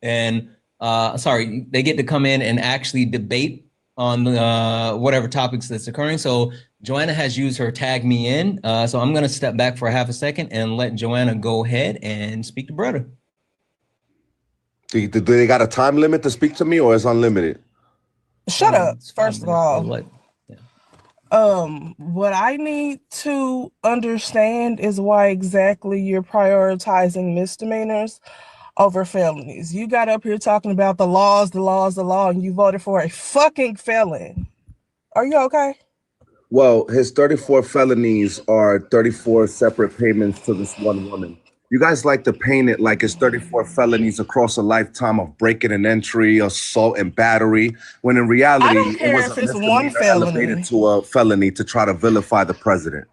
And sorry, they get to come in and actually debate on whatever topics that's occurring. So Joanna has used her tag me in. So I'm going to step back for half a second and let Joanna go ahead and speak to brother. Do they got a time limit to speak to me, or is unlimited? Shut up, first of all. What I need to understand is why exactly you're prioritizing misdemeanors over felonies. You got up here talking about the law, and you voted for a fucking felon. Are you okay? Well, his 34 felonies are 34 separate payments to this one woman. You guys like to paint it like it's 34 felonies across a lifetime of breaking and entry, assault, and battery, when in reality, it was a one felony elevated to a felony to try to vilify the president.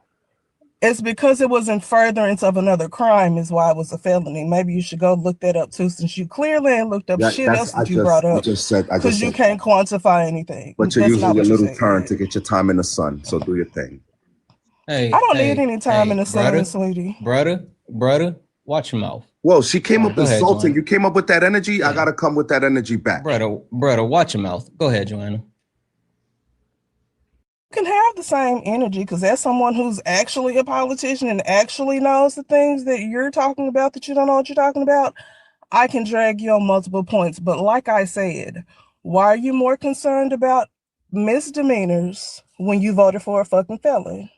It's because it was in furtherance of another crime is why it was a felony. Maybe you should go look that up too, since you clearly ain't looked up shit else that you brought up. Because you can't quantify anything. But you're using your little turn to get your time in the sun, so do your thing. Hey, I don't need any time in the sun, sweetie. Brother, watch your mouth. Well, she came up insulting. You came up with that energy. I gotta come with that energy back. Brother, watch your mouth. Go ahead, Joanna. can have the same energy because that's someone who's actually a politician and actually knows the things that you're talking about that you don't know what you're talking about. I can drag you on multiple points, but like I said, why are you more concerned about misdemeanors when you voted for a fucking felon?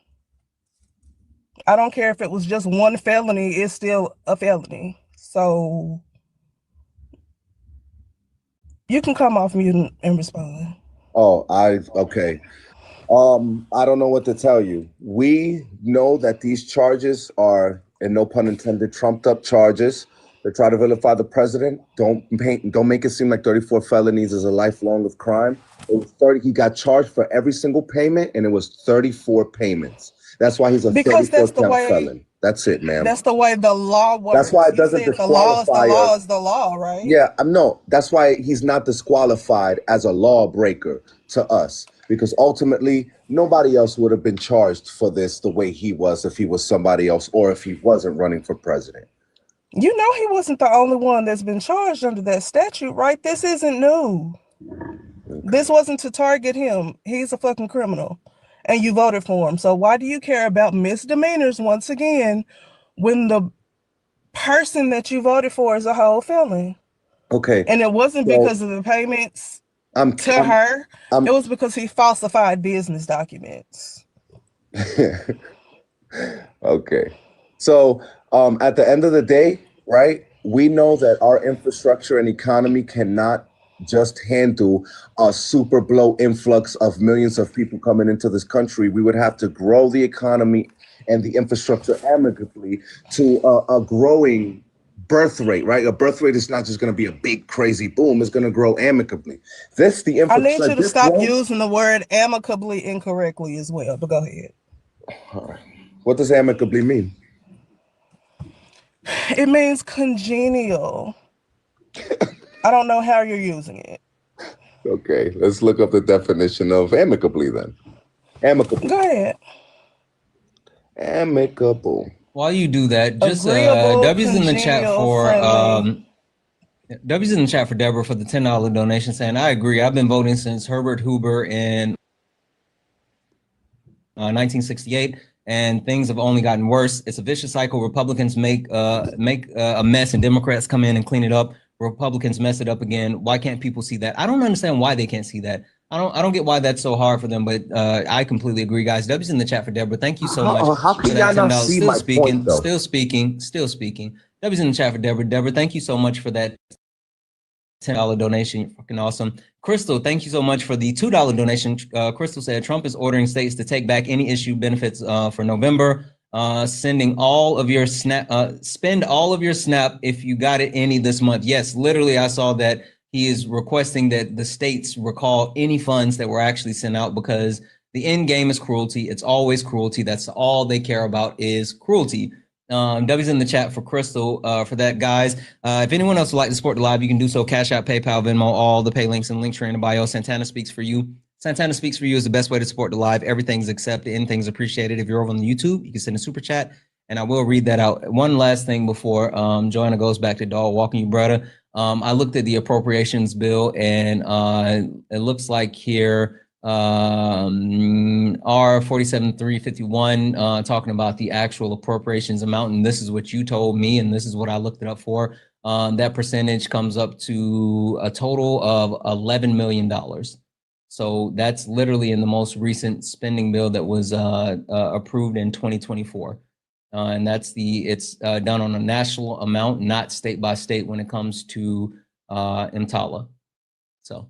I don't care if it was just one felony, it's still a felony. So you can come off mute and respond. Oh, okay. I don't know what to tell you. We know that these charges are, and no pun intended, trumped up charges. They try to vilify the president. Don't make it seem like 34 felonies is a lifelong of crime. It was 30. He got charged for every single payment, and it was 34 payments. That's why he's a 34 count felon. That's it, ma'am. That's the way the law works. That's why it doesn't disqualify the law is the law, right? Yeah, no. That's why he's not disqualified as a lawbreaker to us, because ultimately nobody else would have been charged for this the way he was if he was somebody else or if he wasn't running for president. You know he wasn't the only one that's been charged under that statute, right? This isn't new. Okay. This wasn't to target him. He's a fucking criminal. And you voted for him. So why do you care about misdemeanors once again when the person that you voted for is a whole felon? Okay. And it wasn't because of the payments to her. It was because he falsified business documents. Okay. So at the end of the day, right, we know that our infrastructure and economy cannot just handle a super blow influx of millions of people coming into this country. We would have to grow the economy and the infrastructure amicably to a growing birth rate, right? A birth rate is not just going to be a big crazy boom. It's going to grow amicably. The infrastructure. I need you to stop using the word amicably incorrectly as well, but go ahead. All right. What does amicably mean? It means congenial. I don't know how you're using it. Okay, let's look up the definition of amicably then. Amicable. Go ahead. Amicable. While you do that, just W's in the chat for W's in the chat for Deborah for the $10 donation, saying I agree. I've been voting since Herbert Hoover in 1968, and things have only gotten worse. It's a vicious cycle. Republicans make a mess, and Democrats come in and clean it up. Republicans mess it up again. Why can't people see that? I don't understand why they can't see that. I don't get why that's so hard for them, but I completely agree, guys. W's in the chat for Deborah. Thank you so much. How can y'all not see my point, though? Still speaking. W's in the chat for Deborah. Deborah, thank you so much for that $10 donation. You're fucking awesome. Crystal, thank you so much for the $2 donation. Crystal said Trump is ordering states to take back any issue benefits for November. Sending all of your spend all of your SNAP if you got it any this month. Yes, literally, I saw that he is requesting that the states recall any funds that were actually sent out because the end game is cruelty. It's always cruelty. That's all they care about is cruelty. W's in the chat for Crystal for that, guys. If anyone else would like to support the live, you can do so. Cash App, PayPal, Venmo, all the pay links and link tree in the bio. Santana Speaks for You. Santana Speaks for You is the best way to support the live. Everything's accepted, anything's appreciated. If you're over on the YouTube, you can send a super chat and I will read that out. One last thing before Joanna goes back to dog walking you, brother. I looked at the appropriations bill and it looks like here R47351 talking about the actual appropriations amount, and this is what you told me, and this is what I looked it up for. That percentage comes up to a total of $11 million. So that's literally in the most recent spending bill that was approved in 2024. And it's done on a national amount, not state by state when it comes to EMTALA. So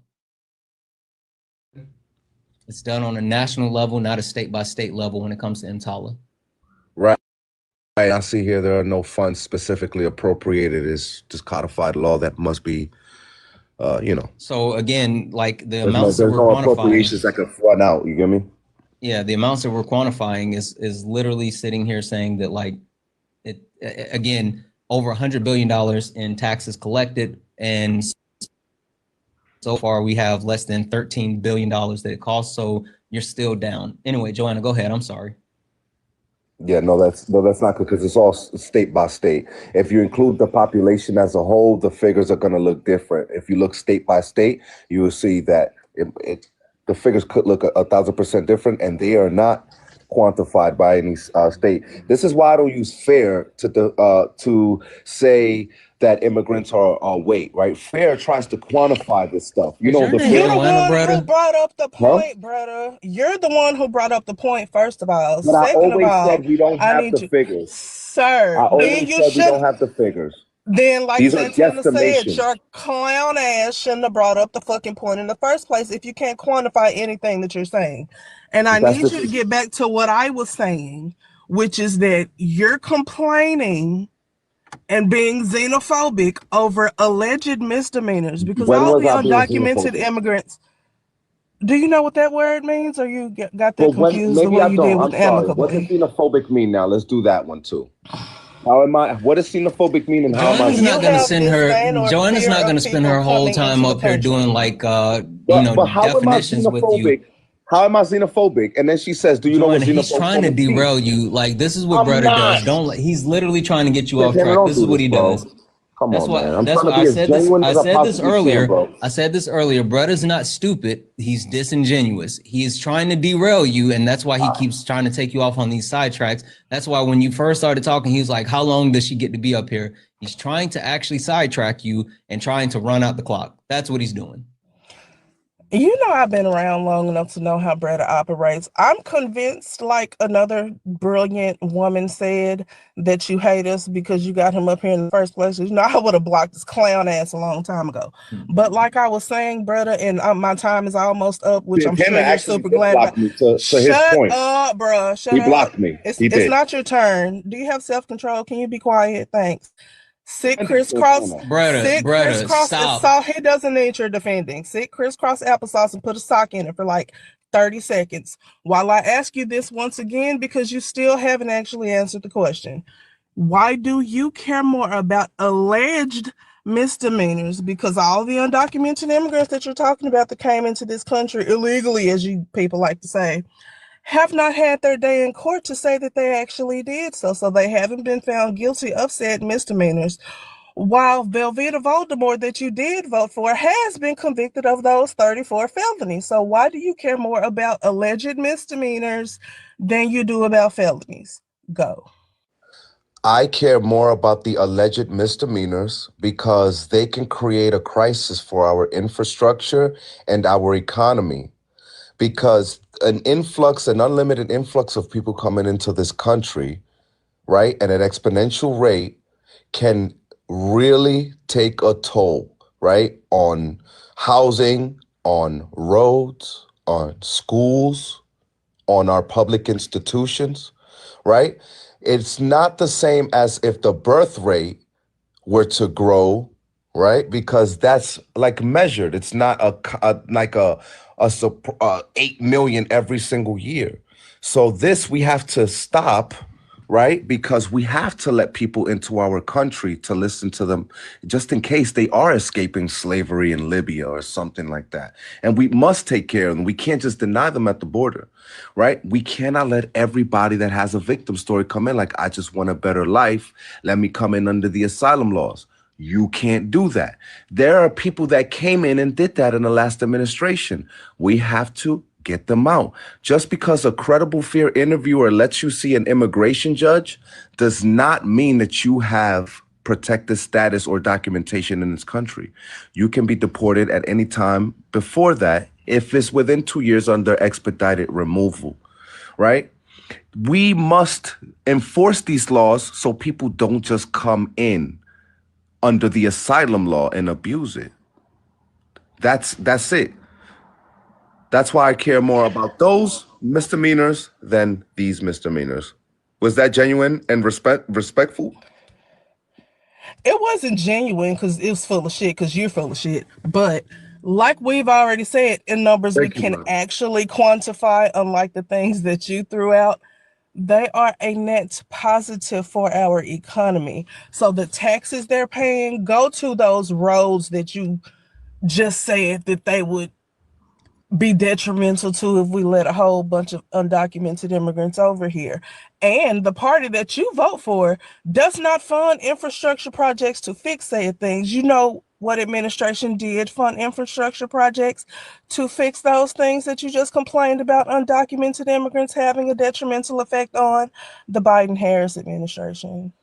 it's done on a national level, not a state by state level when it comes to EMTALA. Right. I see here there are no funds specifically appropriated. It's just codified law that must be So again, like the there's amounts no that we're appropriations that could run out. You get me? Yeah, the amounts that we're quantifying is literally sitting here saying that like it again over $100 billion in taxes collected, and so far we have less than $13 billion that it costs. So you're still down. Anyway, Joanna, go ahead. I'm sorry. Yeah, no, that's not good because it's all state by state. If you include the population as a whole, the figures are going to look different. If you look state by state, you will see that the figures could look 1,000% different, and they are not quantified by any state. This is why I don't use FAIR to say that immigrants are weight, right? FAIR tries to quantify this stuff. You Is know, your the name You're FAIR, the Atlanta, one who brother? brought up the huh? point, brother. You're the one who brought up the point, first of all. But I Second of always all, said we don't I have need the you, figures. sir. I Then always you said we don't shouldn't. have the figures. Then, like These are Santana said, guesstimations. your clown ass shouldn't have brought up the fucking point in the first place if you can't quantify anything that you're saying. And I That's need just you to get back to what I was saying, which is that you're complaining and being xenophobic over alleged misdemeanors because when all was the I being undocumented xenophobic? immigrants. Do you know what that word means, or you got that But when confused the maybe way I you did don't. with I'm sorry. What does amicably? xenophobic mean now? Let's do that one too. How am I? What does xenophobic mean, and how am I Joanna's You not gonna xenophobic? have send her. disdain or Joanna's fear not of gonna spend people her whole coming time into the up here doing country. like But how am I definitions with you. xenophobic? How am I xenophobic? And then she says, "Do you know what Joanna, he's trying to xenophobic means?" derail you. Like this is what I'm brother does. not. Don't let, he's literally trying to get you off Santana, track. don't This is do what this, he bro. does. Come on, man. I'm That's trying to why be as genuine I as I said this possibly can, earlier. bro. I said this earlier. Brother's not stupid. He's disingenuous. He's trying to derail you, and that's why he keeps trying to take you off on these sidetracks. That's why when you first started talking, he was like, "How long does she get to be up here?" He's trying to actually sidetrack you and trying to run out the clock. That's what he's doing. You know, I've been around long enough to know how Bretta operates. I'm convinced, like another brilliant woman said, that you hate us because you got him up here in the first place. You know, I would have blocked this clown ass a long time ago. But like I was saying, Bretta, and my time is almost up, which I'm Santana sure you're actually super did glad about. block me to his Shut point. up, bruh. Shut He up. blocked me. It's He it's did. not your turn. Do you have self-control? Can you be quiet? Thanks. Sit crisscross, Santana. sit Brother, crisscross. It's stop. so he doesn't need your defending. Sit crisscross applesauce and put a sock in it for like 30 seconds while I ask you this once again because you still haven't actually answered the question. Why do you care more about alleged misdemeanors? Because all the undocumented immigrants that you're talking about that came into this country illegally, as you people like to say, have not had their day in court to say that they actually did so. So they haven't been found guilty of said misdemeanors. While Velveeta Voldemort, that you did vote for, has been convicted of those 34 felonies. So why do you care more about alleged misdemeanors than you do about felonies? Go. I care more about the alleged misdemeanors because they can create a crisis for our infrastructure and our economy. Because an unlimited influx of people coming into this country, right, at an exponential rate can really take a toll, right, on housing, on roads, on schools, on our public institutions, right? It's not the same as if the birth rate were to grow, right? Because that's like measured. It's not like a 8 million every single year. So this we have to stop, right? Because we have to let people into our country to listen to them just in case they are escaping slavery in Libya or something like that. And we must take care of them. We can't just deny them at the border, right? We cannot let everybody that has a victim story come in like, I just want a better life. Let me come in under the asylum laws. You can't do that. There are people that came in and did that in the last administration. We have to get them out. Just because a credible fear interviewer lets you see an immigration judge does not mean that you have protected status or documentation in this country. You can be deported at any time before that if it's within 2 years under expedited removal, right? We must enforce these laws so people don't just come in under the asylum law and abuse it. That's it. That's why I care more about those misdemeanors than these misdemeanors. Was that genuine and respectful? It wasn't genuine because it was full of shit because you're full of shit. But like we've already said, in numbers we Thank you, can man. actually quantify, unlike the things that you threw out. They are a net positive for our economy. So the taxes they're paying go to those roads that you just said that they would be detrimental to if we let a whole bunch of undocumented immigrants over here. And the party that you vote for does not fund infrastructure projects to fix said things. You know what administration did fund infrastructure projects to fix those things that you just complained about undocumented immigrants having a detrimental effect on? The Biden-Harris administration.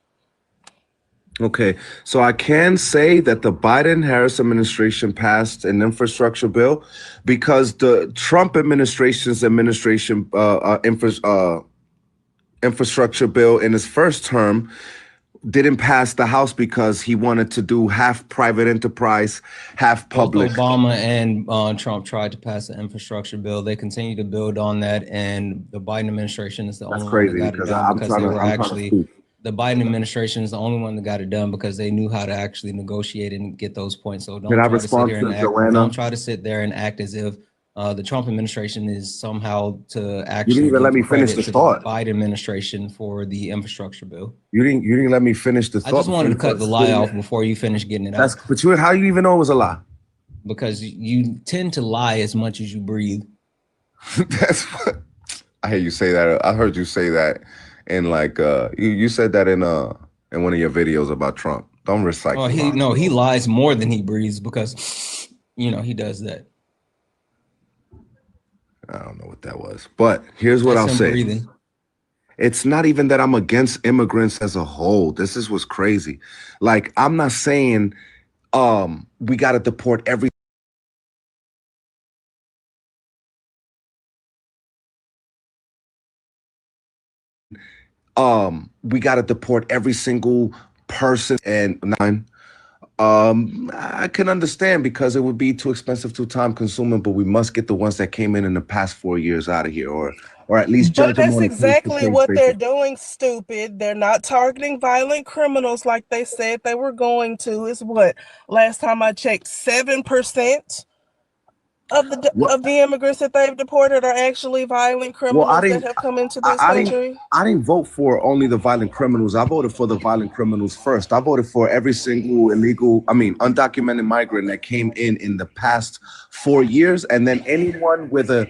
Okay, so I can say that the Biden-Harris administration passed an infrastructure bill because the Trump administration's infrastructure bill in his first term didn't pass the House because he wanted to do half private enterprise, half public. Both Obama and Trump tried to pass an infrastructure bill. They continue to build on that, and the Biden administration is the only one that got it done because they were actually. The Biden administration is the only one that got it done because they knew how to actually negotiate and get those points. So don't try to sit there and act as if the Trump administration is somehow to actually. You didn't even let me finish the thought. The Biden administration for the infrastructure bill. You didn't let me finish the thought. I just wanted to cut the lie off before you finish getting it out. But how you even know it was a lie? Because you tend to lie as much as you breathe. That's what I hear you say that. I heard you say that. And like you said that in one of your videos about Trump. Don't recycle. He lies more than he breathes because he does that. I don't know what that was, but here's what I'll say. Breathing. It's not even that I'm against immigrants as a whole. This is what's crazy. Like, I'm not saying we got to deport every. We got to deport every single person and I can understand because it would be too expensive, too time consuming, but we must get the ones that came in the past 4 years out of here or at least judge them. But that's exactly what they're doing, stupid. They're not targeting violent criminals like they said they were going to. Is what last time I checked, 7% of the immigrants that they've deported are actually violent criminals that have come into this country. I didn't vote for only the violent criminals. I voted for the violent criminals first. I voted for every single undocumented migrant that came in the past 4 years, and then anyone with a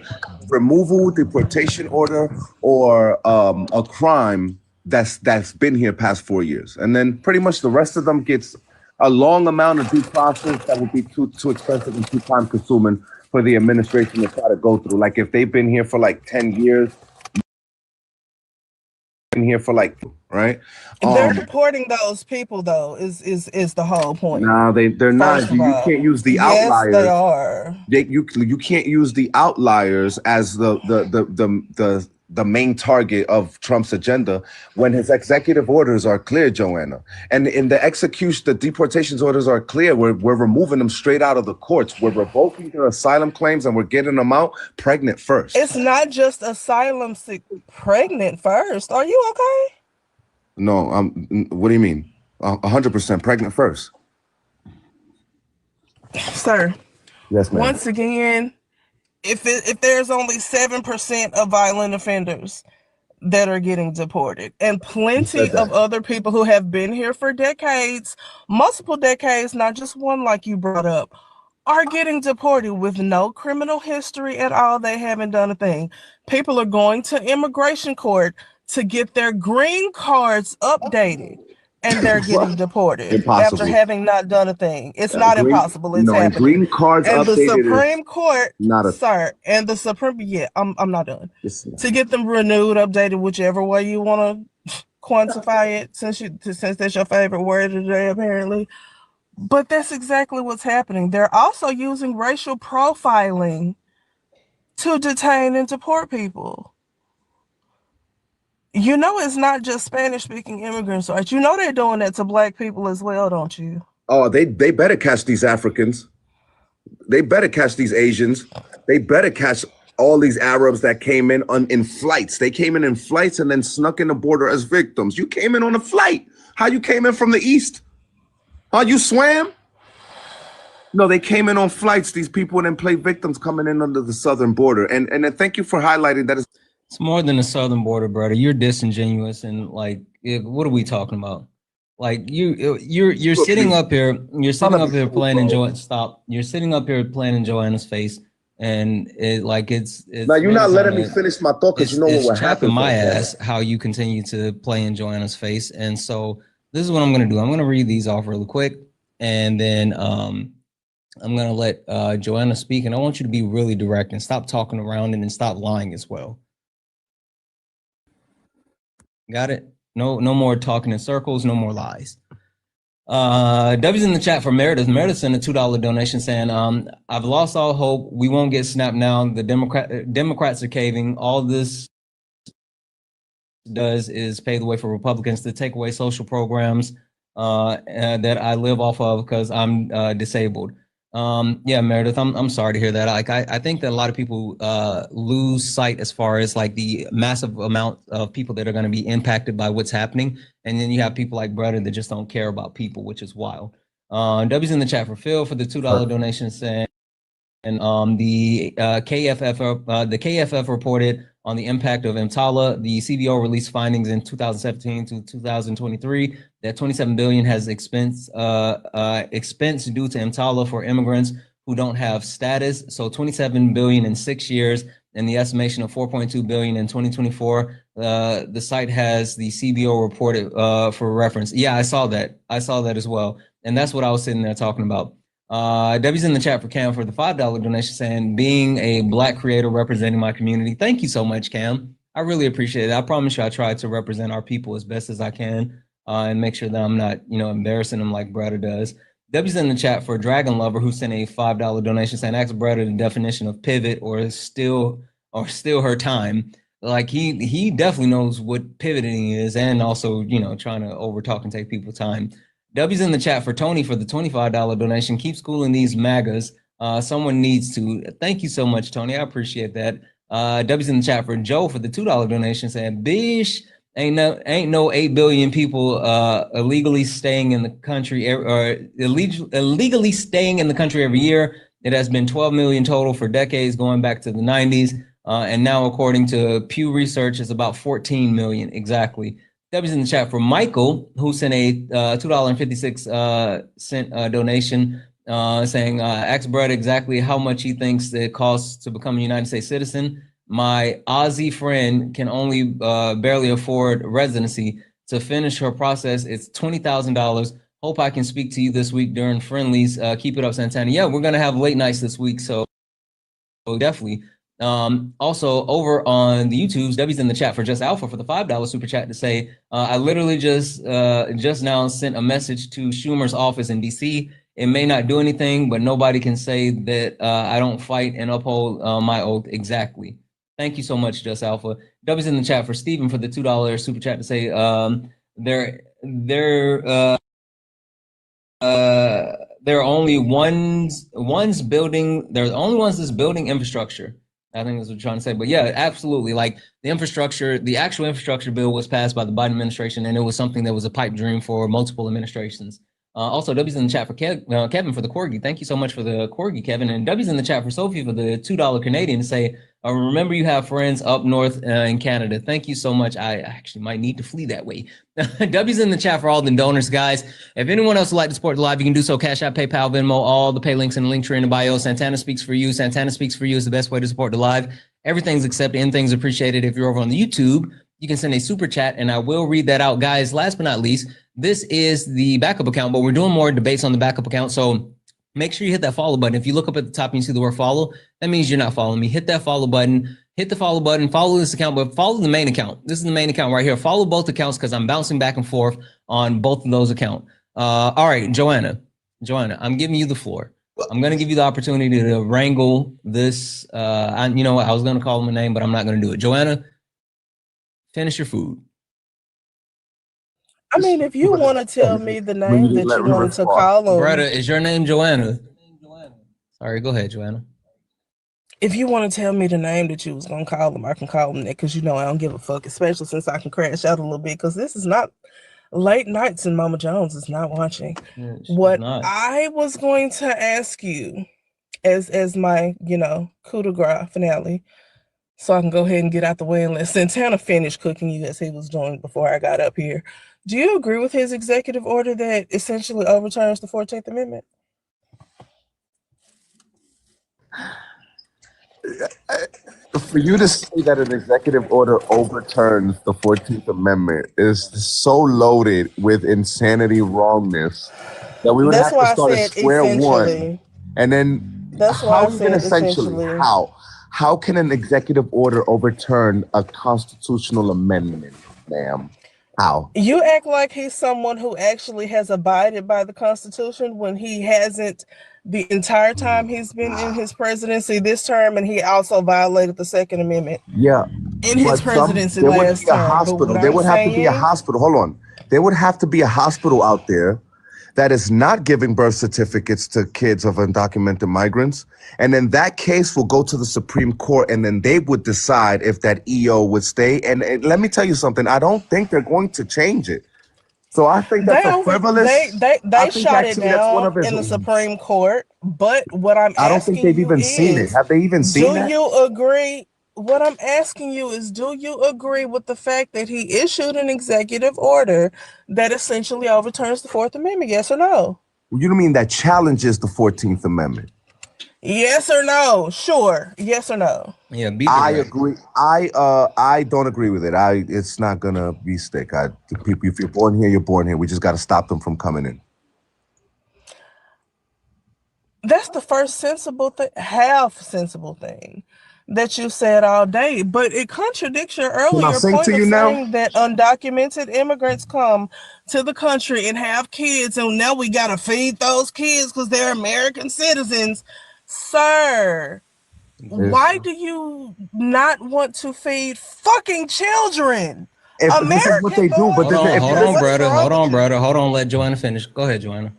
removal, deportation order, or a crime that's been here past 4 years, and then pretty much the rest of them gets a long amount of due process that would be too expensive and too time consuming for the administration to try to go through. Like if they've been here for like 10 years, right? They're deporting those people though, is the whole point. No, they're not. You can't use the outliers. Yes, they are. You can't use the outliers as the main target of Trump's agenda when his executive orders are clear, Joanna. And in the execution, the deportations orders are clear. We're removing them straight out of the courts. We're revoking their asylum claims and we're getting them out pregnant first. It's not just asylum pregnant first. Are you okay? No, what do you mean? 100% pregnant first. Sir. Yes, ma'am. Once again, if there's only 7% of violent offenders that are getting deported and plenty of other people who have been here for decades, multiple decades, not just one like you brought up, are getting deported with no criminal history at all. They haven't done a thing. People are going to immigration court to get their green cards updated. And they're getting deported after having not done a thing. It's not impossible. It's happening. Green cards and updated. The Supreme Court, I'm not done. To get them renewed, updated, whichever way you want to quantify it, since that's your favorite word today, apparently. But that's exactly what's happening. They're also using racial profiling to detain and deport people. You know, it's not just Spanish-speaking immigrants, right? You know they're doing that to Black people as well, don't you? Oh, they better catch these Africans. They better catch these Asians. They better catch all these Arabs that came in flights. They came in flights and then snuck in the border as victims. You came in on a flight. How you came in from the east? How you swam? No, they came in on flights. These people then play victims coming in under the southern border. And thank you for highlighting that. It's more than the southern border, brother. You're disingenuous and like, what are we talking about? Like you're sitting up here. You're sitting up here playing enjoy. Stop. You're sitting up here playing in Joanna's face, and it's. Now you're not letting me finish my thought because you know what happened. My ass, how you continue to play in Joanna's face, and so this is what I'm gonna do. I'm gonna read these off really quick, and then I'm gonna let Joanna speak, and I want you to be really direct and stop talking around it and stop lying as well. Got it? No more talking in circles, no more lies. W's in the chat for Meredith. Meredith sent a $2 donation saying, I've lost all hope. We won't get snapped now. The Democrats are caving. All this does is pave the way for Republicans to take away social programs that I live off of because I'm disabled. Yeah, Meredith, I'm sorry to hear that. Like, I think that a lot of people lose sight as far as like the massive amount of people that are going to be impacted by what's happening. And then you have people like Brother that just don't care about people, which is wild. W's in the chat for Phil for the $2 donation saying, and the KFF reported on the impact of EMTALA. The CBO released findings in 2017 to 2023 that 27 billion has expense due to EMTALA for immigrants who don't have status. So 27 billion in 6 years, and the estimation of 4.2 billion in 2024. The site has the CBO reported for reference. Yeah, I saw that as well, and that's what I was sitting there talking about. Debbie's in the chat for Cam for the $5 donation saying, being a Black creator representing my community. Thank you so much, Cam. I really appreciate it. I promise you I try to represent our people as best as I can and make sure that I'm not, embarrassing them like Brother does. Debbie's in the chat for Dragon Lover who sent a $5 donation saying, ask Brother the definition of pivot or still her time. Like he definitely knows what pivoting is and also, trying to over talk and take people's time. W's in the chat for Tony for the $25 donation. Keep schooling these MAGAs. Someone needs to. Thank you so much, Tony. I appreciate that. W's in the chat for Joe for the $2 donation saying, bish, ain't no 8 billion people illegally staying in the country or illegally staying in the country every year. It has been 12 million total for decades going back to the 90s. And now, according to Pew Research, it's about 14 million exactly. W's in the chat for Michael, who sent a $2.56 donation saying, ask Brett exactly how much he thinks it costs to become a United States citizen. My Aussie friend can only barely afford residency. To finish her process, it's $20,000. Hope I can speak to you this week during friendlies. Keep it up, Santana. Yeah, we're going to have late nights this week, so definitely. Also over on the YouTubes, Debbie's in the chat for Just Alpha for the $5 super chat to say, I literally just now sent a message to Schumer's office in DC. It may not do anything, but nobody can say that I don't fight and uphold my oath. Exactly. Thank you so much, Just Alpha. Debbie's in the chat for Stephen for the $2 super chat to say, there are only ones building. There's only ones that's building infrastructure. I think that's what you're trying to say. But yeah, absolutely. Like the infrastructure, the actual infrastructure bill was passed by the Biden administration, and it was something that was a pipe dream for multiple administrations. Also, W's in the chat for Kevin for the Corgi. Thank you so much for the Corgi, Kevin. And W's in the chat for Sophie for the $2 Canadian to say, remember you have friends up north in Canada. Thank you so much. I actually might need to flee that way. W's in the chat for all the donors, guys. If anyone else would like to support the live, you can do so. Cash App, PayPal, Venmo, all the pay links in the link tree in the bio. Santana Speaks for You. Santana Speaks for You is the best way to support the live. Everything's accepted, anything's appreciated. If you're over on the YouTube, you can send a super chat and I will read that out. Guys, last but not least, this is the backup account, but we're doing more debates on the backup account. So make sure you hit that follow button. If you look up at the top and you see the word follow, that means you're not following me. Hit that follow button, follow this account, but follow the main account. This is the main account right here. Follow both accounts because I'm bouncing back and forth on both of those accounts. All right, Joanna, I'm giving you the floor. I'm going to give you the opportunity to wrangle this. You know what? I was going to call him a name, but I'm not going to do it. Joanna, finish your food. I mean, if you want to tell me the name that you wanted to call him. Brother, is your name Joanna? Sorry, go ahead, Joanna. If you want to tell me the name that you was going to call him, I can call him that because I don't give a fuck, especially since I can crash out a little bit because this is not late nights and Mama Jones is not watching. Yeah, what I was going to ask you as my, coup de grace finale, so I can go ahead and get out the way and let Santana finish cooking you as he was doing before I got up here. Do you agree with his executive order that essentially overturns the 14th Amendment? For you to say that an executive order overturns the 14th Amendment is so loaded with insanity wrongness that we would That's have to why I start at said square one. essentially. And then That's why I how even said essentially, essentially. how can an executive order overturn a constitutional amendment, ma'am? How? You act like he's someone who actually has abided by the Constitution when he hasn't the entire time he's been in his presidency this term, and he also violated the Second Amendment Yeah. in his But presidency there would last be a term. But hospital. what There I'm would have to be a saying, hospital. Hold on. There would have to be a hospital out there that is not giving birth certificates to kids of undocumented migrants. And then that case will go to the Supreme Court, and then they would decide if that EO would stay. And let me tell you something, I don't think they're going to change it. So I think that's a frivolous. they shot it That's one down of his. in the Supreme Court. But what I'm I don't think asking they've you even seen it. is, Have they even seen do that? you agree? What I'm asking you is, do you agree with the fact that he issued an executive order that essentially overturns the Fourth Amendment? Yes or no? You don't mean that challenges the 14th Amendment? Yes or no? Sure. Yes or no? Yeah, be I direct. agree. I don't agree with it. It's not gonna be stick. People, if you're born here, you're born here. We just got to stop them from coming in. That's the first half sensible thing that you said all day, but it contradicts your Can I earlier sing point to of you now? saying that undocumented immigrants come to the country and have kids, and now we gotta feed those kids because they're American citizens. Sir, why do you not want to feed fucking children? If this is what they do, but Hold on, brother. Hold on. Let Joanna finish. Go ahead, Joanna.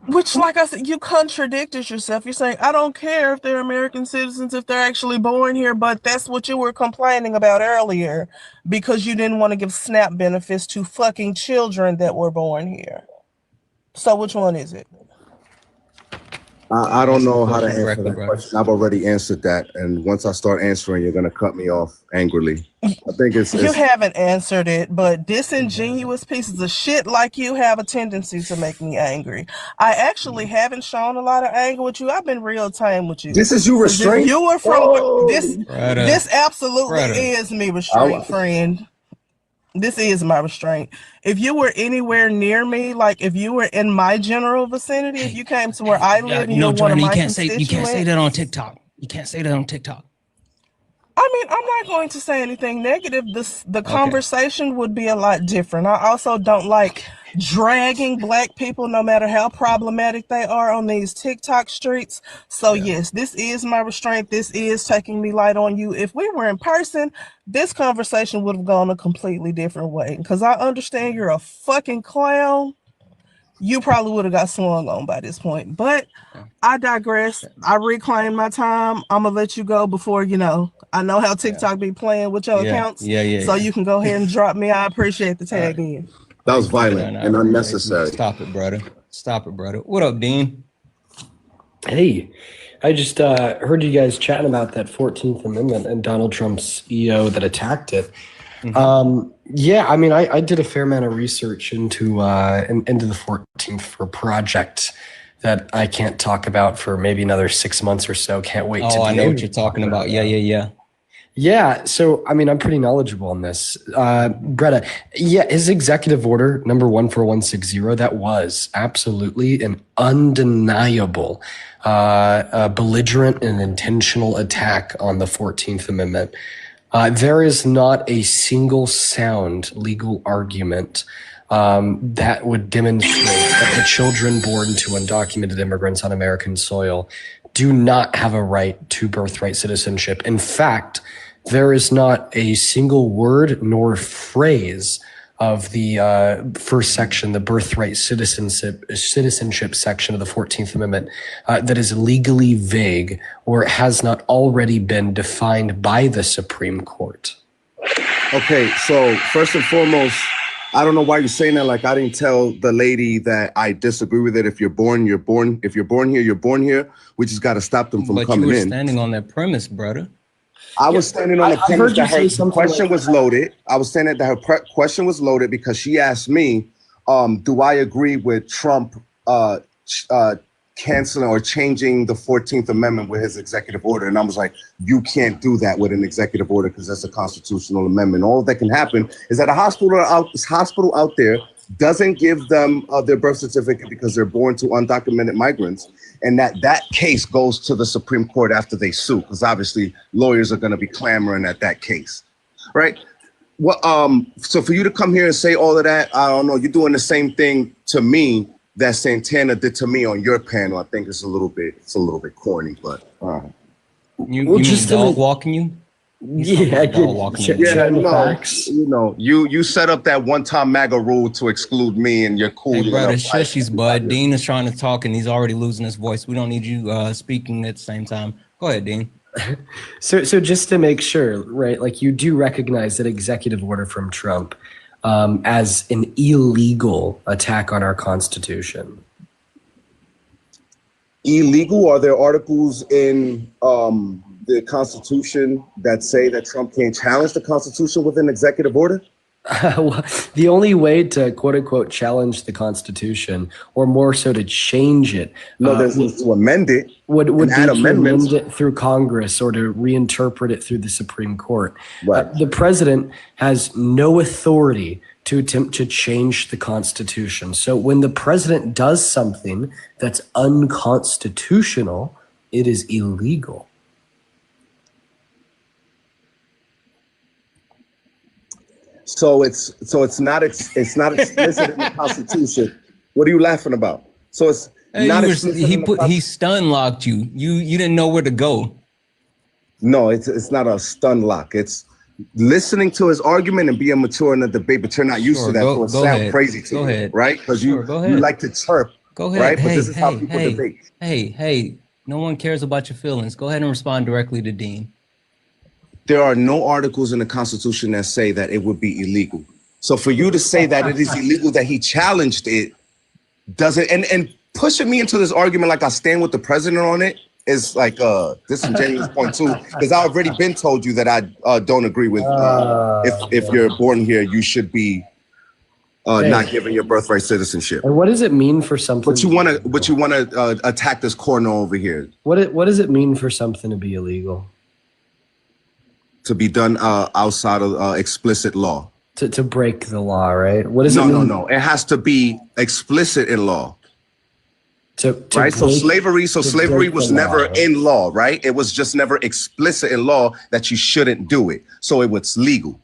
Which, like I said, you contradicted yourself. You're saying, I don't care if they're American citizens, if they're actually born here, but that's what you were complaining about earlier because you didn't want to give SNAP benefits to fucking children that were born here. So which one is it? I don't know how to answer directly, that bro. question. I've already answered that, and once I start answering, you're gonna cut me off angrily. I think You haven't answered it, but disingenuous pieces of shit like you have a tendency to make me angry. I actually haven't shown a lot of anger with you. I've been real tame with you. This is you 'Cause if restraint? you were from this absolutely Brother. is me restraint, friend. This is my restraint. If you were anywhere near me, like if you were in my general vicinity, if you came to where I live and you're one of my constituents, you can't say that on TikTok. You can't say that on TikTok. I mean, I'm not going to say anything negative. The conversation would be a lot different. I also don't like dragging black people, no matter how problematic they are, on these TikTok streets. So yes, this is my restraint. This is taking me light on you. If we were in person, this conversation would have gone a completely different way. Because I understand you're a fucking clown. You probably would have got swung on by this point. But I digress. I reclaim my time. I'm gonna let you go before I know how TikTok be playing with your accounts. So you can go ahead and drop me. I appreciate the tag in. That was violent and unnecessary. Stop it, brother. Stop it, brother. What up, Dean? Hey, I just heard you guys chatting about that 14th Amendment and Donald Trump's EO that attacked it. Yeah, I mean, I did a fair amount of research into the 14th for a project that I can't talk about for maybe another 6 months or so. Can't wait to. Oh, I know what you're talking about. Yeah. So, I mean, I'm pretty knowledgeable on this. Greta, his executive order number 14160, that was absolutely an undeniable, belligerent and intentional attack on the 14th Amendment. There is not a single sound legal argument that would demonstrate that the children born to undocumented immigrants on American soil do not have a right to birthright citizenship. In fact, there is not a single word nor phrase of the first section, the birthright citizenship section of the 14th Amendment, that is legally vague or has not already been defined by the Supreme Court. Okay, so first and foremost, I don't know why you're saying that. Like I didn't tell the lady that I disagree with it. If you're born, you're born. If you're born here, you're born here. We just got to stop them from coming in. But you were standing on that premise, brother. I was standing on the premise that her question was loaded. I was saying that her question was loaded because she asked me, do I agree with Trump canceling or changing the 14th Amendment with his executive order. And I was like, you can't do that with an executive order because that's a constitutional amendment. All that can happen is that a hospital out there doesn't give them their birth certificate because they're born to undocumented migrants, and that case goes to the Supreme Court after they sue, because obviously lawyers are going to be clamoring at that case, right? Well, so for you to come here and say all of that, I don't know, you're doing the same thing to me that Santana did to me on your panel. I think it's a little bit corny, but you mean dog walking you? Yeah, you set up that one-time MAGA rule to exclude me, and you're cool. Hey, brother, shushies, bud. Dean is trying to talk, and he's already losing his voice. We don't need you speaking at the same time. Go ahead, Dean. So just to make sure, right? Like, you do recognize that executive order from Trump as an illegal attack on our Constitution. Illegal? Are there articles in the Constitution that say that Trump can't challenge the Constitution with an executive order? Well, the only way to quote unquote challenge the Constitution, or more so to change it, to amend it, would be add to amendments. amend it through Congress or to reinterpret it through the Supreme Court. Right. The president has no authority to attempt to change the Constitution. So when the president does something that's unconstitutional, it is illegal. So it's not explicit in the Constitution. What are you laughing about? So it's not explicit. He stun locked you. You didn't know where to go. No, it's not a stun lock. It's listening to his argument and being mature in the debate, but you're not used to that. So it sounds crazy to you, right? Because you like to chirp. Go ahead. Right? Hey, but this is how people debate. Hey, no one cares about your feelings. Go ahead and respond directly to Dean. There are no articles in the Constitution that say that it would be illegal. So for you to say that it is illegal, that he challenged it, doesn't, and pushing me into this argument like I stand with the president on it is like disingenuous point too, because I've already been told you that I don't agree with if you're born here, you should be not given your birthright citizenship. And what does it mean for something? But you want to attack this corner over here. What does it mean for something to be illegal? To be done outside of explicit law. To break the law, right? What does it mean? No. It has to be explicit in law. Right? So slavery was never in law, right? It was just never explicit in law that you shouldn't do it. So it was legal.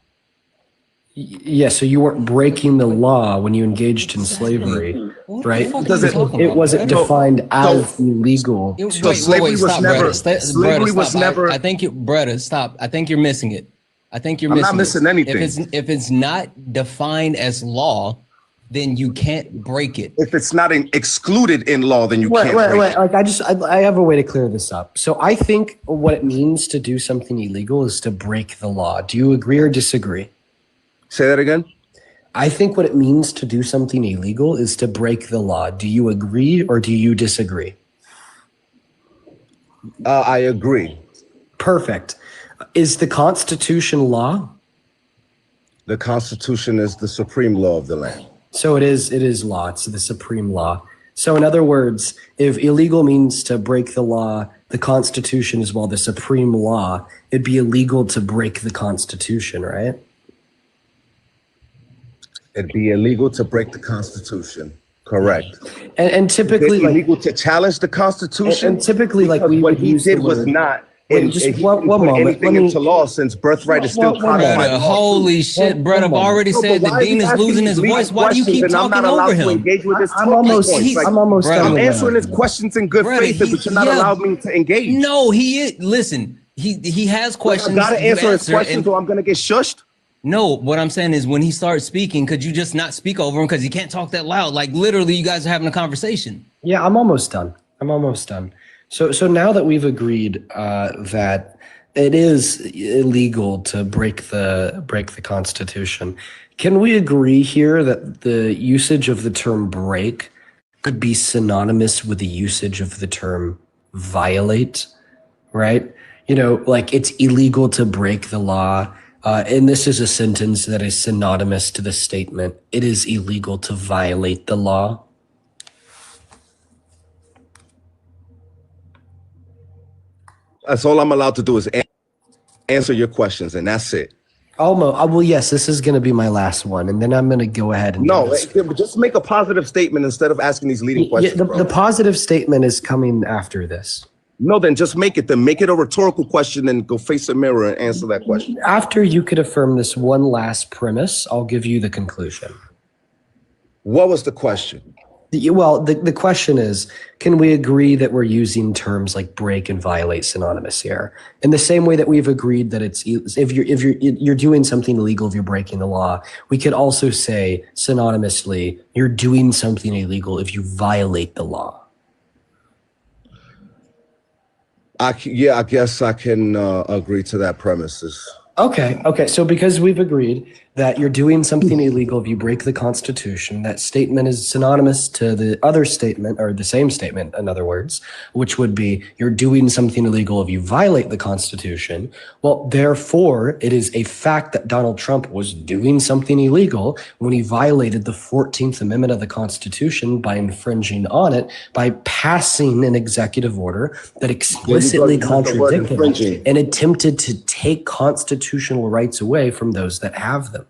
Yeah, so you weren't breaking the law when you engaged in slavery, right? It wasn't defined as illegal. So slavery was never. Slavery was never. I think Bretta, stop. I think you're missing it. I think you're I'm not missing anything. If it's not defined as law, then you can't break it. If it's not excluded in law, then you can't break it. Like I have a way to clear this up. So I think what it means to do something illegal is to break the law. Do you agree or disagree? Say that again. I think what it means to do something illegal is to break the law. Do you agree or do you disagree? I agree. Perfect. Is the Constitution law? The Constitution is the supreme law of the land. So it is law. It's the supreme law. So in other words, if illegal means to break the law, the Constitution is, well, the supreme law, it'd be illegal to break the Constitution, right? It'd be illegal to break the Constitution. Correct. And typically, it's illegal to challenge the Constitution. And typically, like what he did was not. Just one moment. Anything into law, since birthright is still codified. Holy shit, Brett! I've already said that Dean is losing his voice. Why do you keep talking over him? I'm almost done. I'm answering his questions in good faith, but you're not allowed me to engage. No, he is. Listen, he has questions. I gotta answer his questions, or I'm gonna get shushed. No, what I'm saying is when he starts speaking, could you just not speak over him because he can't talk that loud? Like literally, you guys are having a conversation. Yeah, I'm almost done. So now that we've agreed that it is illegal to break the Constitution, can we agree here that the usage of the term break could be synonymous with the usage of the term violate, right? You know, like it's illegal to break the law. And this is a sentence that is synonymous to the statement, it is illegal to violate the law. That's all I'm allowed to do is answer your questions, and that's it. Almost. Well, yes, this is going to be my last one, and then I'm going to go ahead and just make a positive statement instead of asking these leading questions. The positive statement is coming after this. No, then just make it. Then make it a rhetorical question, and go face a mirror and answer that question. After you could affirm this one last premise, I'll give you the conclusion. What was the question? Well, the question is, can we agree that we're using terms like break and violate synonymous here? In the same way that we've agreed that it's if you're doing something illegal, if you're breaking the law, we could also say synonymously, you're doing something illegal if you violate the law. I guess I can agree to that premises. Okay. So because we've agreed that you're doing something illegal if you break the Constitution, that statement is synonymous to the other statement, or the same statement, in other words, which would be you're doing something illegal if you violate the Constitution. Well, therefore, it is a fact that Donald Trump was doing something illegal when he violated the 14th Amendment of the Constitution by infringing on it, by passing an executive order that explicitly contradicted it and attempted to take constitutional rights away from those that have them.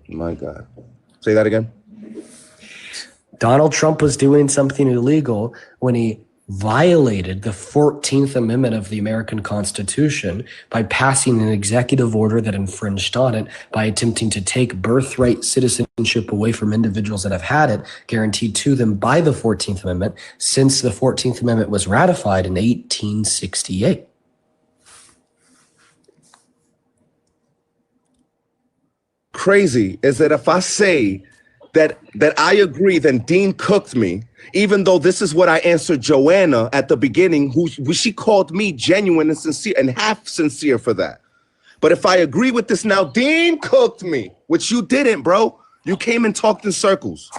My God. Say that again. Donald Trump was doing something illegal when he violated the 14th Amendment of the American Constitution by passing an executive order that infringed on it, by attempting to take birthright citizenship away from individuals that have had it guaranteed to them by the 14th Amendment since the 14th Amendment was ratified in 1868. Crazy is that if I say that I agree, then Dean cooked me, even though this is what I answered Joanna at the beginning, who she called me genuine and sincere and half sincere for that. But if I agree with this now, Dean cooked me, which you didn't, bro. You came and talked in circles.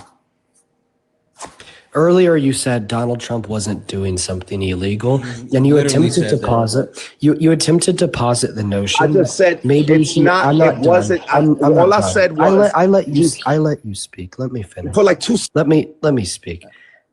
Earlier, you said Donald Trump wasn't doing something illegal, and you attempted to posit. You attempted to posit the notion. I just said maybe it's not. I'm not it wasn't. done. All I said was I let you speak. Let me finish. For like two. Let me speak.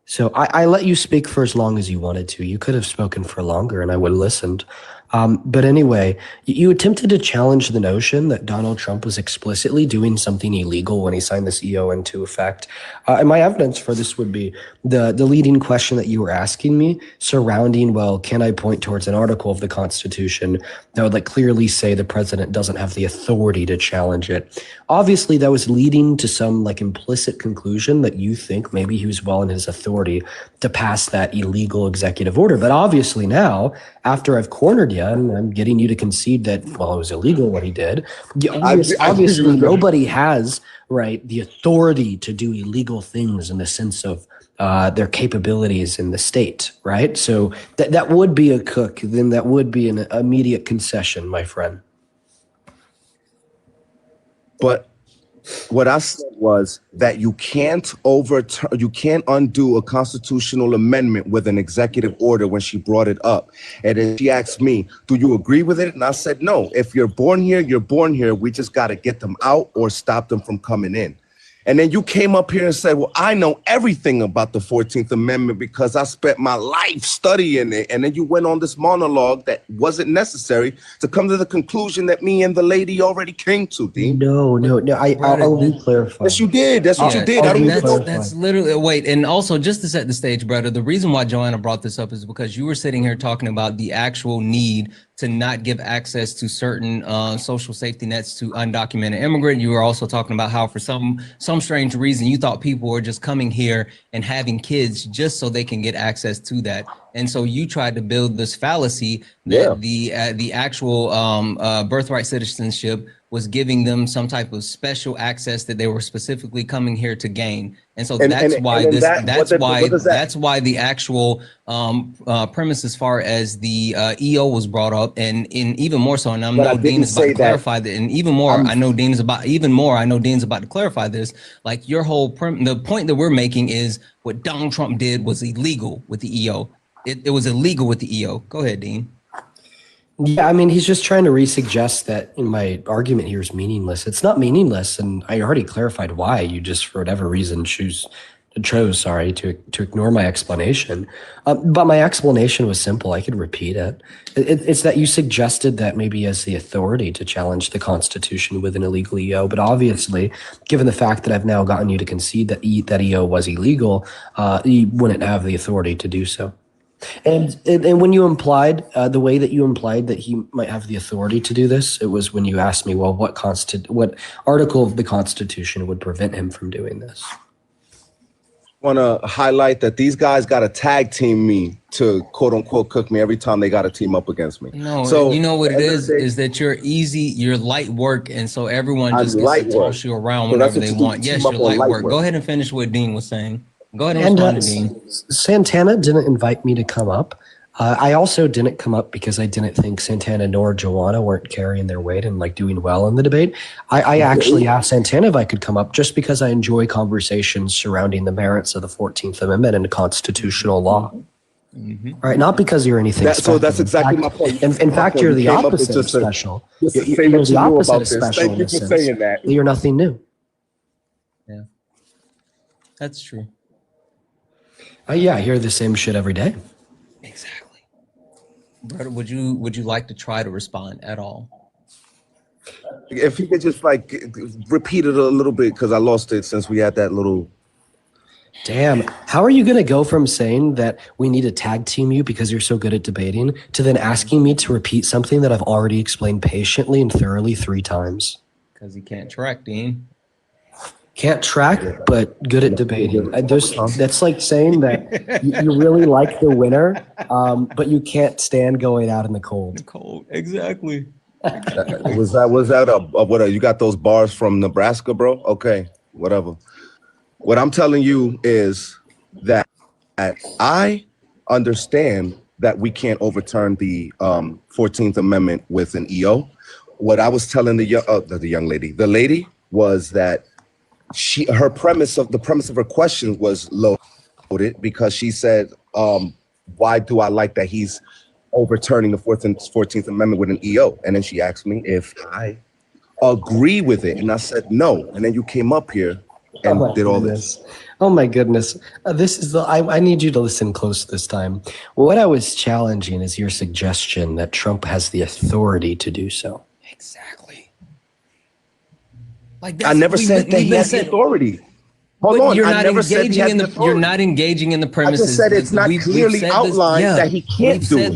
So I let you speak for as long as you wanted to. You could have spoken for longer, and I would have listened. But anyway, you attempted to challenge the notion that Donald Trump was explicitly doing something illegal when he signed this EO into effect. And my evidence for this would be the leading question that you were asking me surrounding, well, can I point towards an article of the Constitution that would clearly say the president doesn't have the authority to challenge it? Obviously, that was leading to some implicit conclusion that you think maybe he was well in his authority to pass that illegal executive order. But obviously now, after I've cornered you and I'm getting you to concede that, well, it was illegal what he did, obviously nobody has, the authority to do illegal things in the sense of their capabilities in the state, right? So that would be a cook. Then that would be an immediate concession, my friend. But what I said was that you can't undo a constitutional amendment with an executive order when she brought it up. And then she asked me, do you agree with it? And I said, no, if you're born here, you're born here. We just got to get them out or stop them from coming in. And then you came up here and said, well, I know everything about the 14th Amendment because I spent my life studying it. And then you went on this monologue that wasn't necessary to come to the conclusion that me and the lady already came to, Dean. No. I'll clarify. Yes, you did. That's what you did. That's literally, wait, and also just to set the stage, brother, the reason why Joanna brought this up is because you were sitting here talking about the actual need to not give access to certain social safety nets to undocumented immigrant. You were also talking about how for some strange reason you thought people were just coming here and having kids just so they can get access to that. And so you tried to build this fallacy that the actual birthright citizenship was giving them some type of special access that they were specifically coming here to gain. And so that's why the actual premise as far as the EO was brought up, and even more so, and I know Dean is about to clarify that, and even more, I know Dean's about to clarify this. Your whole the point that we're making is what Donald Trump did was illegal with the EO. It was illegal with the EO. Go ahead, Dean. Yeah, he's just trying to re-suggest that my argument here is meaningless. It's not meaningless, and I already clarified why. You just, for whatever reason, choose sorry, to ignore my explanation. But my explanation was simple. I could repeat it. It's that you suggested that maybe he has the authority to challenge the Constitution with an illegal EO, but obviously, given the fact that I've now gotten you to concede that that EO was illegal, he wouldn't have the authority to do so. And when you implied the way that you implied that he might have the authority to do this, it was when you asked me, well, what article of the Constitution would prevent him from doing this? Want to highlight that these guys got to tag team me to quote unquote cook me every time they got to team up against me. No, so you know what it is that you're light work, and so everyone just gets to toss you around whenever they want. Yes, you're light work. Go ahead and finish what Dean was saying. Go ahead and respond to Dean. Santana didn't invite me to come up. I also didn't come up because I didn't think Santana nor Joanna weren't carrying their weight and like doing well in the debate. I actually asked Santana if I could come up just because I enjoy conversations surrounding the merits of the 14th Amendment and constitutional law. All right, not because you're anything special. So that's exactly my point. In fact, you're the opposite of special. You're the opposite of special. Thank you for saying that. You're nothing new. Yeah, that's true. Yeah, I hear the same shit every day. Exactly. Brother, would you like to try to respond at all? If you could just like repeat it a little bit, because I lost it since we had that little. Damn, how are you going to go from saying that we need to tag team you because you're so good at debating to then asking me to repeat something that I've already explained patiently and thoroughly 3 times? Because he can't track, Dean. Can't track, but good at debating. That's like saying that you really like the winter, but you can't stand going out in the cold. Exactly. Was that what? You got those bars from Nebraska, bro? Okay, whatever. What I'm telling you is that I understand that we can't overturn the 14th Amendment with an EO. What I was telling the young lady, the lady, was that the premise of her question was loaded because she said, why do I like that he's overturning the 14th Amendment with an EO? And then she asked me if I agree with it. And I said, no. And then you came up here and did all this. Oh my goodness. This is I need you to listen close this time. What I was challenging is your suggestion that Trump has the authority to do so. Exactly. Like I never said that he has the authority. Hold on, you're I not never said he has the authority. You're not engaging in the premises. I just said it's not clearly outlined that he can't do it.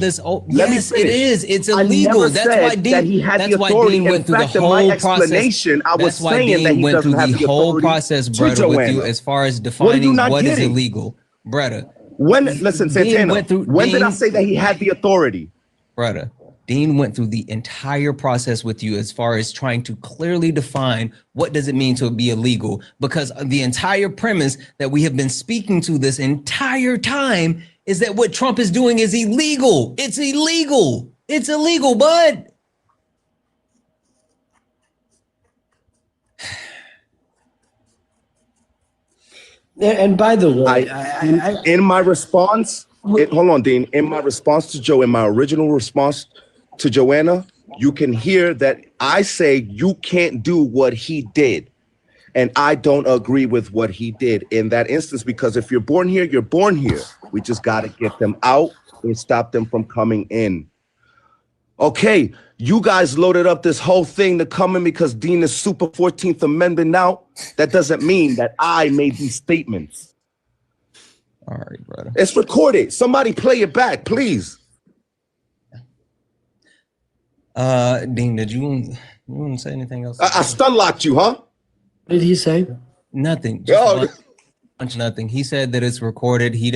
Yes, it is. It's illegal. That's why Dean. That's why Dean went through the whole process. I was saying that he went through doesn't have the the whole authority process, to brother, with Joanna. you as far as defining what is getting? illegal, brother. Listen, Santana. When did I say that he had the authority, brother? Dean went through the entire process with you as far as trying to clearly define what does it mean to be illegal, because the entire premise that we have been speaking to this entire time is that what Trump is doing is illegal. It's illegal. It's illegal, bud. And by the way, in my response, hold on, Dean. In my response to Joe, in my original response to Joanna, you can hear that I say you can't do what he did. And I don't agree with what he did in that instance, because if you're born here, you're born here. We just got to get them out and stop them from coming in. Okay, you guys loaded up this whole thing to come in because Dean is super 14th Amendment now. That doesn't mean that I made these statements. All right, brother. It's recorded. Somebody play it back, please. Dean, did you want to say anything else? I stun locked you, huh? What did he say? Nothing. Nothing. He said that it's recorded. He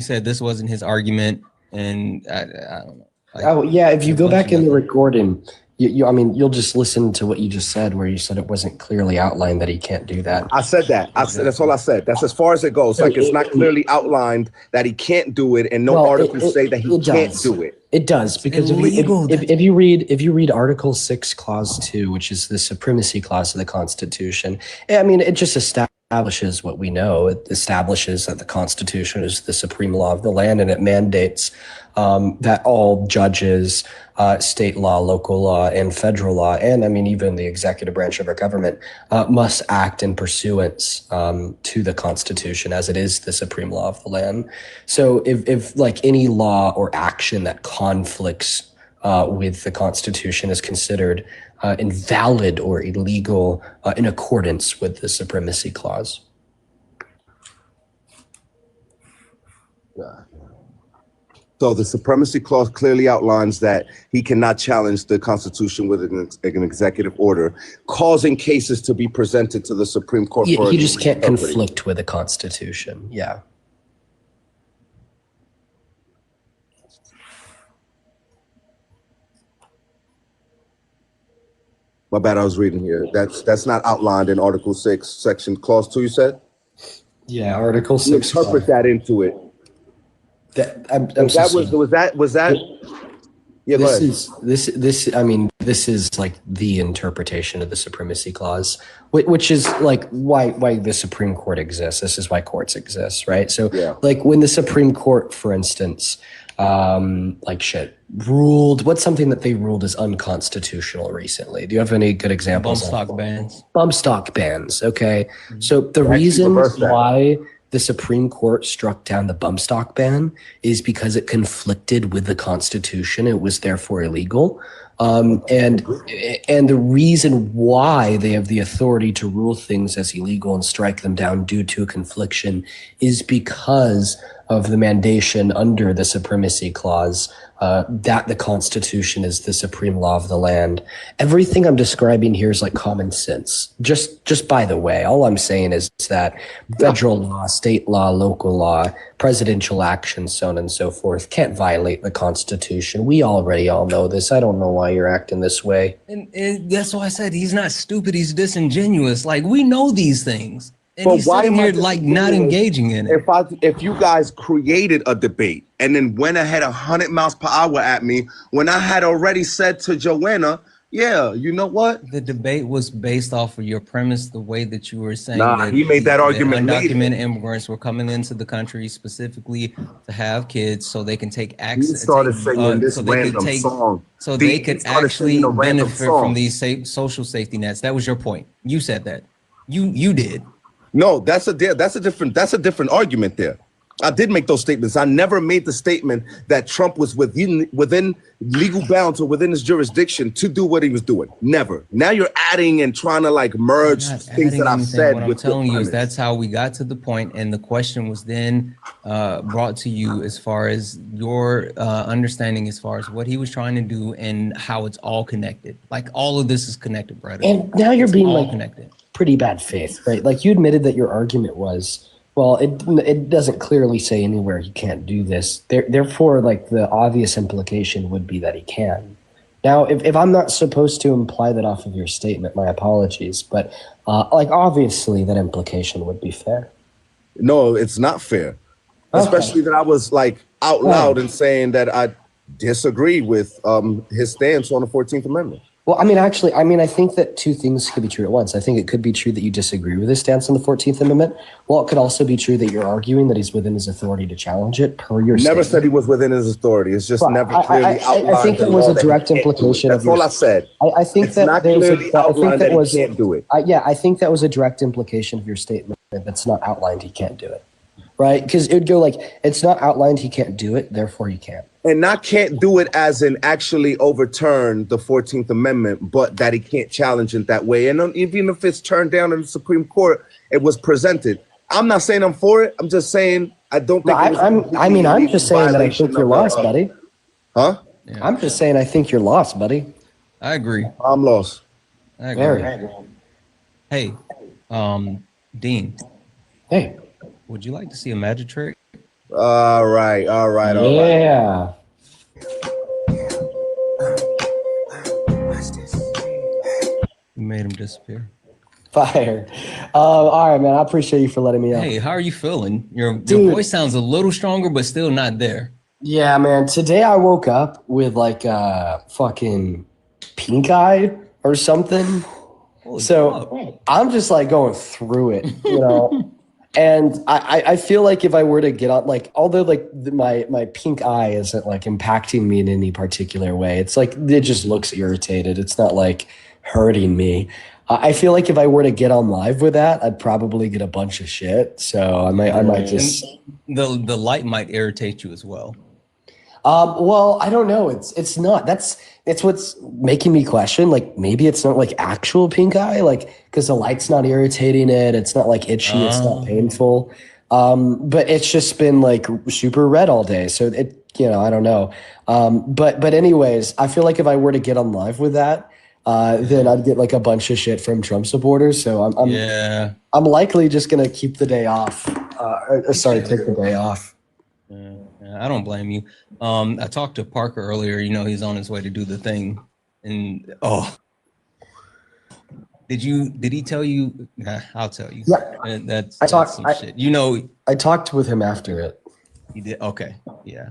said this wasn't his argument, and I don't know. Oh yeah, if you go back in the recording, you'll just listen to what you just said, where you said it wasn't clearly outlined that he can't do that. I said that. That's all I said. That's as far as it goes. Like it's not clearly outlined that he can't do it, and no articles say that he can't do it. It does, because if you read Article 6, Clause 2, which is the supremacy clause of the Constitution, I mean, it just establishes establishes what we know. It establishes that the Constitution is the supreme law of the land, and it mandates that all judges, state law, local law, and federal law, and I mean even the executive branch of our government, must act in pursuance to the Constitution, as it is the supreme law of the land. So if like any law or action that conflicts with the Constitution is considered invalid or illegal in accordance with the Supremacy Clause. So the Supremacy Clause clearly outlines that he cannot challenge the Constitution with an executive order, causing cases to be presented to the Supreme Court. He just can't conflict with the Constitution. Yeah. My bad, I was reading here. That's not outlined in Article 6, Section Clause 2, you said? Yeah, Article 6. Interpret that into it. Was that? Yeah, go ahead. This is like the interpretation of the Supremacy Clause, which is like why the Supreme Court exists. This is why courts exist, right? So like when the Supreme Court, for instance, ruled, what's something that they ruled as unconstitutional recently? Do you have any good examples? Bump stock bans. Okay. So the reason why the Supreme Court struck down the bump stock ban is because it conflicted with the Constitution. It was therefore illegal. And the reason why they have the authority to rule things as illegal and strike them down due to a confliction is because of the mandation under the Supremacy Clause that the Constitution is the supreme law of the land. Everything I'm describing here is like common sense. Just by the way, all I'm saying is that federal law, state law, local law, presidential action, so on and so forth, can't violate the Constitution. We already all know this. I don't know why you're acting this way. And that's why I said he's not stupid. He's disingenuous. Like, we know these things. And But he's why sitting am I here like not disingenuous? engaging in it. If you guys created a debate and then went ahead 100 miles per hour at me when I had already said to Joanna, yeah, you know what? The debate was based off of your premise, the way that you were saying that he made that argument undocumented immigrants were coming into the country specifically to have kids so they can take access. He started singing this random song. So He they could started actually singing a random benefit song. from these social safety nets. That was your point. You said that. You did. No, that's a different argument there. I did make those statements. I never made the statement that Trump was within legal bounds or within his jurisdiction to do what he was doing. Never. Now you're adding and trying to like merge things that I've said. What I'm telling you is that's how we got to the point, and the question was then brought to you as far as your understanding as far as what he was trying to do and how it's all connected. Like all of this is connected, brother. And now you're being like connected. Pretty bad faith, right? Like you admitted that your argument was, well, it doesn't clearly say anywhere he can't do this. Therefore, like the obvious implication would be that he can. Now, if I'm not supposed to imply that off of your statement, my apologies. But like obviously that implication would be fair. No, it's not fair. Okay. Especially that I was like out loud and saying that I disagree with his stance on the 14th Amendment. Well, I mean, actually, I think that two things could be true at once. I think it could be true that you disagree with his stance on the 14th Amendment. Well, it could also be true that you're arguing that he's within his authority to challenge it per your statement. Never said he was within his authority. It's just never clearly outlined. I think it was a direct implication of your statement. That's all I said. I think it's that not there's clearly outlined that he can't do it. I think that was a direct implication of your statement that's not outlined he can't do it. Right? Because it would go like, it's not outlined he can't do it, therefore he can't. And not can't do it as in actually overturn the 14th Amendment, but that he can't challenge it that way. And even if it's turned down in the Supreme Court, it was presented. I'm not saying I'm for it. I'm just saying I don't think. I'm just saying that I think you're lost, buddy. Huh? Yeah. I'm just saying I think you're lost, buddy. I agree. I'm lost. I agree. Hey, Dean. Hey. Would you like to see a magic trick? All right. Yeah. You made him disappear. Fire. All right, man. I appreciate you for letting me out. Hey, how are you feeling? Your voice sounds a little stronger, but still not there. Yeah, man. Today I woke up with like a fucking pink eye or something. So I'm just like going through it, you know. And I feel like if I were to get on, like, although like my pink eye isn't like impacting me in any particular way, it's like it just looks irritated. It's not like hurting me. I feel like if I were to get on live with that, I'd probably get a bunch of shit. So I might just the light might irritate you as well. Well, I don't know. It's not. It's what's making me question. Like maybe it's not like actual pink eye, like because the light's not irritating it. It's not like itchy. It's not painful. But it's just been like super red all day. So I don't know. But anyways, I feel like if I were to get on live with that, then I'd get like a bunch of shit from Trump supporters. So I'm likely just gonna keep the day off. Take the day off. I don't blame you. I talked to Parker earlier. You know, he's on his way to do the thing, and did he tell you? I'll tell you. Yeah, that's some shit. You know, I talked with him after it. He did. Okay. Yeah.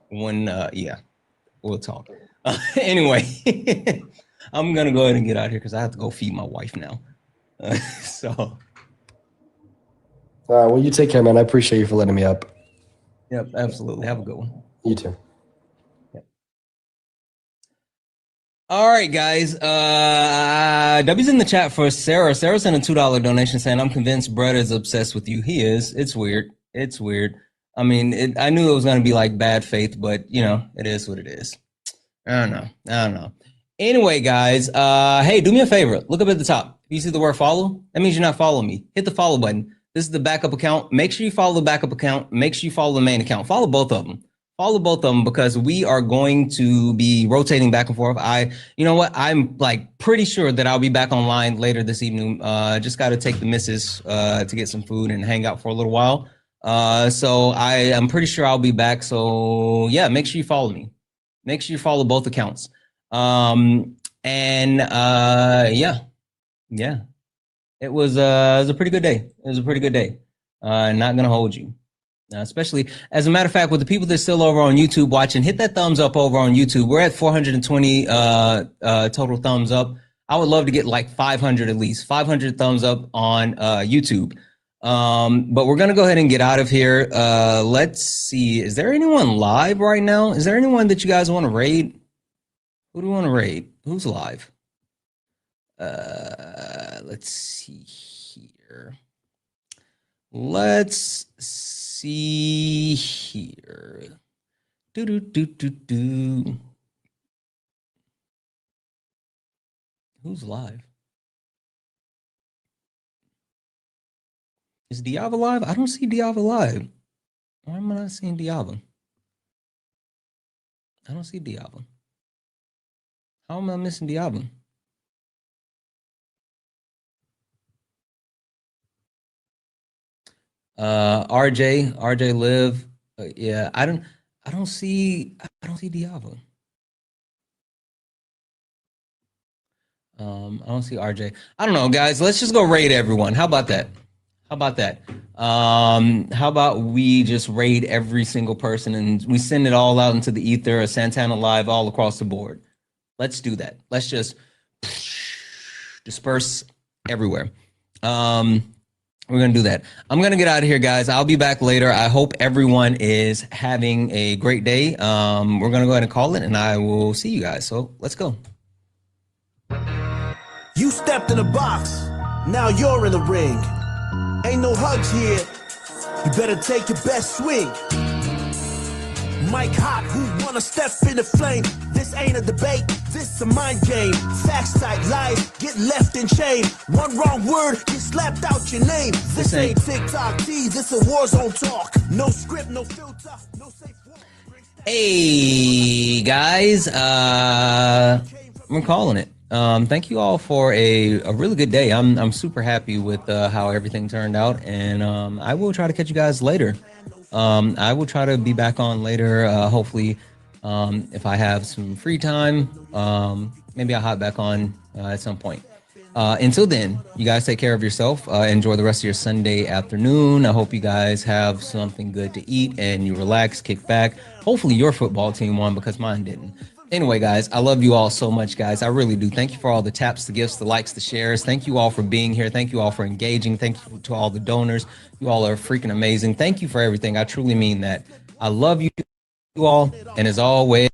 When we'll talk. Anyway, I'm gonna go ahead and get out of here because I have to go feed my wife now. So. Well, you take care, man. I appreciate you for letting me up. Yep, absolutely. Have a good one. You too. Yep. All right, guys. W's in the chat for Sarah. Sarah sent a $2 donation saying, "I'm convinced Brett is obsessed with you." He is. It's weird. I mean, I knew it was going to be like bad faith, but you know, it is what it is. I don't know. Anyway, guys, hey, do me a favor. Look up at the top. You see the word follow? That means you're not following me. Hit the follow button. This is the backup account. Make sure you follow the backup account. Make sure you follow the main account. Follow both of them. Because we are going to be rotating back and forth. You know what? I'm like pretty sure that I'll be back online later this evening. Just got to take the missus to get some food and hang out for a little while. So I am pretty sure I'll be back. So yeah, make sure you follow me. Make sure you follow both accounts. Yeah. It was a pretty good day. Not gonna hold you, especially as a matter of fact, with the people that's still over on YouTube watching, hit that thumbs up over on YouTube. We're at 420 total thumbs up. I would love to get like 500 at least, 500 thumbs up on YouTube. But we're gonna go ahead and get out of here. Let's see. Is there anyone live right now? Is there anyone that you guys want to raid? Who do you want to raid? Who's live? Let's see here. Who's live? Is Diava live? I don't see Diava live. Why am I not seeing Diava? I don't see Diava. How am I missing Diava? RJ live. Yeah, I don't see Diava. I don't see RJ. I don't know, guys. Let's just go raid everyone. How about that? How about we just raid every single person and we send it all out into the ether, a Santana live all across the board. Let's do that. Let's just disperse everywhere. We're going to do that. I'm going to get out of here, guys. I'll be back later. I hope everyone is having a great day. We're going to go ahead and call it, and I will see you guys. So let's go. You stepped in the box. Now you're in the ring. Ain't no hugs here. You better take your best swing. Mike Hot, who wanna step in the flame? This ain't a debate, this a mind game. Facts like lies get left in shame. One wrong word, get slapped out your name. This ain't TikTok T, this a war zone talk. No script, no filter, no safe word. Hey guys, we're calling it. Thank you all for a really good day. I'm super happy with how everything turned out, and I will try to catch you guys later. I will try to be back on later. Hopefully, if I have some free time, maybe I'll hop back on at some point. Until then, you guys take care of yourself. Enjoy the rest of your Sunday afternoon. I hope you guys have something good to eat and you relax, kick back. Hopefully your football team won because mine didn't. Anyway, guys, I love you all so much, guys. I really do. Thank you for all the taps, the gifts, the likes, the shares. Thank you all for being here. Thank you all for engaging. Thank you to all the donors. You all are freaking amazing. Thank you for everything. I truly mean that. I love you all. And as always,